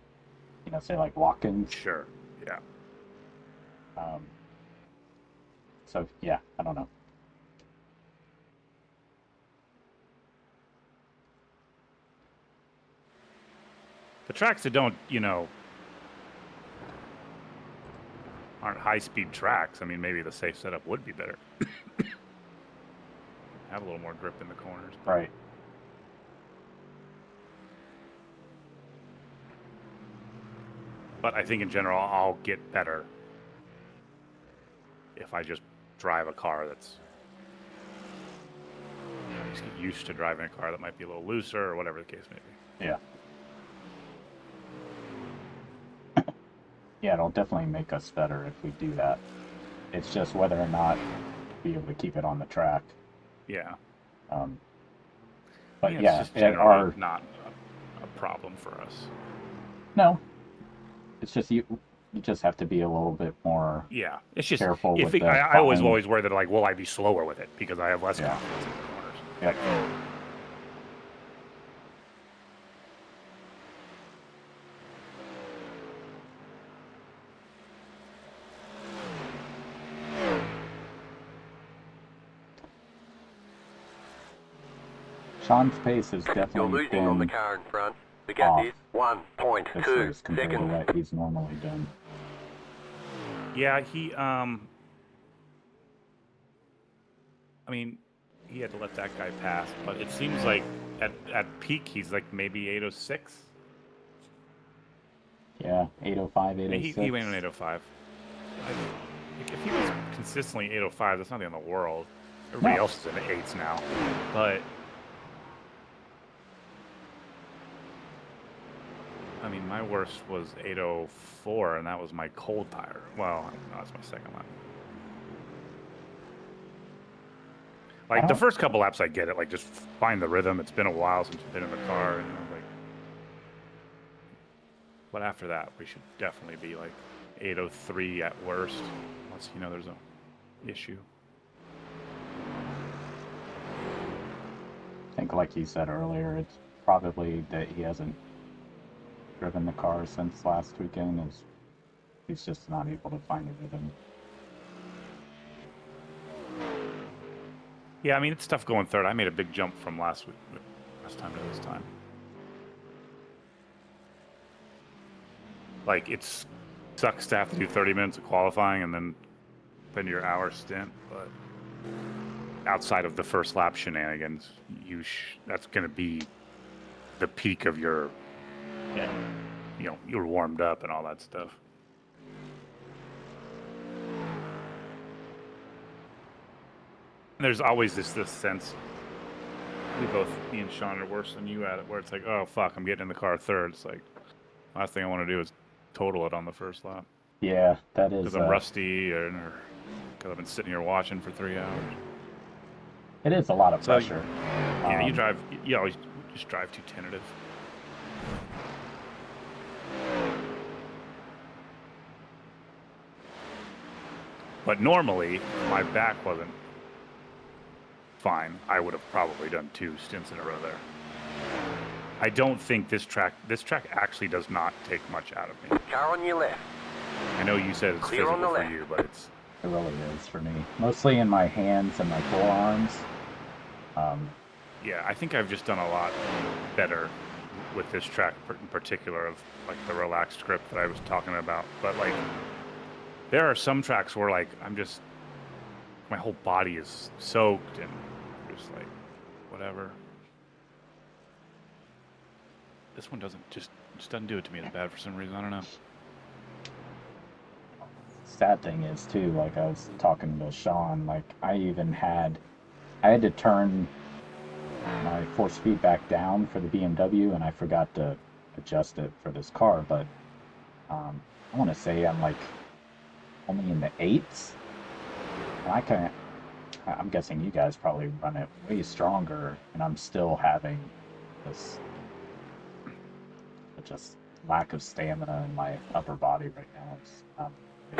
say like Watkins. Sure. Yeah. So yeah, I don't know. The tracks that don't, aren't high-speed tracks, I mean, maybe the safe setup would be better. Have a little more grip in the corners. Right. But I think in general, I'll get better if I just drive a car that's... just get used to driving a car that might be a little looser or whatever the case may be. Yeah. Yeah, it'll definitely make us better if we do that. It's just whether or not be able to keep it on the track. Yeah. But I mean, yeah, it's just generally not a problem for us. No. It's just you just have to be a little bit more Yeah, it's just careful with the I always behind. worry that like, will I be slower with it because I have less Yeah. confidence in the corners. Yep. Sean's pace has You're definitely losing on the been car in front. The off gap is 1.2 this race compared to seconds. what he's normally done. Yeah, I mean, he had to let that guy pass, but it seems like at peak he's like maybe 806. Yeah, 805, He 806. went on 805. If he was consistently 805, that's not the end of the world. Everybody No. else is in the eights now, but I mean, my worst was 804, and that was my cold tire. Well, no, that's my second lap. Like the first couple laps, I get it. Like just find the rhythm. It's been a while since you've been in the car, and like. But after that, we should definitely be like 803 at worst, unless there's a issue. I think, like you said earlier, it's probably that he hasn't driven the car since last weekend. He's just not able to find a rhythm. Yeah, I mean it's tough going third. I made a big jump from last time to this time. Like it sucks to have to do 30 minutes of qualifying and then your hour stint, but outside of the first lap shenanigans, that's going to be the peak of your, you're warmed up and all that stuff. And there's always this sense. Me and Sean are worse than you at it, where it's like, oh fuck, I'm getting in the car third. It's like, last thing I want to do is total it on the first lap. Yeah, that is. Because I'm rusty, or because I've been sitting here watching for 3 hours. It is a lot of pressure. Yeah, you always just drive too tentative. But normally, if my back wasn't fine, I would have probably done 2 stints in a row there. I don't think this track actually does not take much out of me. Car on your left. I know you said it's Clear on the physical for left. you, but it's It really is for me. Mostly in my hands and my forearms. yeah. I think I've just done a lot better with this track in particular, of like the relaxed grip that I was talking about. But like, there are some tracks where like my whole body is soaked and just like whatever. This one just doesn't do it to me as bad for some reason. I don't know. Sad thing is too, like I was talking to Sean, like I had to turn my force feedback down for the BMW, and I forgot to adjust it for this car, but I want to say I'm like only in the 8s, and I'm guessing you guys probably run it way stronger, and I'm still having this just lack of stamina in my upper body right now. It's,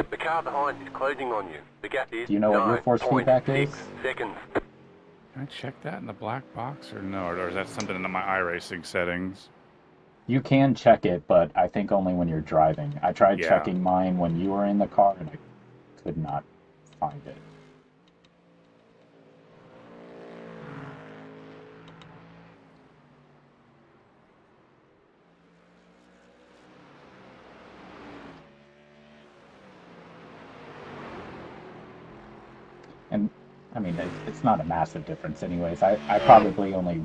The car behind is closing on you. The gap is Do you know what your force feedback is? 9.6 seconds. Can I check that in the black box or no? Or is that something in my iRacing settings? You can check it, but I think only when you're driving. I tried Yeah. checking mine when you were in the car, and I could not find it. And, I mean, it's not a massive difference anyways. I probably only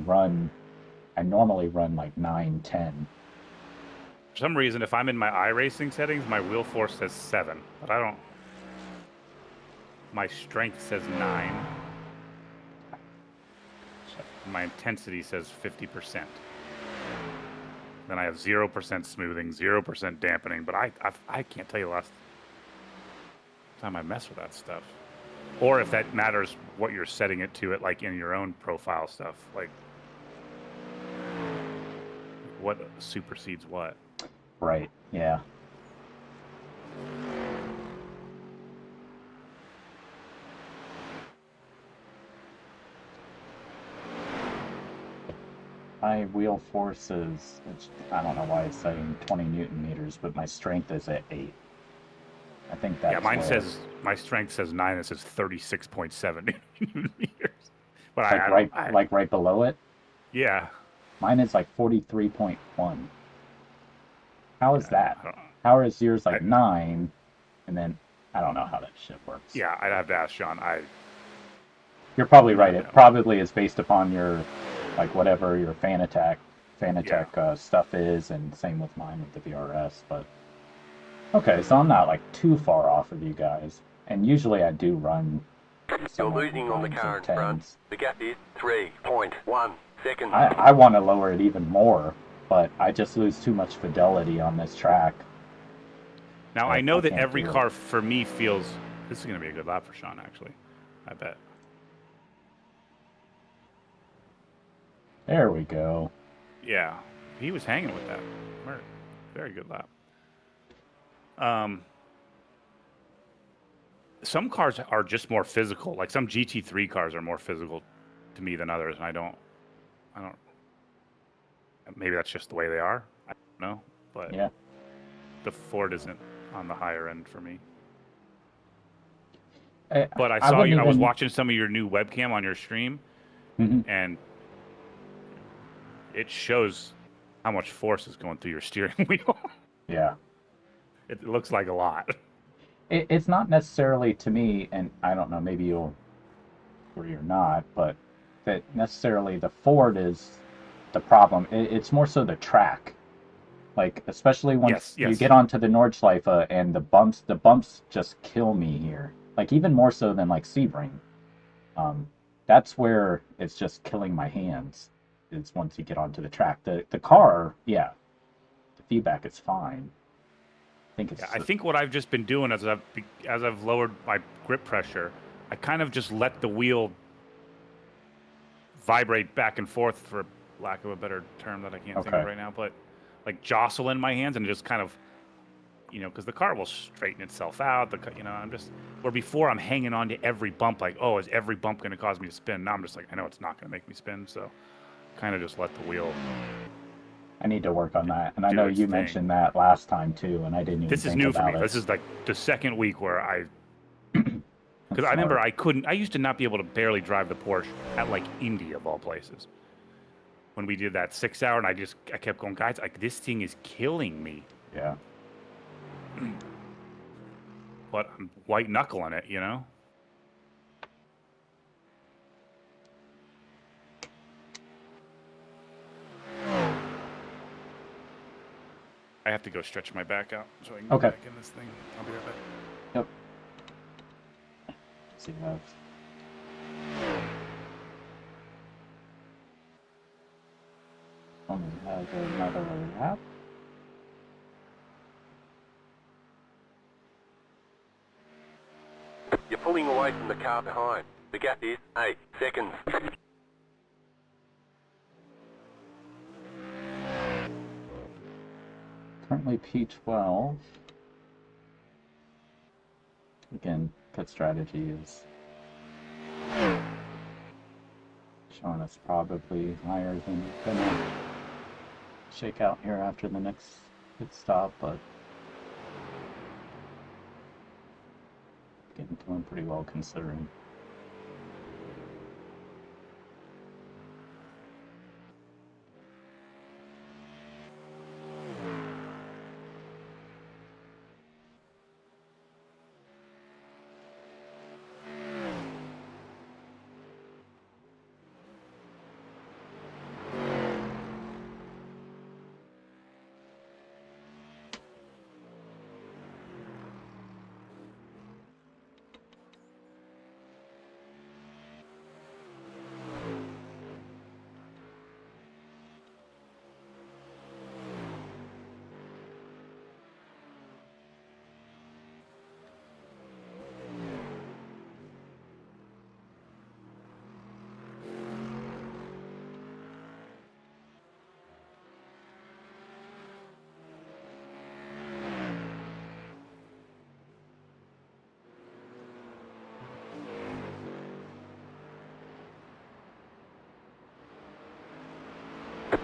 I normally run like 9, 10. For some reason, if I'm in my iRacing settings, my wheel force says 7, but I don't. My strength says 9. My intensity says 50%. Then I have 0% smoothing, 0% dampening, but I can't tell you the last time I messed with that stuff. Or if that matters what you're setting it to, like in your own profile stuff, like what supersedes what. Right, yeah. My wheel force is, I don't know why it's saying 20 Newton meters, but my strength is at 8. I think that's Yeah, mine says, my strength says 9, it says 36.7 Newton meters. But like right below it. Yeah. Mine is like 43.1. How is that? I don't know. How is yours like 9, and then I don't know how that shit works. Yeah, I'd have to ask Sean. You're probably right. It probably is based upon your, like, whatever your Fanatec stuff is, and same with mine with the VRS. But okay, so I'm not like too far off of you guys, and usually I do run. You're losing on the car in front. The gap is 3.1 seconds. I want to lower it even more, but I just lose too much fidelity on this track. Now, I know that can't every do it. car for me feels... This is going to be a good lap for Sean, actually. I bet. There we go. Yeah. He was hanging with that. Very good lap. Some cars are just more physical. Like some GT3 cars are more physical to me than others, and I don't... Maybe that's just the way they are. I don't know. But Yeah. the Ford isn't on the higher end for me. But I saw you. I was watching some of your new webcam on your stream, and it shows how much force is going through your steering wheel. Yeah. It looks like a lot. It's not necessarily to me, and I don't know, maybe you'll agree or not, but that necessarily the Ford is the problem. It's more so the track. Like, especially once you get onto the Nordschleife and the bumps just kill me here. Like, even more so than, like, Sebring. That's where it's just killing my hands, is once you get onto the track. The car, yeah, the feedback is fine. I think what I've just been doing as I've lowered my grip pressure, I kind of just let the wheel vibrate back and forth, for lack of a better term that I can't think of right now. But like jostle in my hands and just kind of, you know, because the car will straighten itself out. You know, I'm just, where before I'm hanging on to every bump, like, oh, is every bump going to cause me to spin? Now I'm just like, I know it's not going to make me spin, so kind of just let the wheel. I need to work on that, and I do know its you thing. mentioned that last time too, and I didn't even This is think new for about me. it. This is like the second week where I, because That's I remember smart. I used to not be able to barely drive the Porsche at like Indy of all places. When we did that 6 hour, and I kept going, guys, like this thing is killing me. Yeah. But I'm white knuckling it, you know. I have to go stretch my back out so I can get Okay. back in this thing. I'll be right back. Yep. See that. Only has another lap. You're pulling away from the car behind. The gap is 8 seconds. Currently P12. Again, pit strategy is showing us probably higher than gonna shake out here after the next pit stop, but again, doing pretty well considering.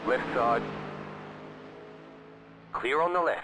Left side. Clear on the left.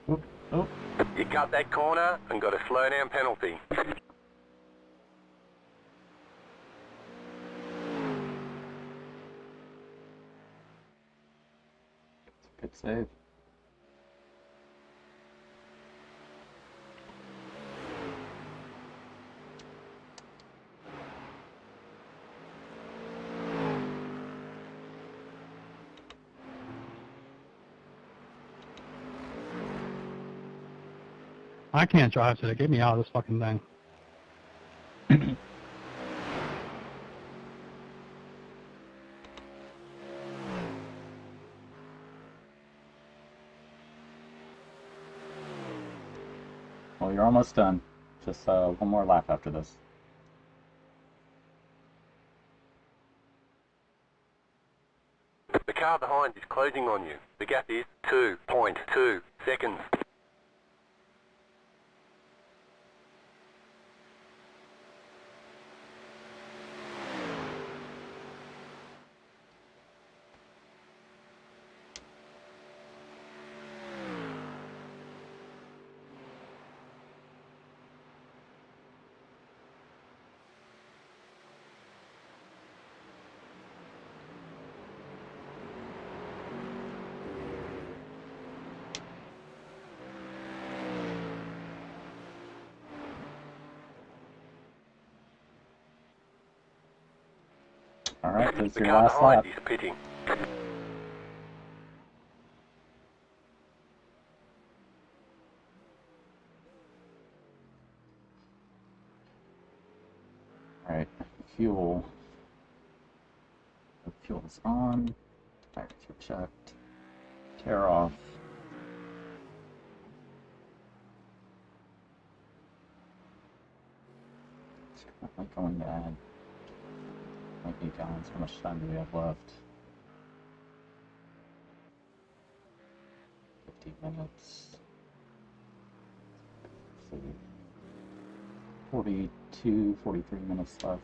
Oop, oop. You cut that corner and got a slow down penalty. Good save. I can't drive today. Get me out of this fucking thing. Well, you're almost done. Just one more lap after this. The car behind is closing on you. The gap is 2.2 seconds. Alright, this is The your car last behind lap. is pitting. Alright, fuel. The fuel's on. Tires are checked. Tear off. It's currently going to add 0.8 gallons. How much time do we have left? 50 minutes. So 42, 43 minutes left.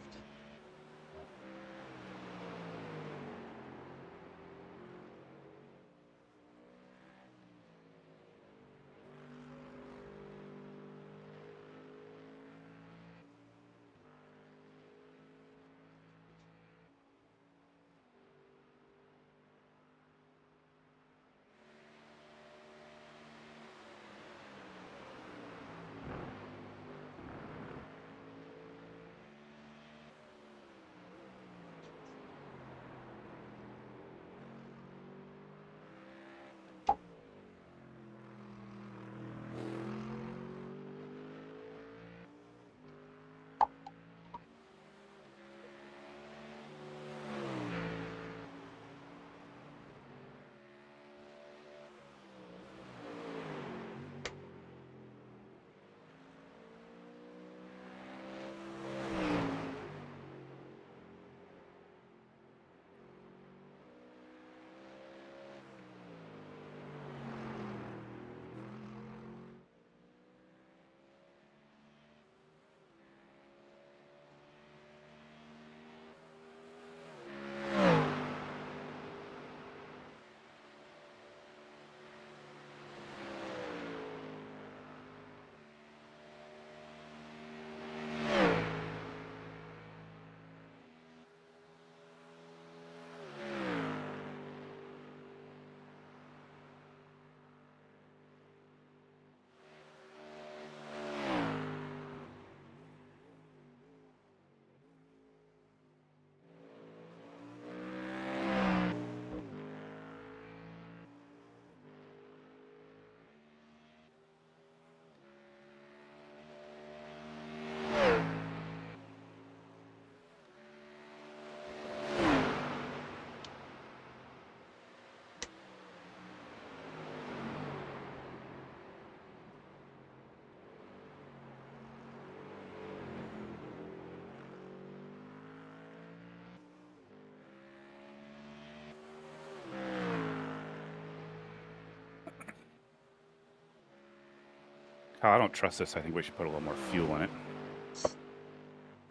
Oh, I don't trust this. I think we should put a little more fuel in it.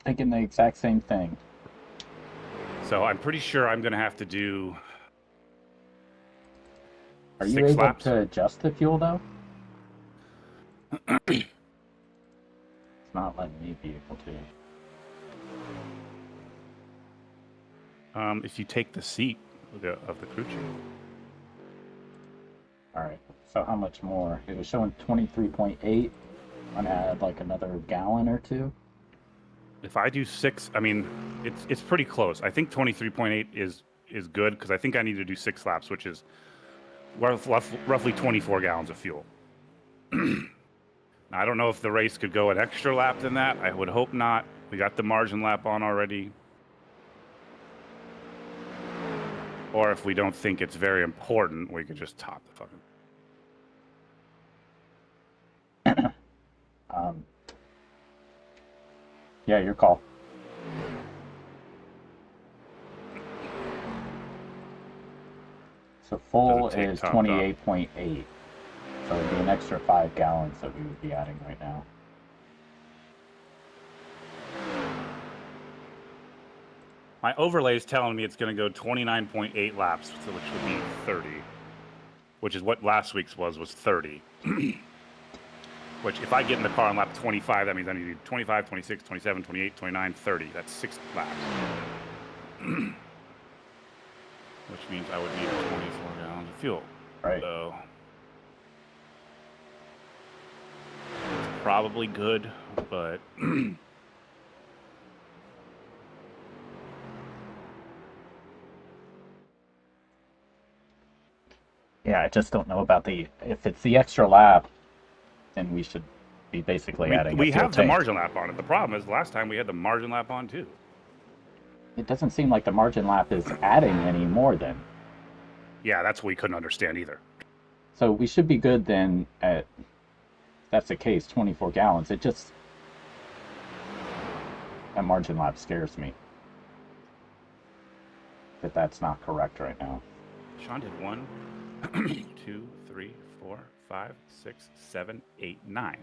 Thinking the exact same thing. So I'm pretty sure I'm going to have to do Are you 6 able laps. to adjust the fuel though? It's not letting me vehicle too. If you take the seat of the crew chief. Alright, so how much more? It was showing 23.8. I'm gonna add like another gallon or two. If I do 6, I mean, it's pretty close. I think 23.8 is good because I think I need to do 6 laps, which is roughly 24 gallons of fuel. I don't know if the race could go an extra lap than that. I would hope not. We got the margin lap on already. Or if we don't think it's very important, we could just top the fucking... Yeah, your call. So full is 28.8. So it'd be an extra 5 gallons that we would be adding right now. My overlay is telling me it's going to go 29.8 laps, which would be 30. Which is what last week's was 30. Which, if I get in the car on lap 25, that means I need to do 25, 26, 27, 28, 29, 30. That's 6 laps. Which means I would need 24 gallons of fuel. Right. So, it's probably good, but... Yeah, I just don't know about if it's the extra lap, then we should be basically adding we a fuel have the tank. margin lap on it. The problem is last time we had the margin lap on too. It doesn't seem like the margin lap is adding any more then. Yeah, that's what we couldn't understand either. So we should be good then at, if that's the case, 24 gallons. It just, that margin lap scares me. That's not correct right now. Sean did 1, 2, 3, 4, 5, 6, 7, 8, 9.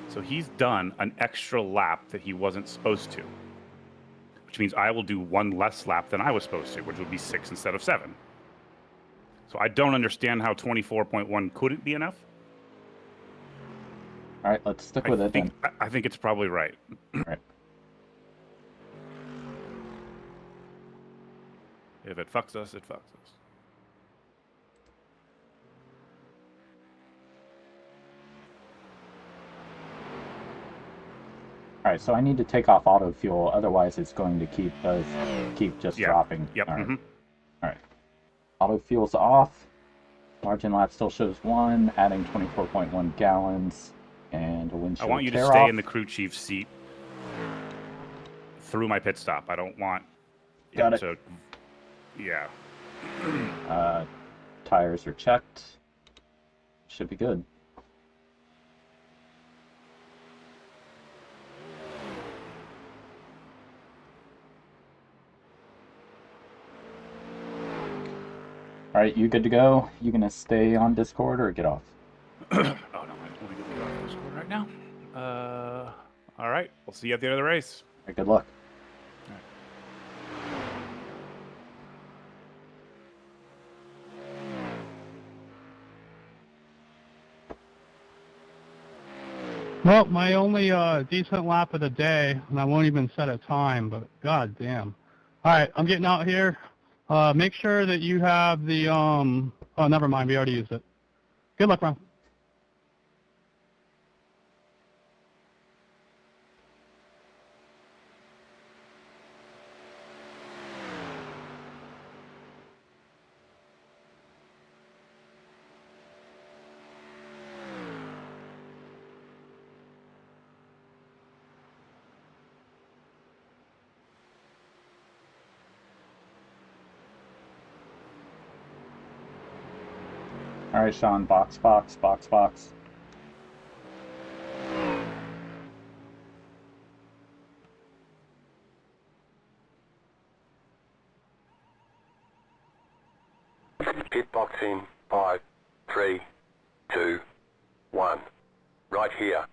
So he's done an extra lap that he wasn't supposed to. Which means I will do 1 less lap than I was supposed to, which would be 6 instead of 7. So I don't understand how 24.1 couldn't be enough. All right, let's stick with it then. I think it's probably right. Right. If it fucks us, it fucks us. All right, so I need to take off auto fuel, otherwise it's going to keep just dropping. Yep. All right. All right. Auto fuel's off. Margin lap still shows 1, adding 24.1 gallons, and a windshield I want you to tear stay off. in the crew chief's seat through my pit stop. I don't want Got it. to... Yeah. Tires are checked. Should be good. All right, you good to go? You gonna stay on Discord or get off? Oh, no, I don't want to get off Discord right now. All right, we'll see you at the end of the race. All right, good luck. Well, my only decent lap of the day, and I won't even set a time, but god damn. Alright, I'm getting out here. Make sure that you have the, oh, never mind, we already used it. Good luck, Ron. All right, Sean, box, box, box, box. Pit box in 5, 3, 2, 1. Right here.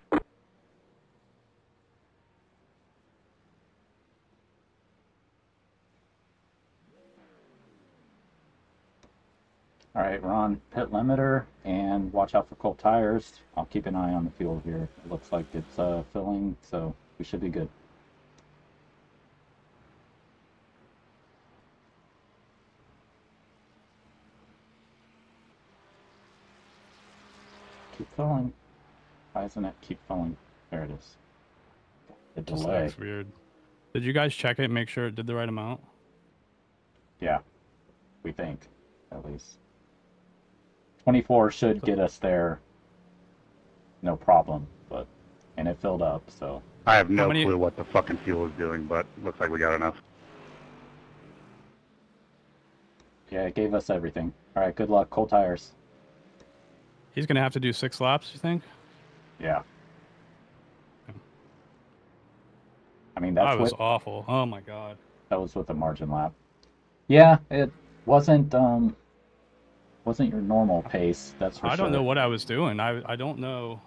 All right, right, we're on pit limiter, and watch out for cold tires. I'll keep an eye on the fuel here. It looks like it's filling, so we should be good. Keep filling. Why isn't it keep filling? There it is. The Just delay. looks weird. Did you guys check it, make sure it did the right amount? Yeah, we think, at least. 24 should get us there, no problem, and it filled up, so. I have no many- clue what the fucking fuel is doing, but looks like we got enough. Yeah, it gave us everything. All right, good luck. Cold tires. He's gonna have to do 6 laps, you think? Yeah. I mean, That that's was what awful. Oh my god. that was with the margin lap. Yeah, it wasn't your normal pace. That's for sure. I don't know what I was doing. I don't know.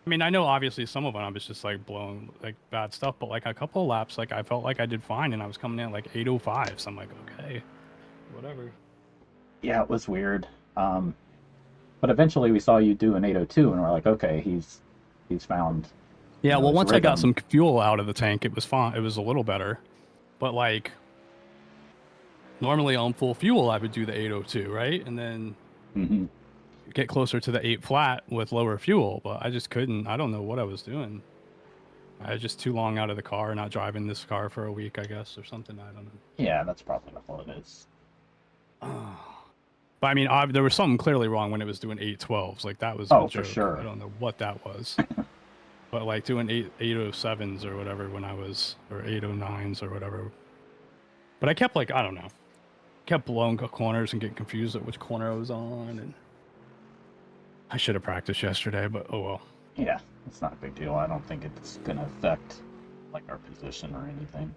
I mean, I know obviously some of it I was just like blowing like bad stuff, but like a couple of laps, like I felt like I did fine, and I was coming in at like 8:05. So I'm like, okay, whatever. Yeah, it was weird. But eventually we saw you do an 802, and we're like, okay, he's found. Yeah, well, his once I got rhythm. some fuel out of the tank, it was fine. It was a little better, but like normally on full fuel, I would do the 802, right, and then Mhm. get closer to the 8 flat with lower fuel. But I just couldn't. I don't know what I was doing. I was just too long out of the car, not driving this car for a week, I guess, or something. I don't know. Yeah, that's probably what it is. But I mean, there was something clearly wrong when it was doing 812s. Like that was Oh, a for joke. sure. I don't know what that was. But like doing 807s or whatever when I was, or 809s or whatever. But I kept like, I don't know, kept blowing corners and getting confused at which corner I was on. And I should have practiced yesterday, but oh well. Yeah, it's not a big deal. I don't think it's gonna affect like our position or anything.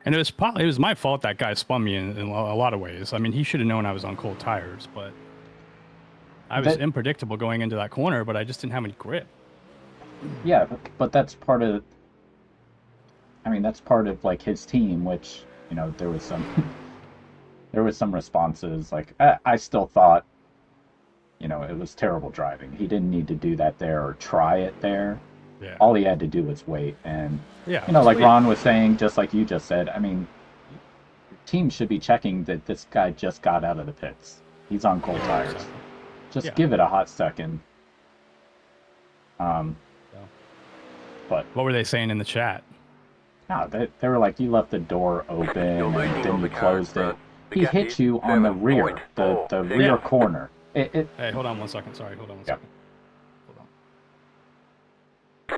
And it was my fault that guy spun me in a lot of ways. I mean, he should have known I was on cold tires, but I was unpredictable going into that corner, but I just didn't have any grip. Yeah, but that's part of. I mean, that's part of like his team, which there was some responses. Like I still thought, it was terrible driving. He didn't need to do that there or try it there. Yeah. All he had to do was wait, and Yeah. like sweet. Ron was saying, just like you just said. I mean, your team should be checking that this guy just got out of the pits. He's on cold tires. Just Yeah. give it a hot second. But What were they saying in the chat? no, they were like, you left the door open You're and losing then on you the car closed it. front. The He gap hit is you on the rear, the 7.4 rear Yeah. corner. It Hey, hold on one second. Sorry, hold on one Yeah. second. Hold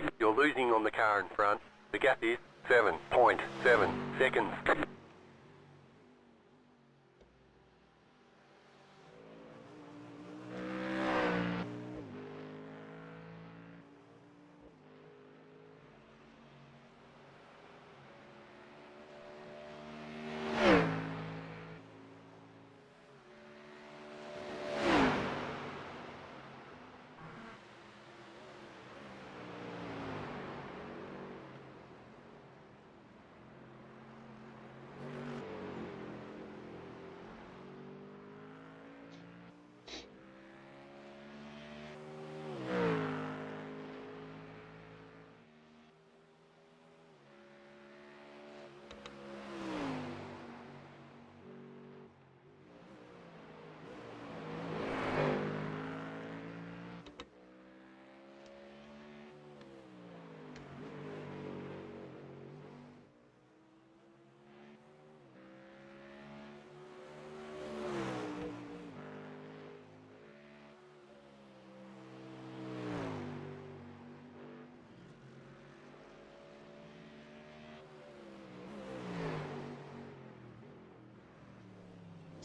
on. You're losing on the car in front. The gap is 7.7 seconds.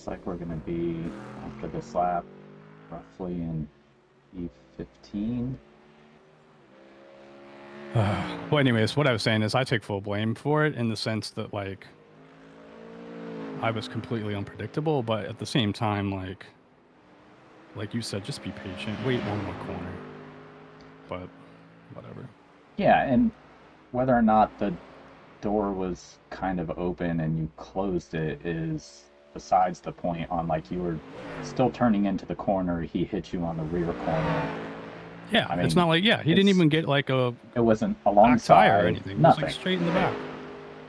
looks like we're gonna be after this lap, roughly in E15. Well, anyways, what I was saying is I take full blame for it in the sense that, like, I was completely unpredictable, but at the same time, like you said, just be patient. Wait one more corner. But whatever. Yeah, and whether or not the door was kind of open and you closed it is besides the point on, like, you were still turning into the corner, he hit you on the rear corner. Yeah, I mean, it's not like, yeah, he didn't it's- even get like a It wasn't back alongside, tire or anything. It was nothing. like straight in the back.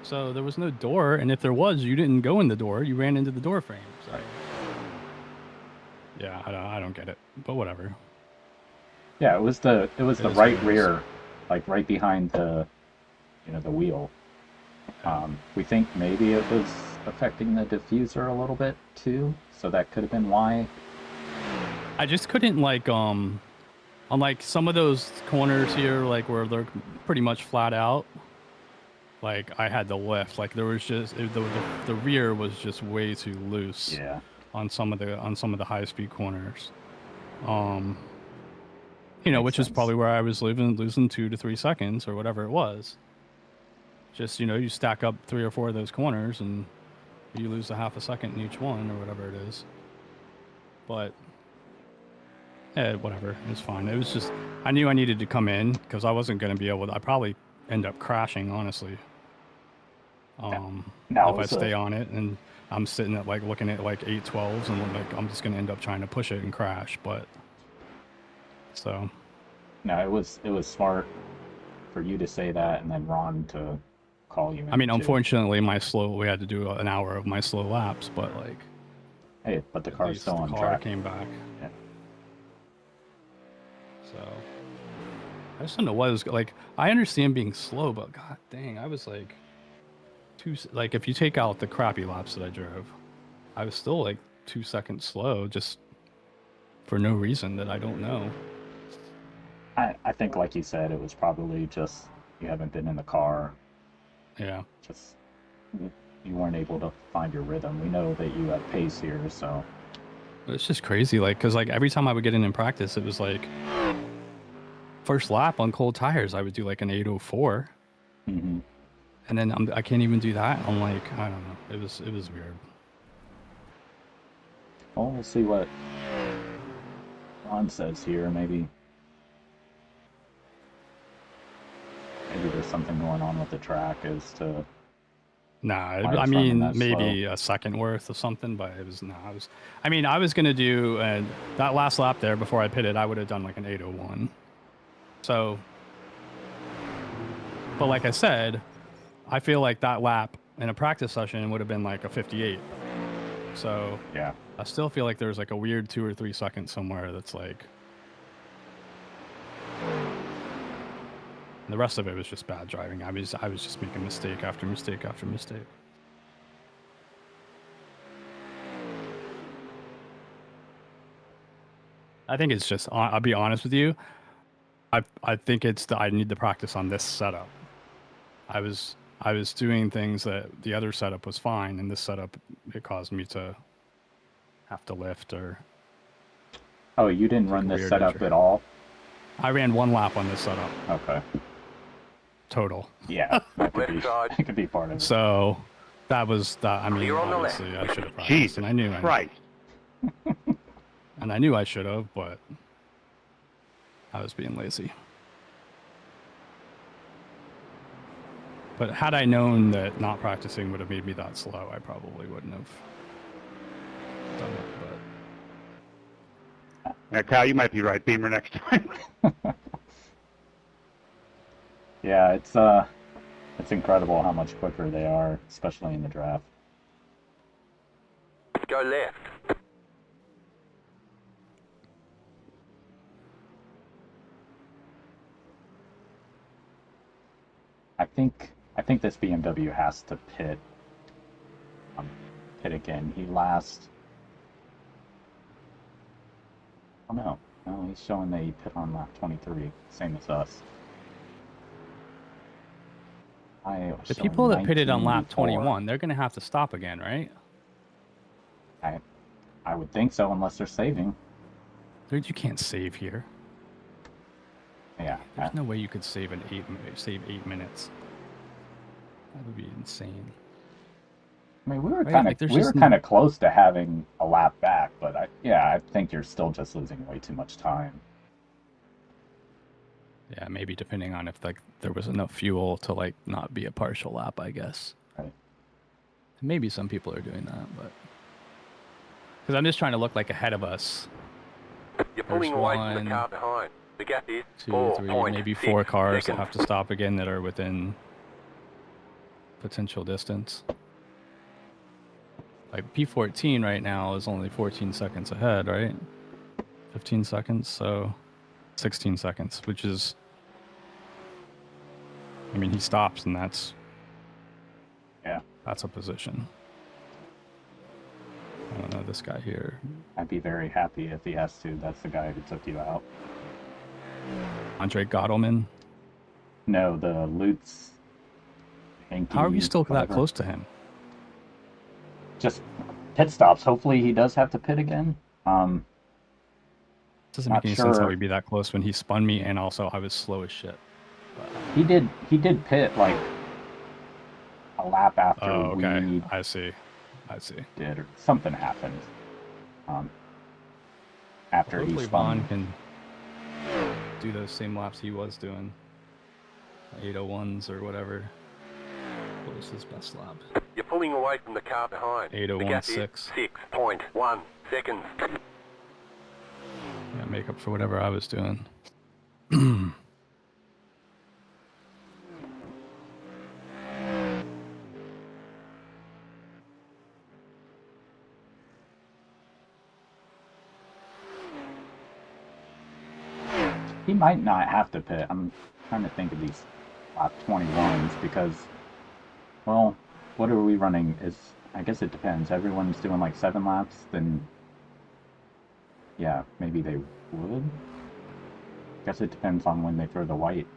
So there was no door, and if there was, you didn't go in the door. You ran into the door frame. So. Right. Yeah, I don't get it, but whatever. Yeah, it was the It is right what it is. rear, like right behind the, the wheel. We think maybe it was affecting the diffuser a little bit too, so that could have been why. I just couldn't like on like some of those corners here, like where they're pretty much flat out. Like I had to lift. Like there was just the rear was just way too loose. Yeah. On some of the high speed corners. Makes Which is sense. probably where I was losing 2 to 3 seconds or whatever it was. Just, you stack up 3 or 4 of those corners and you lose a half a second in each one or whatever it is. But, whatever. It's fine. It was just, I knew I needed to come in because I wasn't going to be able to, I'd probably end up crashing, honestly. No, If I stay on it and I'm sitting at like looking at like 812s and like I'm just going to end up trying to push it and crash, but so. No, it was smart for you to say that and then Ron to call you in. I mean, too. unfortunately, we had to do an hour of my slow laps, but like. Hey, but the at car's least still on the track. car came back. Yeah. So. I just don't know what it was like. I understand being slow, but god dang, I was like. Like if you take out the crappy laps that I drove, I was still like 2 seconds slow just for no reason that I don't know. I think, like you said, it was probably just you haven't been in the car. Yeah. Just you weren't able to find your rhythm. We know that you have pace here, so. It's just crazy, like, because like every time I would get in practice, it was like first lap on cold tires, I would do like an 804. Mm-hmm. And then I can't even do that. I'm like, I don't know. It was weird. Well, we'll see what Ron says here. Maybe there's something going on with the track as to. Nah, why I it's running mean, that maybe a second worth or something, but it was, I was going to do that last lap there before I pitted, I would have done like an 801. So, but like I said, I feel like that lap in a practice session would have been like a 58. So Yeah. I still feel like there's like a weird 2 or 3 seconds somewhere that's like. The rest of it was just bad driving. I was just making mistake after mistake after mistake. I think it's just. I'll be honest with you. I think it's I need to practice on this setup. I was doing things that the other setup was fine, and this setup it caused me to have to lift or. Oh, you didn't run this weird setup nature. at all? I ran 1 lap on this setup Okay. total. Yeah, that could Left be, side. that could be part of it. So that was that. I mean, Clear on the obviously, I should have practiced, Jesus and I knew. Christ. And I knew I should have, but I was being lazy. But had I known that not practicing would have made me that slow, I probably wouldn't have done it. But Now, Kyle, you might be right. Beamer next time. Yeah, it's incredible how much quicker they are, especially in the draft. Go left. I think this BMW has to pit again. He last. Oh no, he's showing that he pit on lap 23, same as us. the people that pitted on lap 19.4. 21, they're going to have to stop again, right? I would think so, unless they're saving. Dude, you can't save here. Yeah. There's no way you could save save 8 minutes. That would be insane. I mean, we were Right, kind of like, there's we were just kind of close to having a lap back, but I think you're still just losing way too much time. Yeah, maybe depending on if like there was enough fuel to like not be a partial lap, I guess. Right. Maybe some people are doing that, but Because I'm just trying to look like ahead of us. You're pulling There's away from one, the car behind. The gap is 2, 3, maybe 4 4.6 cars that seconds. have to stop again that are within potential distance. Like P14 right now is only 14 seconds ahead, right? 15 seconds, so 16 seconds, which is, I mean, he stops and that's a position. I don't know this guy here. I'd be very happy if he has to. That's the guy who took you out. Andre Gottleman. No, the Lutz. How are we still that whatever. close to him? Just pit stops. Hopefully he does have to pit again. Doesn't Not make any sense how sure. he'd be that close when he spun me and also I was slow as shit. He did pit like a lap after Oh, okay. we I see. did, or something happened. After he Hopefully spun. Vaughn can do those same laps he was doing. 801s or whatever. What was his best lap? You're pulling away from the car behind. The gap is 801.6. 6.1 seconds. Yeah, make up for whatever I was doing. He might not have to pit. I'm trying to think of these lap 21s because, well, what are we running? I guess it depends. Everyone's doing like 7 laps, then yeah, maybe they would. Guess it depends on when they throw the white.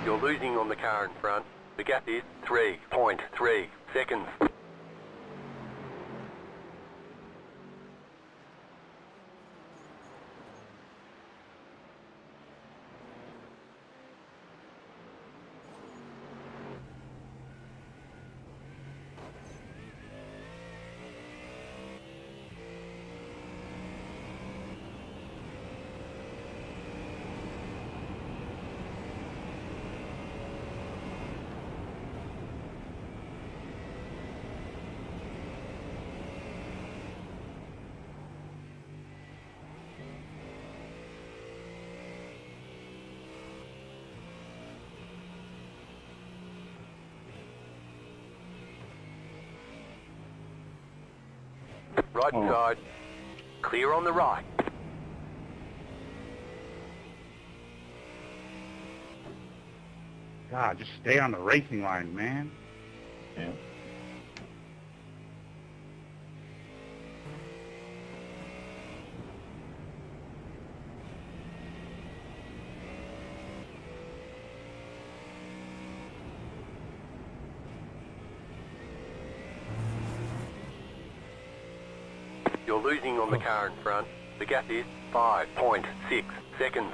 You're losing on the car in front. The gap is 3.3 seconds. Right side. Clear on the right. God, just stay on the racing line, man. Yeah. You're losing on the car in front. The gap is 5.6 seconds.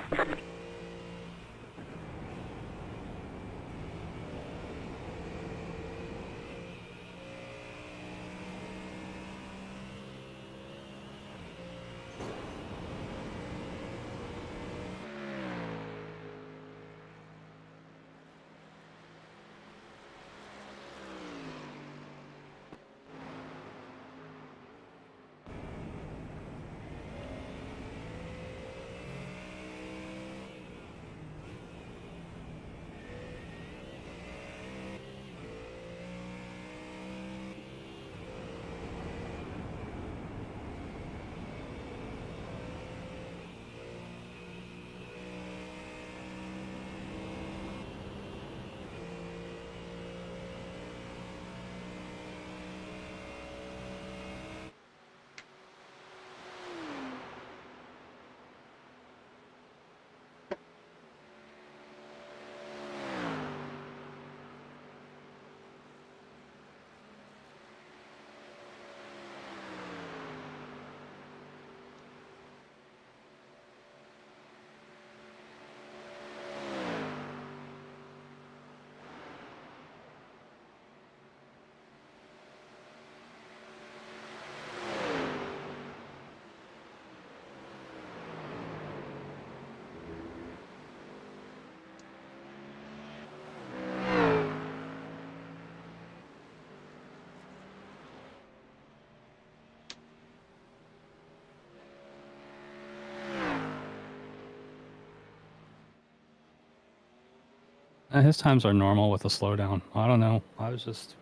His times are normal with a slowdown. I don't know. I was just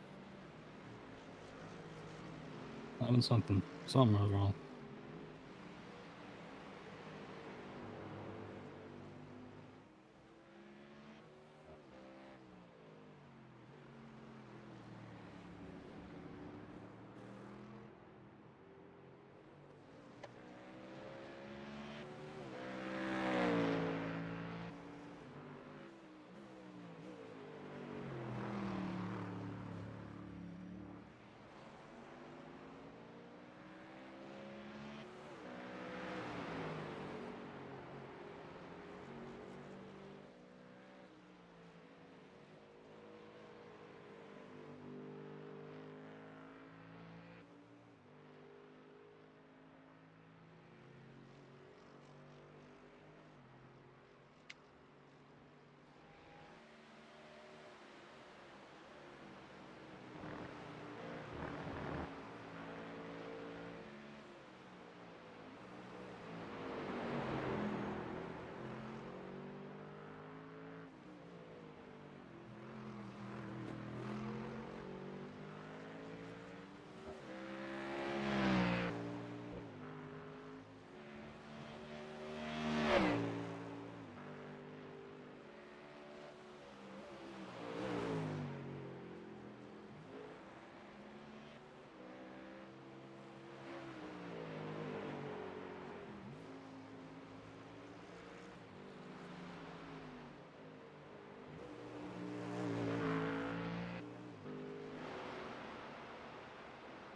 having something. Something was wrong.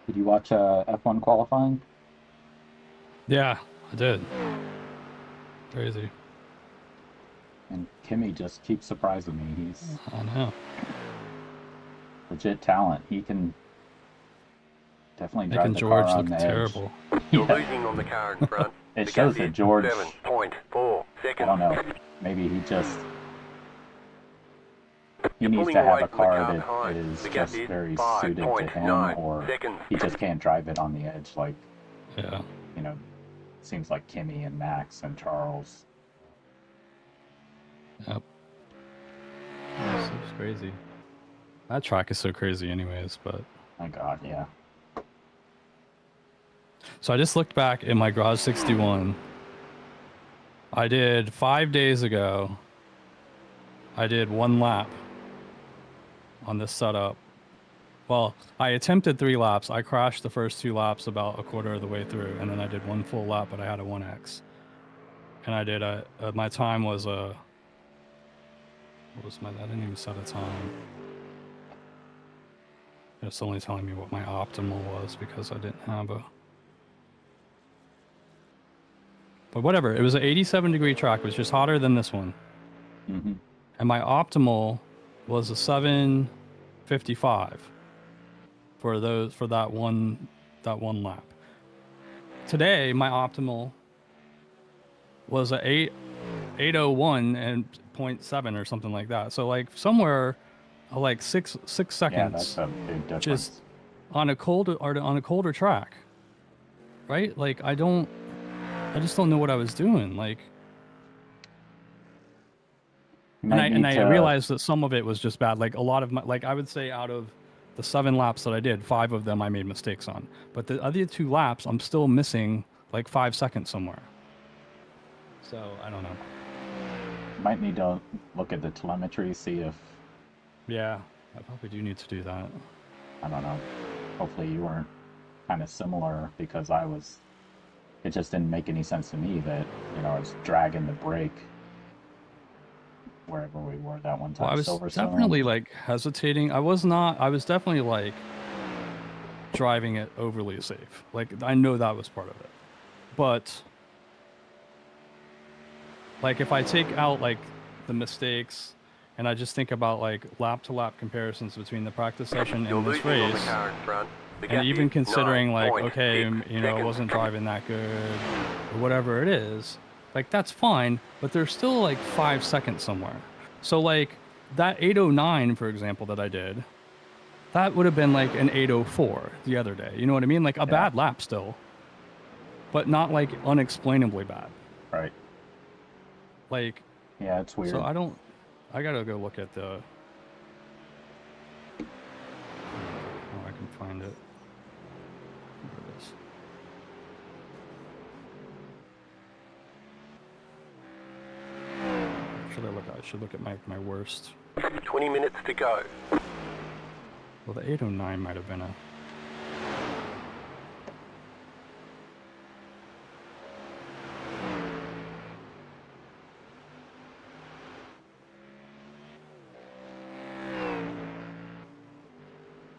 Did you watch F1 qualifying? Yeah, I did. Crazy. And Kimmy just keeps surprising me. He's I know. legit talent. He can definitely drive Making the George car on look the edge. terrible. You're Yeah. losing on the car in front. It The shows gap that is George, 7.4 I seconds. don't know, maybe he You're needs pulling to have away a from the car car that behind. is The gap just is very suited to him, 5.9 or seconds. he just can't drive it on the edge like, Yeah. you know, seems like Kimmy and Max and Charles. Yep. This is crazy. That track is so crazy anyways, but... My God, yeah. So I just looked back in my Garage 61. I did 5 days ago. I did 1 lap on this setup. Well, I attempted 3 laps. I crashed the first 2 laps about a quarter of the way through, and then I did 1 full lap, but I had a 1X. And I did my time was what was my? I didn't even set a time. It's only telling me what my optimal was because I didn't have a But whatever, it was an 87-degree track. It was just hotter than this one. Mm-hmm. And my optimal was a 7:55 for that one lap. Today, my optimal was a 8:01 and 0.7 or something like that. So like somewhere like six seconds. Yeah, that's a big difference. Just on a colder track, right? Like I just don't know what I was doing. Like, and I realized that some of it was just bad. Like a lot of my, like I would say out of the 7 laps that I did, 5 of them I made mistakes on. But the other 2 laps, I'm still missing like 5 seconds somewhere. So I don't know. Might need to look at the telemetry, see if. Yeah, I probably do need to do that. I don't know. Hopefully you weren't kind of similar, because it just didn't make any sense to me that, I was dragging the brake wherever we were that one time. Well, I was Silverstone. definitely like hesitating. I was definitely like driving it overly safe. Like I know that was part of it. But like if I take out like the mistakes and I just think about like lap to lap comparisons between the practice session and this race, and even considering like, okay, I wasn't driving that good or whatever it is, like that's fine, but there's still like 5 seconds somewhere. So like that 8:09, for example, that I did, that would have been like an 8:04 the other day. You know what I mean? Like a bad lap still, but not like unexplainably bad. Right. Like, yeah, it's weird. So I gotta go look at the. Oh, I can find it. There it is. I should look at my worst. 20 minutes to go. Well, the 8:09 might have been a.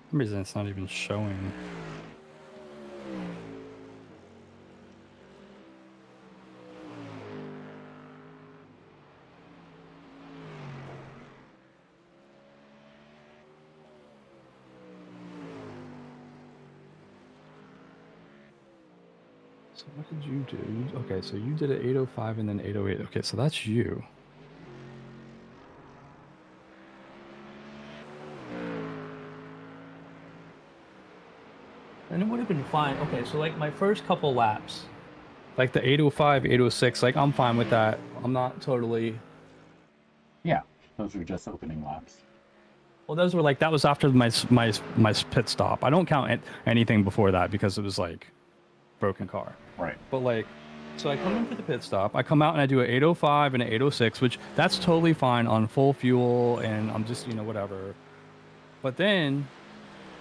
For some reason it's not even showing. So what did you do? Okay, so you did it 8:05 and then 8:08. Okay, so that's you. And it would have been fine. Okay, so like my first couple laps, like the 8:05, 8:06, like I'm fine with that. I'm not totally. Yeah, those were just opening laps. Well, those were like, that was after my pit stop. I don't count anything before that because it was like broken car. Right. But like, so I come in for the pit stop. I come out and I do an 8:05 and an 8:06, which that's totally fine on full fuel, and I'm just whatever. But then,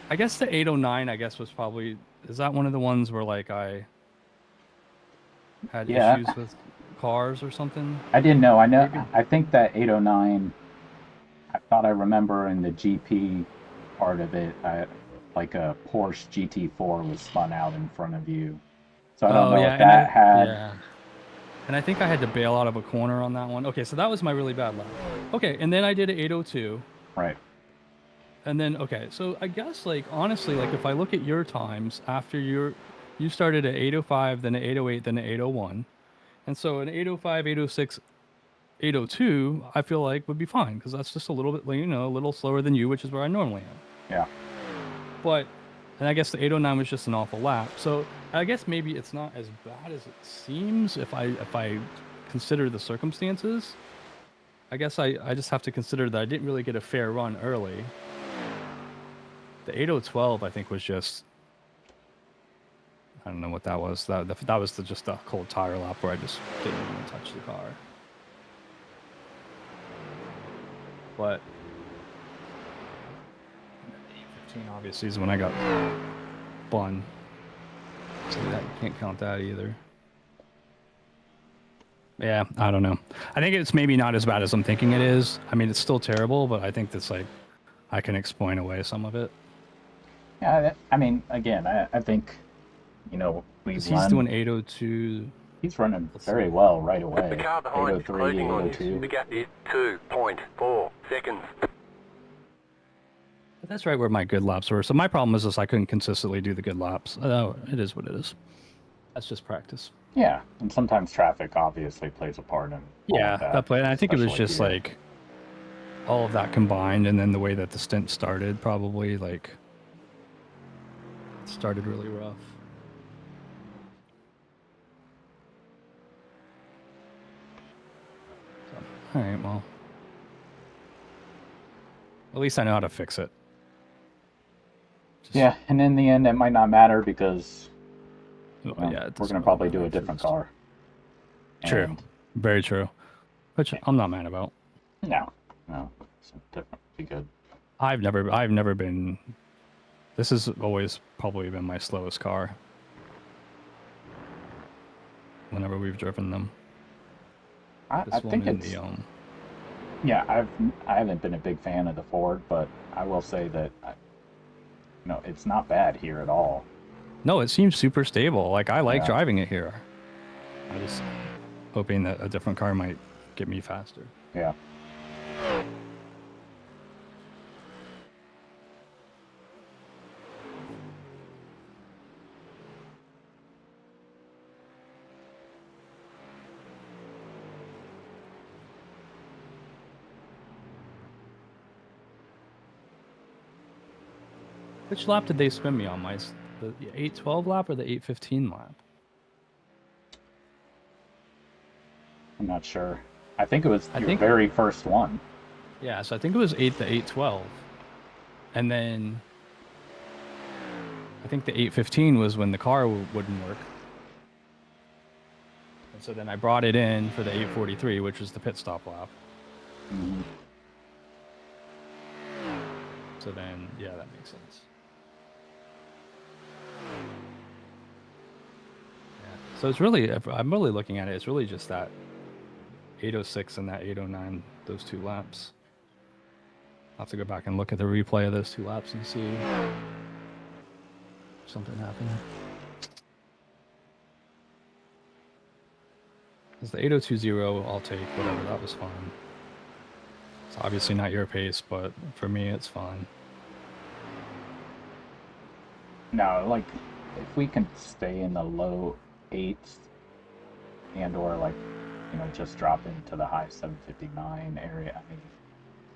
I guess the 8:09, I guess was probably, is that one of the ones where like I had issues with cars or something? I didn't know. I know. Maybe. I think that 8:09. I thought I remember in the GP part of it, like a Porsche GT4 was spun out in front of you. So I don't know if that had. Yeah. And I think I had to bail out of a corner on that one. Okay, so that was my really bad lap. Okay, and then I did an 8:02. Right. And then, okay, so I guess, like, honestly, like, if I look at your times after you started at 8:05, then at 8:08, then at 8:01. And so an 8:05, 8:06, 8:02, I feel like would be fine, because that's just a little bit, a little slower than you, which is where I normally am. Yeah. But, and I guess the 8:09 was just an awful lap. So I guess maybe it's not as bad as it seems if I consider the circumstances. I guess I just have to consider that I didn't really get a fair run early. The 8:012, I think, was just, I don't know what that was. That was just a cold tire lap where I just didn't even touch the car. But 8:15 obviously is when I got spun. So that, you can't count that either. Yeah, I don't know. I think it's maybe not as bad as I'm thinking it is. I mean, it's still terrible, but I think that's like, I can explain away some of it. Yeah, I mean, again, I think, we've He's doing 8:02. He's running very well right away. The car behind is 803, closing on you. 802. The gap is 2.4 seconds. But that's right where my good laps were. So my problem is I couldn't consistently do the good laps. Oh, it is what it is. That's just practice. Yeah, and sometimes traffic obviously plays a part in all Yeah, of that. that play. And I think it was especially just here. like all of that combined, and then the way that the stint started, probably like it started really rough. So, all right, well, at least I know how to fix it. Just, Yeah, and in the end, it might not matter because well, well, yeah, it we're doesn't going to really probably matter do a at different first. car. True, And very true. Which I'm not mad about. no, it's different. Be good. I've never been. This has always probably been my slowest car. Whenever we've driven them, I this one think and it's the yeah. I haven't been a big fan of the Ford, but I will say that it's not bad here at all. No, it seems super stable. Like I like Yeah. driving it here. I just hoping that a different car might get me faster. Yeah. Which lap did they spin me on? The 812 lap or the 815 lap? I'm not sure. I think it was I your think- very first one. Yeah, so I think it was the 812. And then I think the 815 was when the car wouldn't work. And so then I brought it in for the 843, which was the pit stop lap. Mhm. So then, yeah, that makes sense. Yeah. So it's really, if I'm really looking at it, it's really just that 806 and that 809, those two laps. I'll have to go back and look at the replay of those two laps and see if something happened. Because the 8020, I'll take whatever, that was fine. It's obviously not your pace, but for me, it's fine. No, like if we can stay in the low 8s and or like just drop into the high 759 area, I mean,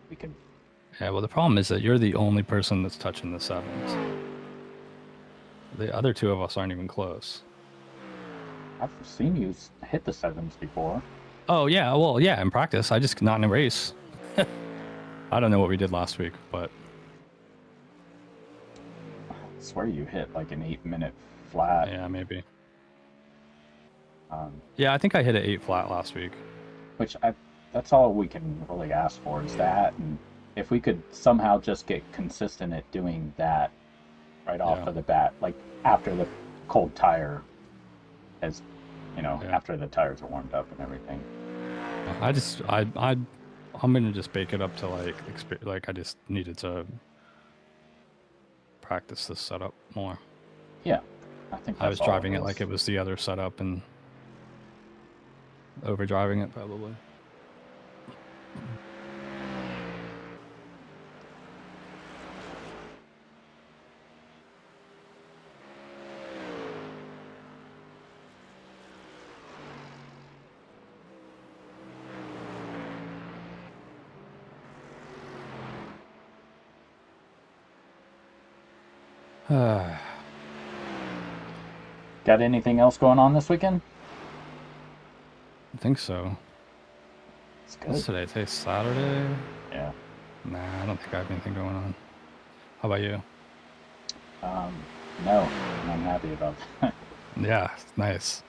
we could. Yeah, well, the problem is that you're the only person that's touching the 7s. The other two of us aren't even close. I've seen you hit the 7s before. Oh, yeah, well, yeah, in practice. I just not in a race. I don't know what we did last week, but I swear you hit like an 8-minute flat. yeah, maybe. Yeah, I think I hit an 8 flat last week. That's all we can really ask for is that, and if we could somehow just get consistent at doing that right off of the bat, like after the cold tire, after the tires are warmed up and everything. I'm gonna just bake it up to like I just needed to practice this setup more. Yeah, I think I was that's all driving it like it was the other setup and overdriving it probably. Got anything else going on this weekend? I think so. It's good. What's today? Today's Saturday? Yeah. Nah, I don't think I have anything going on. How about you? No, I'm happy about that. Yeah, nice.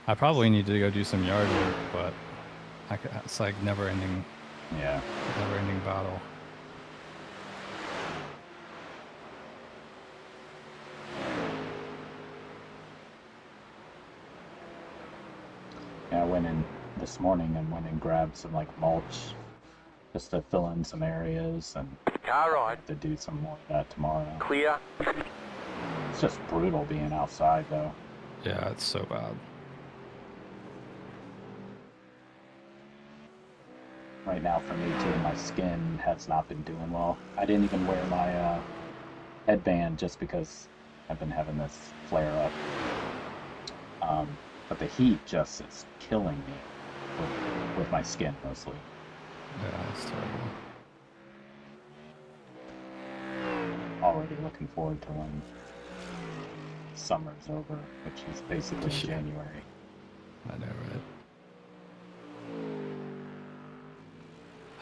I probably need to go do some yard work, but it's like never-ending Yeah. battle. Yeah, I went in this morning and went and grabbed some like mulch just to fill in some areas and Car ride. to do some more of that tomorrow. Clear. It's just brutal being outside though. Yeah, it's so bad. right now for me too. My skin has not been doing well. I didn't even wear my headband just because I've been having this flare up. But the heat just is killing me with my skin mostly. Yeah, it's terrible. Already looking forward to when summer's over, which is basically January. I know, right?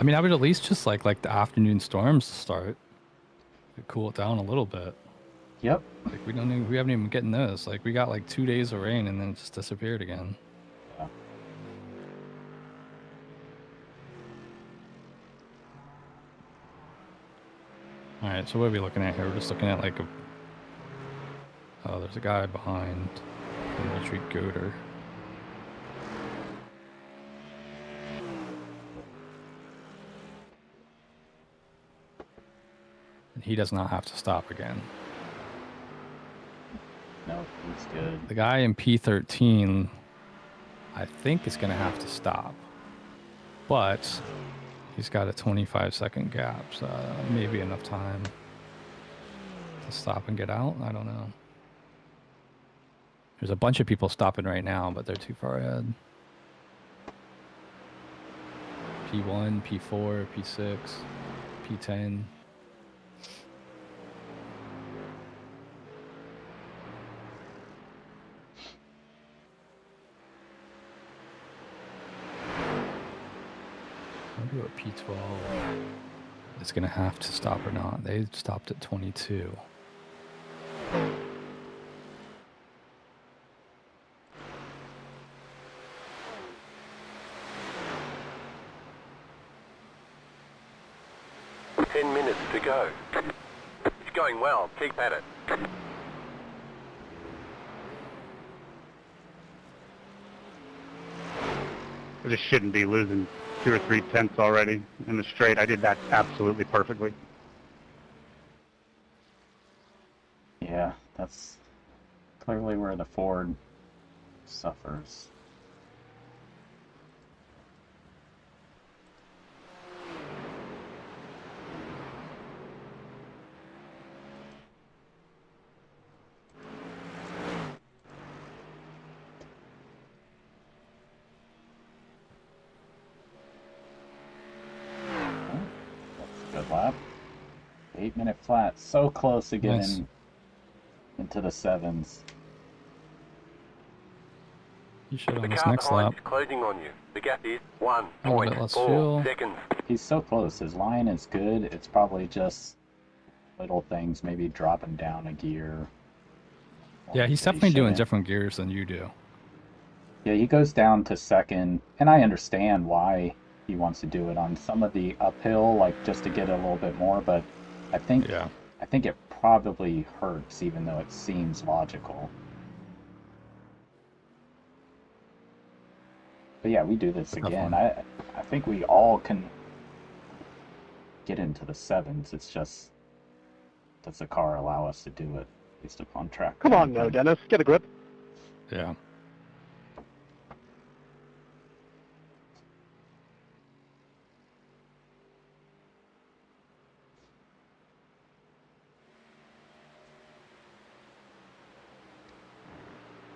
I mean, I would at least just like the afternoon storms to start. To cool it down a little bit. Yep. Like we haven't even getting those. Like we got like 2 days of rain and then it just disappeared again. Yeah. All right, so what are we looking at here? We're just looking at like a. Oh, there's a guy behind the Military Goater. And he does not have to stop again. No, he's good. The guy in P13, I think, is going to have to stop. But he's got a 25-second gap, so maybe enough time to stop and get out. I don't know. There's a bunch of people stopping right now, but they're too far ahead. P1, P4, P6, P10. I wonder what P12 is going to have to stop or not. They stopped at 22. To go. It's going well. Keep at it. I just shouldn't be losing 2 or 3 tenths already in the straight. I did that absolutely perfectly. Yeah, that's clearly where the Ford suffers. Good lap. 8-minute flat. So close to getting into the 7s. You should on The this car next behind lap. is closing on you. The gap is A little bit less 1.4 fuel. seconds. He's so close. His line is good. It's probably just little things, maybe dropping down a gear. Yeah, he's That he definitely doing shouldn't. different gears than you do. Yeah, he goes down to second, and I understand why he wants to do it on some of the uphill, like just to get a little bit more, but I think it probably hurts, even though it seems logical. But yeah, we do this again. I think we all can get into the 7s. It's just, does the car allow us to do it based upon track? Come on now, Dennis. Get a grip. Yeah.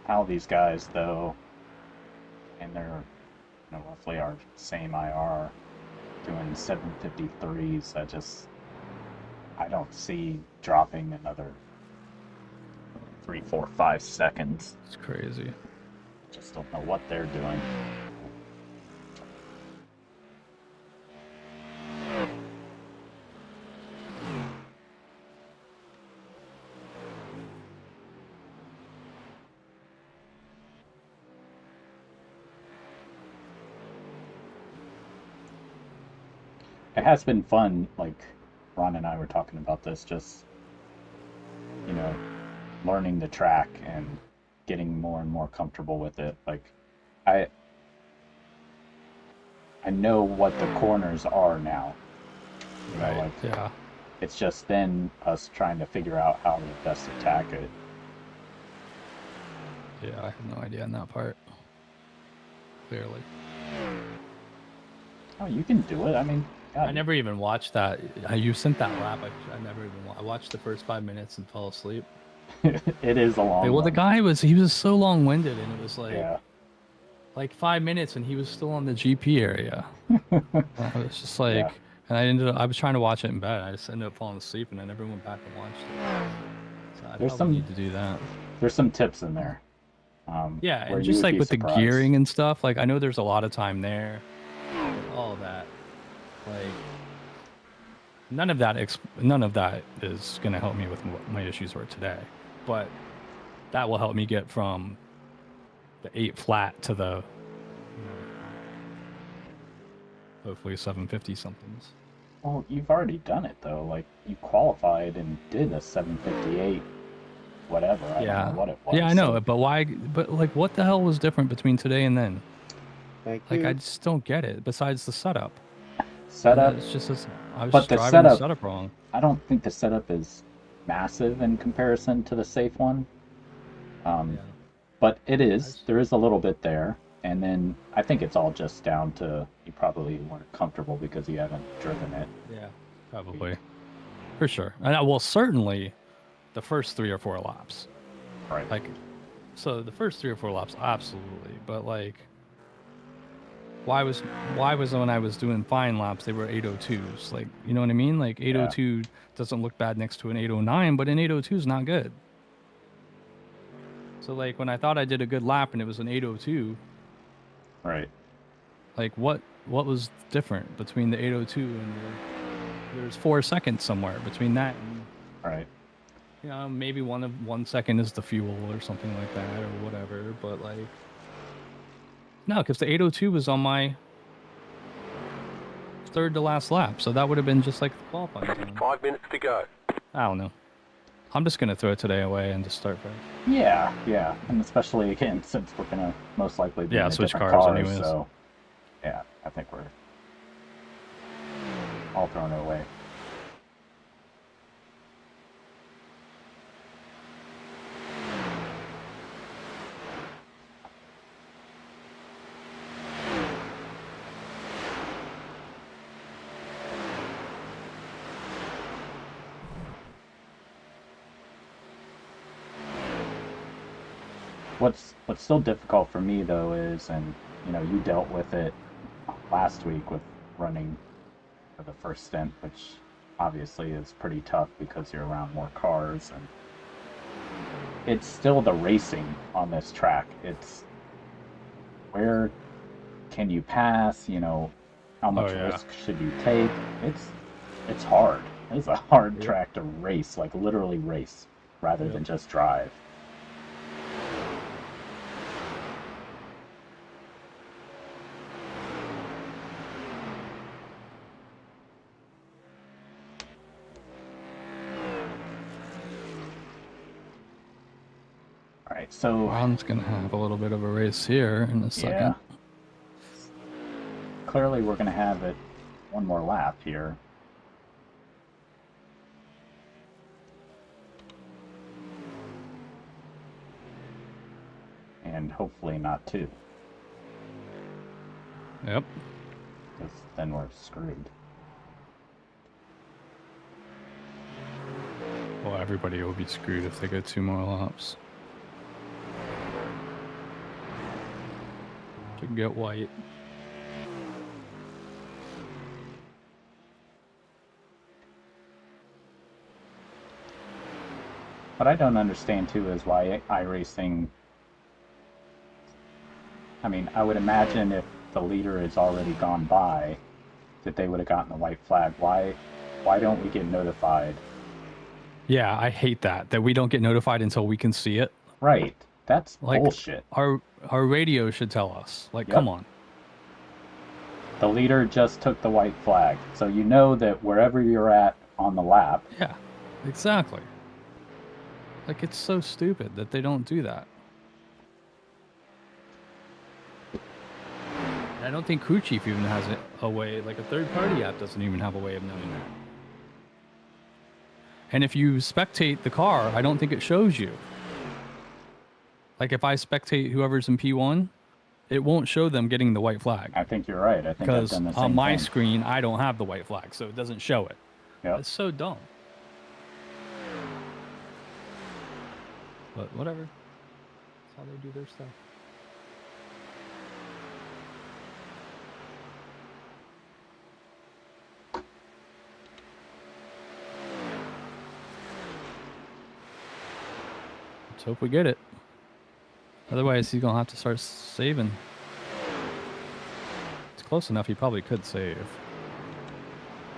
How these guys, though, and they're roughly our same IR, doing 753s, I don't see dropping another 3, 4, 5 seconds. It's crazy. Just don't know what they're doing. It has been fun, like Ron and I were talking about this, just, learning the track and getting more and more comfortable with it. Like, I know what the corners are now. Right, yeah. It's just then us trying to figure out how to best attack it. Yeah, I have no idea on that part. Clearly. Oh, you can do it. I mean, God, I never even watched that. You sent that lap. I never even. I watched the first 5 minutes and fell asleep. it is a long Well, one. the guy was so long-winded, and it was Yeah. like 5 minutes, and he was still on the GP area. I was just like, Yeah. and I was trying to watch it in bed. I just ended up falling asleep, and I never went back and watched it. So I There's probably some- need to do that. There's some tips in there. Yeah, where and you just would like be with surprised. the gearing and stuff. Like I know there's a lot of time there, all of that. Like none of that is gonna help me with what my issues were today, but that will help me get from the 8 flat to the hopefully 750 somethings. Well, you've already done it though. Like you qualified and did a 758, whatever. I don't know what it was. Yeah, I know, so- but why? But like, what the hell was different between today and then? Thank Like, you. I just don't get it. Besides the setup. Setup. It's just I was But just the driving the setup- setup wrong. I don't think the setup is massive in comparison to the safe one. Yeah. But it is. Nice. There is a little bit there. And then I think it's all just down to you probably weren't comfortable because you haven't driven it. Yeah, probably. For sure. And well, certainly the first 3 or 4 laps. Right. Like, so the first 3 or 4 laps, absolutely. But like, why was when I was doing fine laps, they were 802s? Like, you know what I mean? Like 802 doesn't look bad next to an 809, but an 802 is not good. So like when I thought I did a good lap and it was an 802, Right. like what was different between the 802 and there's 4 seconds somewhere between that and Right. you know, maybe 1 second is the fuel or something like that or whatever, but like no, because the 802 was on my 3rd to last lap, so that would have been just like the qualifying time. 5 minutes to go. I don't know. I'm just gonna throw today away and just start fresh. Yeah, yeah. And especially again since we're gonna most likely be in switch different cars cars, anyways. so yeah, I think we're all throwing it away. What's still difficult for me though is, and you know, you dealt with it last week with running for the first stint, which obviously is pretty tough because you're around more cars, and it's still the racing on this track. It's where can you pass, you know, how much risk should you take? It's hard. It's a hard track to race, like literally race, rather than just drive. Alright, so Ron's gonna have a little bit of a race here in a second. yeah. Clearly we're gonna have it one more lap here. And hopefully not 2, Yep. because then we're screwed. Well, everybody will be screwed if they go 2 more laps. To get white. What I don't understand too is why iRacing. I mean, I would imagine if the leader is already gone by, that they would have gotten the white flag. Why don't we get notified? Yeah, I hate that we don't get notified until we can see it. Right. That's Like, bullshit. Our radio should tell us. Like, Yep. come on. The leader just took the white flag, so you know that wherever you're at on the lap. Yeah, exactly. Like, it's so stupid that they don't do that. I don't think Crew Chief even has a way, like a third-party app doesn't even have a way of knowing that. And if you spectate the car, I don't think it shows you. Like if I spectate whoever's in P1, it won't show them getting the white flag. I think you're right. I think I've Because done the same on my thing. screen, I don't have the white flag, so it doesn't show it. Yep. It's so dumb. But whatever. That's how they do their stuff. Let's hope we get it. Otherwise, he's going to have to start saving. It's close enough, he probably could save.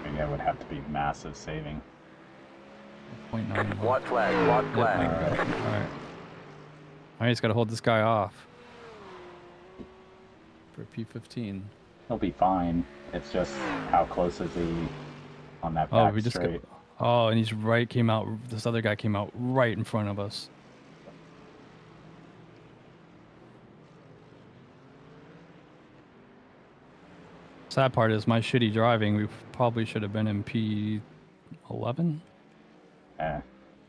I mean, that would have to be massive saving. 0.91. White flag, white flag. Alright. Alright, he's got to hold this guy off. For P15. He'll be fine. It's just how close is he on that Oh, back we just got, straight? oh, and he's right, came out, this other guy came out right in front of us. Sad part is my shitty driving, we probably should have been in P11,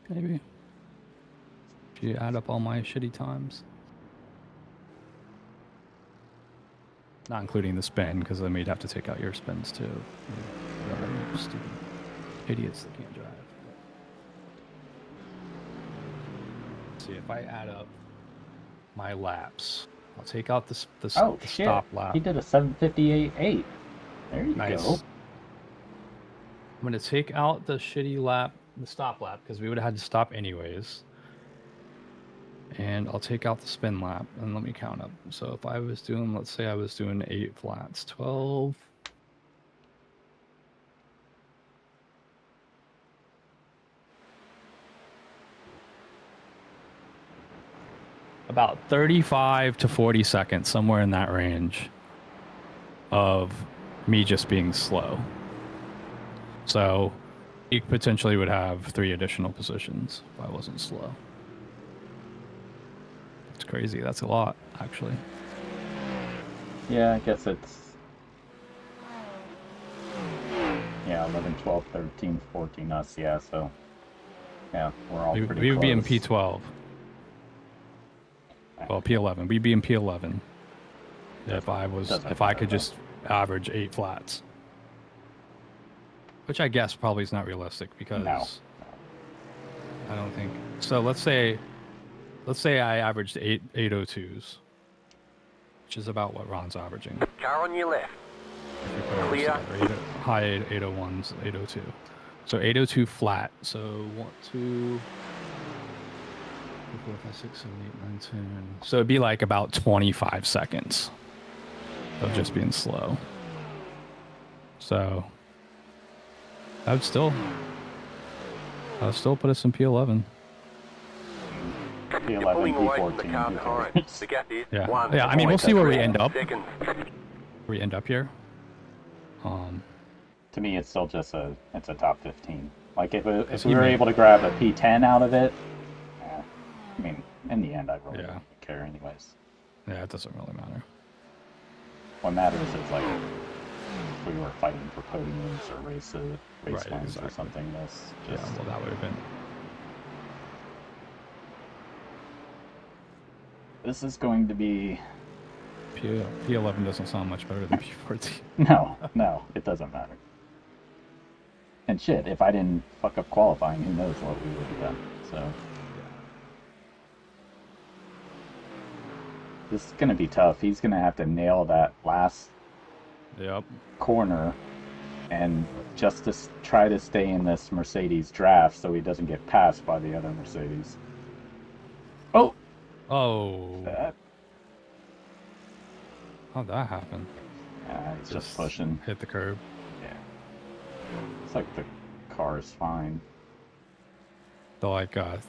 maybe. If you add up all my shitty times. Not including the spin, because then we'd have to take out your spins too. You stupid idiots that can't drive. Let's see, if I add up my laps, I'll take out the Oh, shit. stop lap. He did a 7:58.8. There you Nice. go. I'm going to take out the shitty lap, the stop lap, because we would have had to stop anyways. And I'll take out the spin lap, and let me count up. So if I was doing, let's say I was doing 8 flats, 12. About 35 to 40 seconds, somewhere in that range of me just being slow. So you potentially would have 3 additional positions if I wasn't slow. It's crazy. That's a lot, actually. Yeah, I guess it's... Yeah, 11, 12, 13, 14 us, yeah, so... Yeah, we're all pretty We would be in close. P12. Well, P11. We'd be in P11 if I could just average 8 flats. Which I guess probably is not realistic because No. I don't think so. Let's say I averaged 802s, which is about what Ron's averaging. Car on your left. If you put ours Clear. together, high 801s, 802. So 802 flat. So 1, 2, 3, 4, 5, 6, 7, 8, 9, 10. So it'd be like about 25 seconds of just being slow. So that would still put us in P11. You're P11, pulling away from the P14. car behind. The gap is Yeah. 1. Yeah, I mean, we'll see where we end up. Seconds. We end up here. To me, it's still just it's a top 15. Like, if we you were mean- able to grab a P10 out of it, I mean, in the end, I really Yeah. don't care anyways. Yeah, it doesn't really matter. What matters is, like, if we were fighting for podiums or race Right, wins or exactly. something, that's just... Yeah, well, that would have been. This is going to be... P11 doesn't sound much better than P14. No, it doesn't matter. And shit, if I didn't fuck up qualifying, who knows what we would have done. So... This is going to be tough. He's going to have to nail that last Yep. corner and just to try to stay in this Mercedes draft so he doesn't get passed by the other Mercedes. Oh! Oh, That, how'd that happen? he's just pushing. Hit the curb. Yeah. It's like the car is fine. The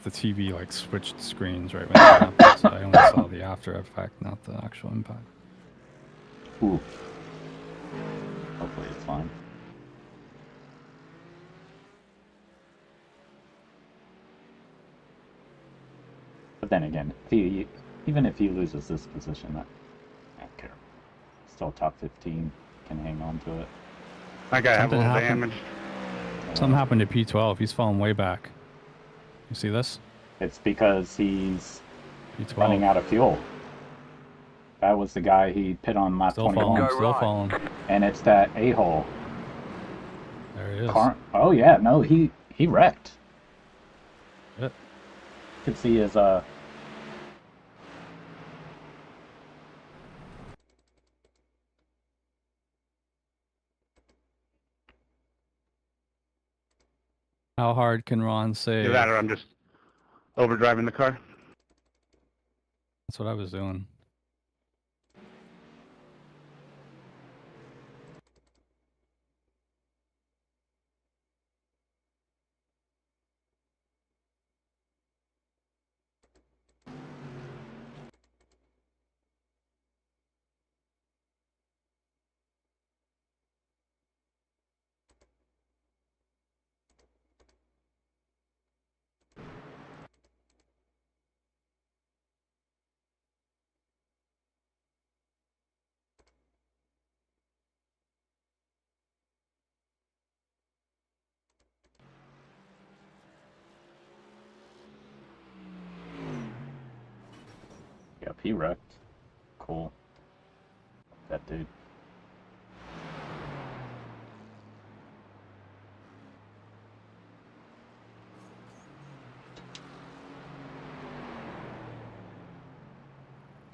the TV switched screens right when that happened, so I only saw the after effect, not the actual impact. Ooh. Hopefully it's fine. But then again, even if he loses this position, I don't care. Still top 15, can hang on to it. I got a Something little happened. damage. Something happened to P12. He's falling way back. You see this? It's because he's P12. running out of fuel. That was the guy he pit on lap Still 21. falling. Go Still right. falling. And it's that a-hole. There he is. Oh yeah, no, he wrecked. Yep. You could see his How hard can Ron save? Either that or I'm just overdriving the car. That's what I was doing. Yep, he wrecked. Cool. That dude.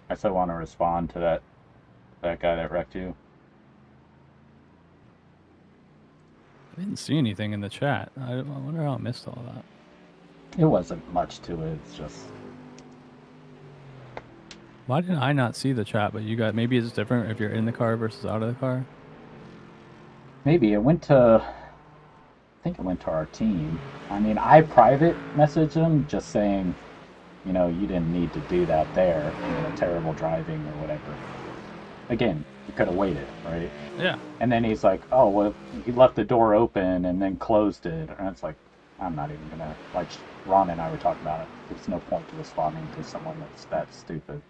I still want to respond to that guy that wrecked you. I didn't see anything in the chat. I wonder how I missed all that. It wasn't much to it. It's just Why did I not see the chat? But you got, maybe it's different if you're in the car versus out of the car. maybe it went to. I think it went to our team. I mean, I private messaged him just saying, you know, you didn't need to do that there. You know, terrible driving or whatever. Again, you could have waited, right? Yeah. And then he's like, oh, well, he left the door open and then closed it. And it's like, I'm not even going to, like Ron and I were talking about it. There's no point to responding to someone that's that stupid.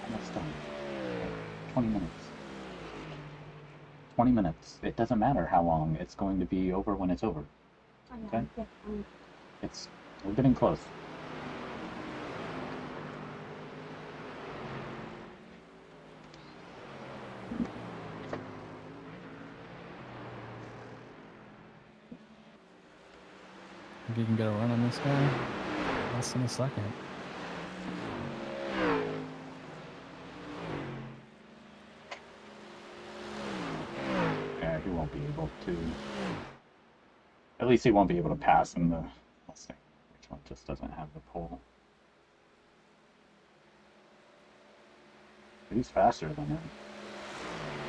Almost done. 20 minutes. 20 minutes. It doesn't matter how long. It's going to be over when it's over. Okay? We're getting close. Think you can get a run on this guy? Less than a second. Yeah, he won't be able to. At least he won't be able to pass in the Mustang. Which one just doesn't have the pole? He's faster than him.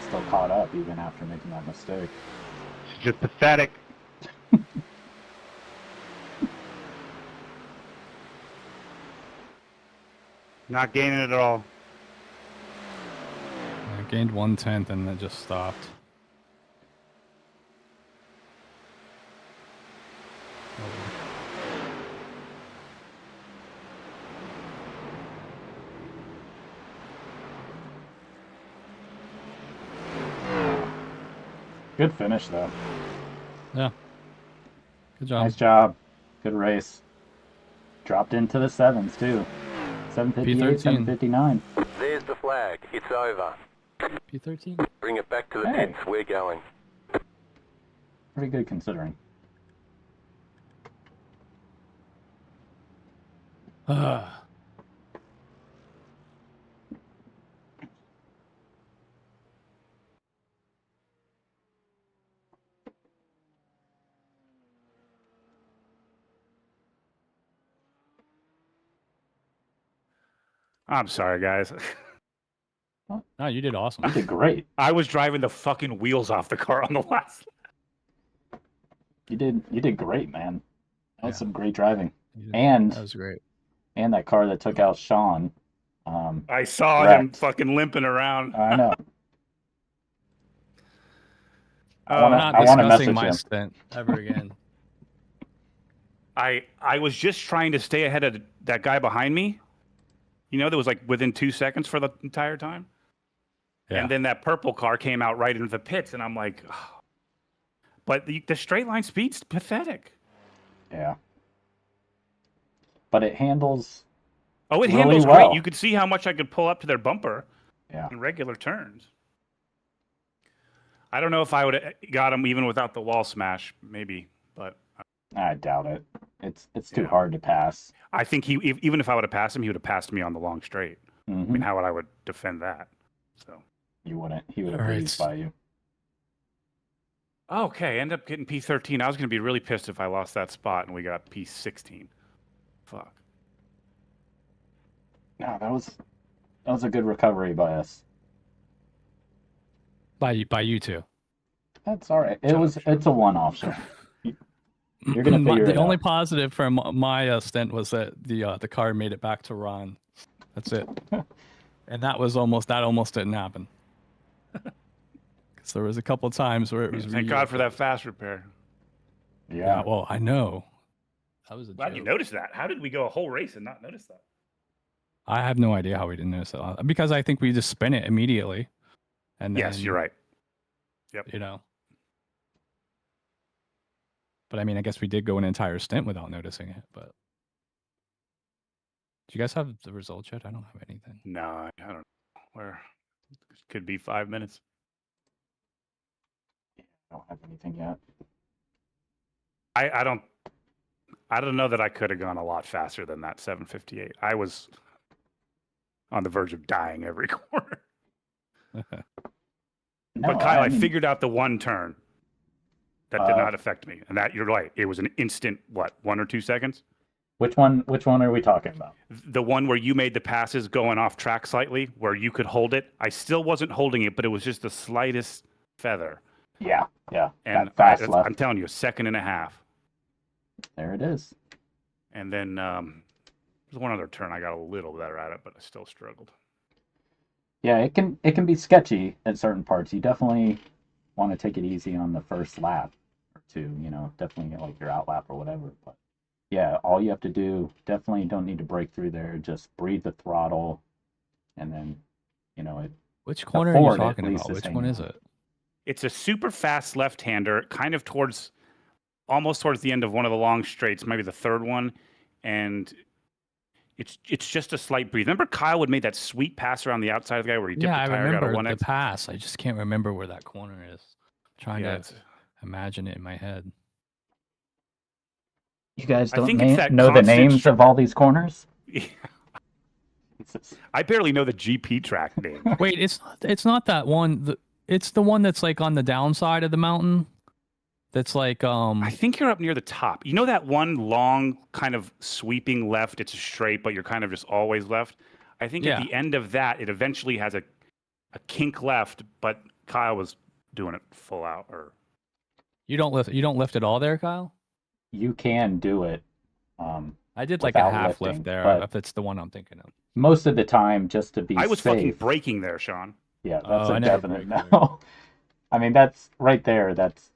Still caught up even after making that mistake. It's just pathetic. Not gaining it at all. I gained 1/10 and it just stopped. Good finish though. Yeah. Good job. Nice job. Good race. Dropped into the sevens too. 758, P13. 759. There's the flag. It's over. P13. Bring it back to the Hey. pits. We're going. Pretty good considering. I'm sorry, guys. No, you did awesome. You did great. I was driving the fucking wheels off the car on the last. You did great, man. That was Yeah. some great driving. You did- And that was great. and that car that took out Sean. I saw him Wrecked. fucking limping around. I know. Oh, I wanna- We're not I wanna discussing message my him. stint ever again. I was just trying to stay ahead of that guy behind me. You know, that was like within 2 seconds for the entire time. Yeah. And then that purple car came out right into the pits, and I'm like, oh. But the straight line speed's pathetic. Yeah. But it handles Oh, it really handles well. great. You could see how much I could pull up to their bumper Yeah. in regular turns. I don't know if I would have got him even without the wall smash, maybe, but I doubt it. It's too Yeah. hard to pass. I think even if I would have passed him, he would have passed me on the long straight. I Hmm. mean, how would I would defend that? So You wouldn't. He would have All right. breezed by you. okay, end up getting P13. I was going to be really pissed if I lost that spot and we got P16. Fuck. No, that was a good recovery by us. By you two. That's all right. Shut up, It's a one-off show. You're gonna figure The it only out. positive from my stint was that the car made it back to Ron. That's it. And that almost didn't happen. Because there was a couple of times where it was. Thank God for that fast repair. Yeah. Well, I know. That was a Glad you joke. noticed that. How did we go a whole race and not notice that? I have no idea how we didn't notice that. Because I think we just spin it immediately. And then, Yes, you're right. You know. But I mean, I guess we did go an entire stint without noticing it. But do you guys have the results yet? I don't have anything. No, I don't know. Where could be 5 minutes. I don't have anything yet. I don't know that I could have gone a lot faster than that 7:58. I was on the verge of dying every corner. No, But Kyle, I mean, figured out the one turn that did Uh, not affect me, and that you're right. It was an instant, 1 or 2 seconds? which one are we talking about? The one where you made the passes going off track slightly, where you could hold it. I still wasn't holding it, but it was just the slightest feather. Yeah. And That fast left. I'm telling you, a second and a half. There it is. And then there's one other turn I got a little better at it, but I still struggled. Yeah, it can be sketchy at certain parts. You definitely want to take it easy on the first lap or two, definitely like your out lap or whatever. But yeah, all you have to do, definitely don't need to break through there. Just breathe the throttle and then, it Which corner are you Ford, at talking least, about? is Which one hanging is on. it? It's a super fast left-hander, kind of almost towards the end of one of the long straights, maybe the third one, and it's just a slight breathe. Remember Kyle would make that sweet pass around the outside of the guy where he dipped Yeah, I the tire, got a remember 1X? the pass. I just can't remember where that corner is. I'm trying Yeah, to it's- imagine it in my head. You guys I don't think it's that know the constant names of all these corners? I barely know the GP track name. Wait, it's not that one. It's the one that's like on the downside of the mountain. That's like I think you're up near the top. You know that one long kind of sweeping left? It's straight, but you're kind of just always left. I think Yeah. at the end of that, it eventually has a kink left, but Kyle was doing it full out. Or you don't lift at all there, Kyle. You can do it. I did like a without half lifting, lift there. but If it's the one I'm thinking of. most of the time, just to be I was safe. fucking braking there, Sean. Yeah, that's Oh, I a never definite break no. I mean, that's right there. That's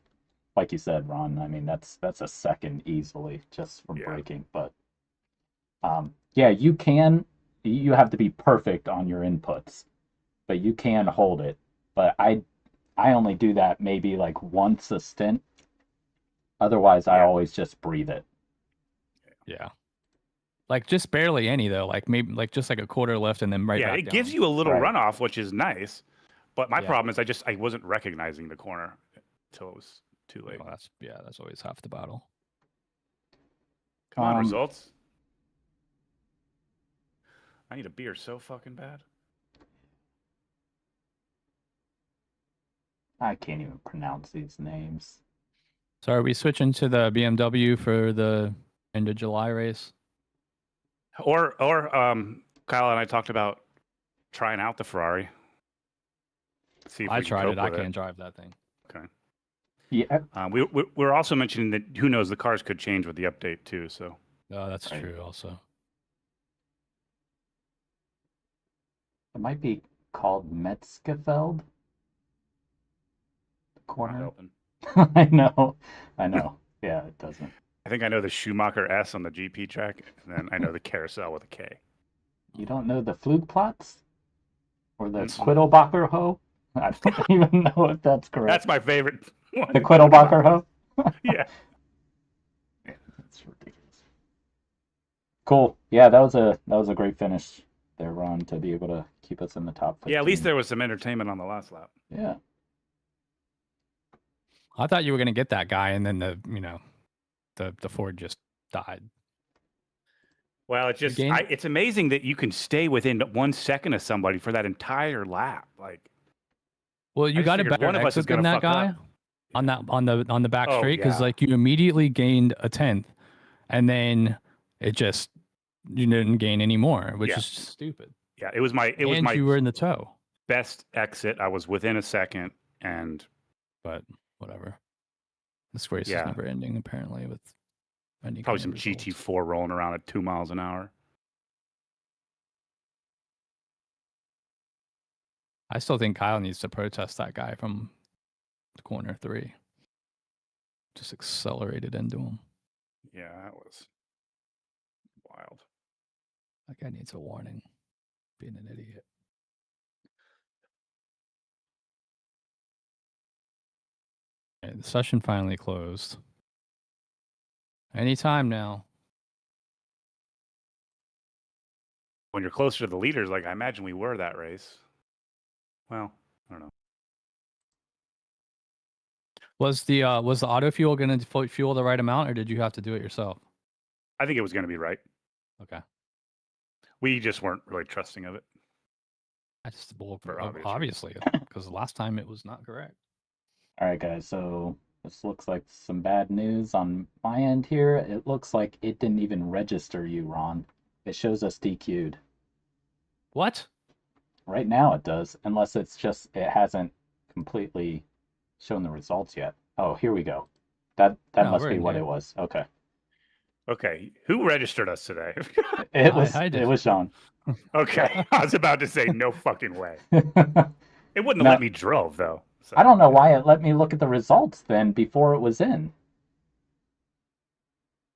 like you said, Ron. I mean, that's a second easily just from Yeah. braking. But yeah, you can. You have to be perfect on your inputs, but you can hold it. But I only do that maybe like once a stint. Otherwise, I Yeah. always just breathe it. Yeah. Like just barely any though. Like maybe like just like a quarter lift and then right Yeah, back it down. gives you a little Right. runoff, which is nice. But my Yeah. problem is I wasn't recognizing the corner until it was too late. Well, that's always half the battle. Come on, Um, results. I need a beer so fucking bad. I can't even pronounce these names. So are we switching to the BMW for the end of July race? Or Kyle and I talked about trying out the Ferrari. See if I we can tried it. cope I with can't drive that thing. Okay. Yeah, We're also mentioning that who knows, the cars could change with the update too. So Oh, that's Right. true also. it might be called Metzgefeld. The not corner. helping. I know. Yeah, it doesn't. I think I know the Schumacher S on the GP track, and then I know the Carousel with a K. You don't know the Flugplatz? Or the Mm-mm. Quiddelbacher Ho? I don't even know if that's correct. That's my favorite one. The Quiddelbacher Ho? Yeah. That's Cool. Yeah, that was a great finish there, Ron, to be able to keep us in the top 15. Yeah, at least there was some entertainment on the last lap. Yeah. I thought you were gonna get that guy, and then the Ford just died. Well, it's just Again? it's amazing that you can stay within 1 second of somebody for that entire lap. Like, Well, I you just got a figured better one of us is exit than gonna that fuck guy up. on the back Oh, straight because yeah. like you immediately gained a tenth, and then you didn't gain any more, which Yeah. is just stupid. Yeah, it was my You were in the tow, best exit. I was within a second, and but whatever. This race Yeah. is never ending apparently with any probably kind some of results. GT4 rolling around at 2 miles an hour. I still think Kyle needs to protest that guy from corner 3. Just accelerated into him. Yeah, that was wild. That guy needs a warning. Being an idiot. Okay, the session finally closed. Anytime now. When you're closer to the leaders, like I imagine we were that race. Well, I don't know. Was the auto fuel going to fuel the right amount, or did you have to do it yourself? I think it was going to be right. Okay. We just weren't really trusting of it. I just well, For obvious obviously because last time it was not correct. All right, guys. So this looks like some bad news on my end here. It looks like it didn't even register you, Ron. It shows us DQ'd. What? Right now it does, unless it's just it hasn't completely shown the results yet. Oh, here we go. That No, must we're be in what here. it was. Okay. Okay, who registered us today? I did. It was Sean. Okay, I was about to say no fucking way. I It wouldn't have No. let me drove though. So. don't know why it let me look at the results then before it was in.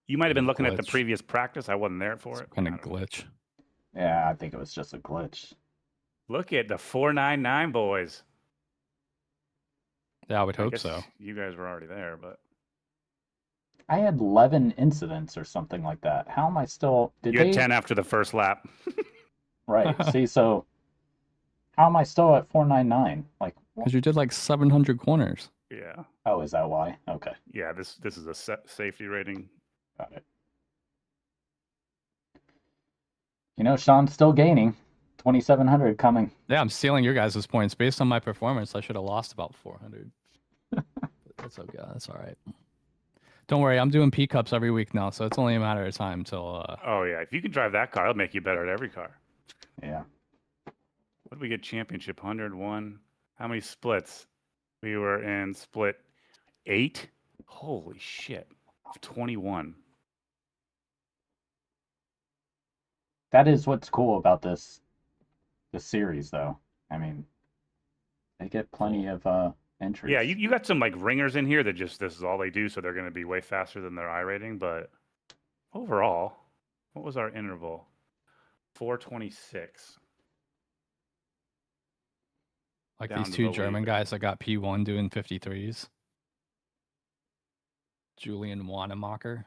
You might have been looking at the Glitch. previous practice. I wasn't there for Some it. kind I of don't know. glitch. Yeah, I think it was just a glitch. Look at the 499 boys. Yeah, I would I hope guess so. you guys were already there, but I had 11 incidents or something like that. How am I still? Did you they? had 10 after the first lap. Right. See, so how am I still at 499? Like, Because you did like 700 corners. Yeah, oh, is that why? Okay, yeah. This is a safety rating. got it. You know, Sean's still gaining. 2,700 coming. Yeah, I'm stealing your guys' points. Based on my performance, I should have lost about 400. But that's okay. That's all right. Don't worry, I'm doing P cups every week now, so it's only a matter of time till. Oh yeah, if you can drive that car, it'll make you better at every car. Yeah. What did we get? Championship 101. How many splits? We were in split 8. Holy shit! 21. That is what's cool about this series, though. I mean, they get plenty of entries. Yeah, you got some like ringers in here that just this is all they do, so they're going to be way faster than their iRating. But overall, what was our interval? 426. Like Down these to two the German leader. guys that got P1 doing 53s. Julian Wanamacher.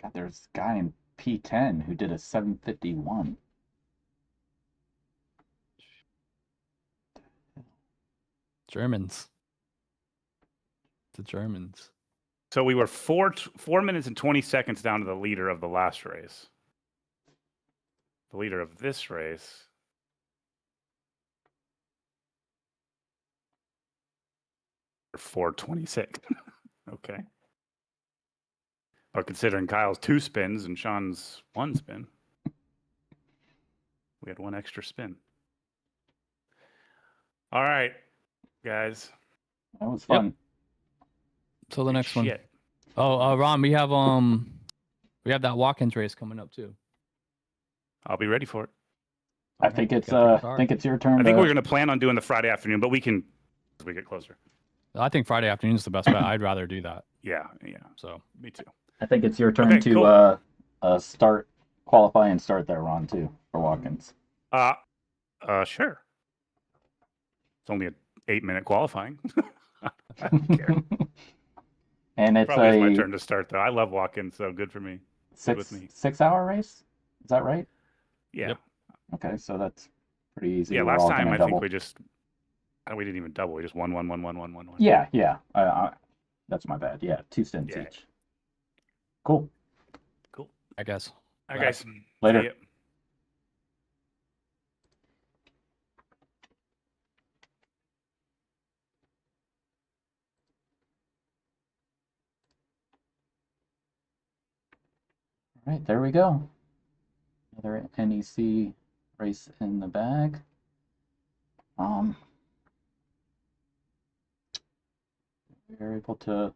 God, there's a guy in P10 who did a 751. Germans. The Germans. So we were 4 minutes and 20 seconds down to the leader of the last race. The leader of this race. Or 426. Okay. But considering Kyle's 2 spins and Sean's 1 spin, we had 1 extra spin. All right, guys. That was fun. Till the next one. Shit. Oh, Ron, we have that walk-ins race coming up too. I'll be ready for it. I think it's got your I think it's your turn. I think we're going to plan on doing the Friday afternoon, but we can as we get closer. I think Friday afternoon is the best bet. I'd rather do that. Yeah. So Me too. I think it's your turn Okay, to cool. start qualify and start there, Ron, too, for walk-ins. Sure. It's only an 8-minute qualifying. I don't care. And it's Probably is my turn to start though. I love walk-ins, so good for me. Good with me. 6 hour race? Is that right? Yeah. Yep. Okay, so that's pretty easy. Yeah. We're Last all time gonna I think double. we didn't even double. We just won. Yeah, yeah. That's my bad. Yeah, 2 stints Yeah. each. Cool. Cool. I guess. All right, guys. Later. See ya. All right, there we go. Another NEC race in the bag. We were able to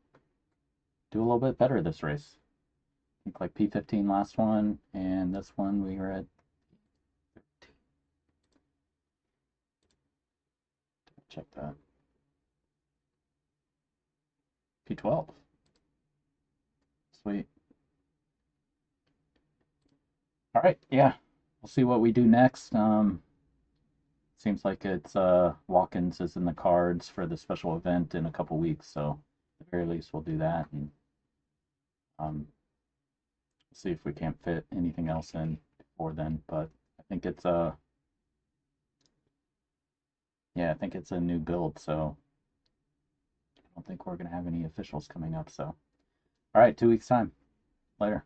do a little bit better this race. I think like P15 last one, and this one we were at 13. Check that. P12. Sweet. All right, yeah. We'll see what we do next. Seems like it's walk-ins is in the cards for the special event in a couple weeks, so at the very least we'll do that and see if we can't fit anything else in before then. But I think it's yeah, I think it's a new build, so I don't think we're gonna have any officials coming up. So, all right, 2 weeks time. Later.